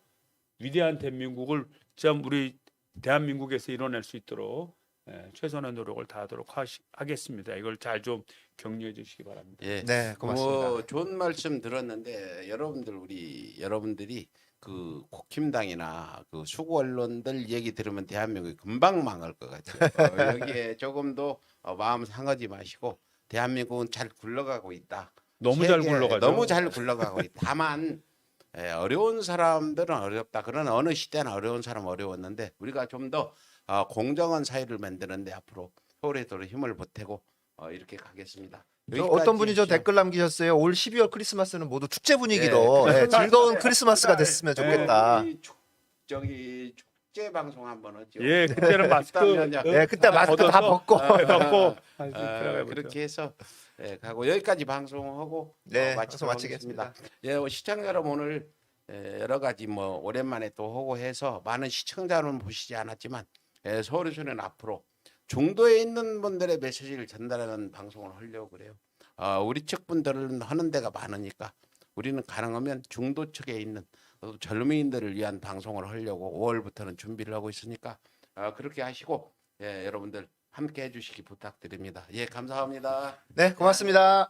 [SPEAKER 1] 위대한 대한민국을 참 우리 대한민국에서 이뤄낼 수 있도록 최선의 노력을 다하도록 하겠습니다. 이걸 잘 좀 격려해 주시기 바랍니다.
[SPEAKER 2] 예.
[SPEAKER 3] 네, 고맙습니다.
[SPEAKER 2] 좋은 말씀 들었는데 여러분들이 그 국힘당이나 그 수구 언론들 얘기 들으면 대한민국이 금방 망할 것 같아요. 여기에 조금 더 마음 상하지 마시고 대한민국은 잘 굴러가고 있다.
[SPEAKER 1] 너무 잘 굴러가죠.
[SPEAKER 2] 너무 잘 굴러가고 있다. 다만 어려운 사람들은 어렵다. 그러나 어느 시대나 어려운 사람 어려웠는데 우리가 좀 더 공정한 사회를 만드는데 앞으로 서울에도 힘을 보태고 이렇게 가겠습니다.
[SPEAKER 3] 어떤 분이 저
[SPEAKER 2] 여기까지
[SPEAKER 3] 댓글 남기셨어요. 올 12월 크리스마스는 모두 축제 분위기로 즐거운 크리스마스가 됐으면 좋겠다.
[SPEAKER 2] 우리 저기 축제 방송 한번 하죠.
[SPEAKER 1] 예, 그때는 마스크
[SPEAKER 3] 그때 마스크 다 벗고
[SPEAKER 1] 덮고
[SPEAKER 2] 그렇게 해서 가고 여기까지 방송하고
[SPEAKER 3] 네,
[SPEAKER 2] 마치도록
[SPEAKER 3] 방송 마치겠습니다.
[SPEAKER 2] 하겠습니다. 시청자 여러분 오늘 여러 가지 뭐 오랜만에 또 하고 해서 많은 시청자는 보시지 않았지만 서울의 소리는 앞으로 중도에 있는 분들의 메시지를 전달하는 방송을 하려고 그래요. 우리 측 분들은 하는 데가 많으니까 우리는 가능하면 중도 측에 있는 젊은이들을 위한 방송을 하려고 5월부터는 준비를 하고 있으니까 그렇게 하시고 여러분들 함께 해주시기 부탁드립니다. 감사합니다.
[SPEAKER 3] 네, 고맙습니다.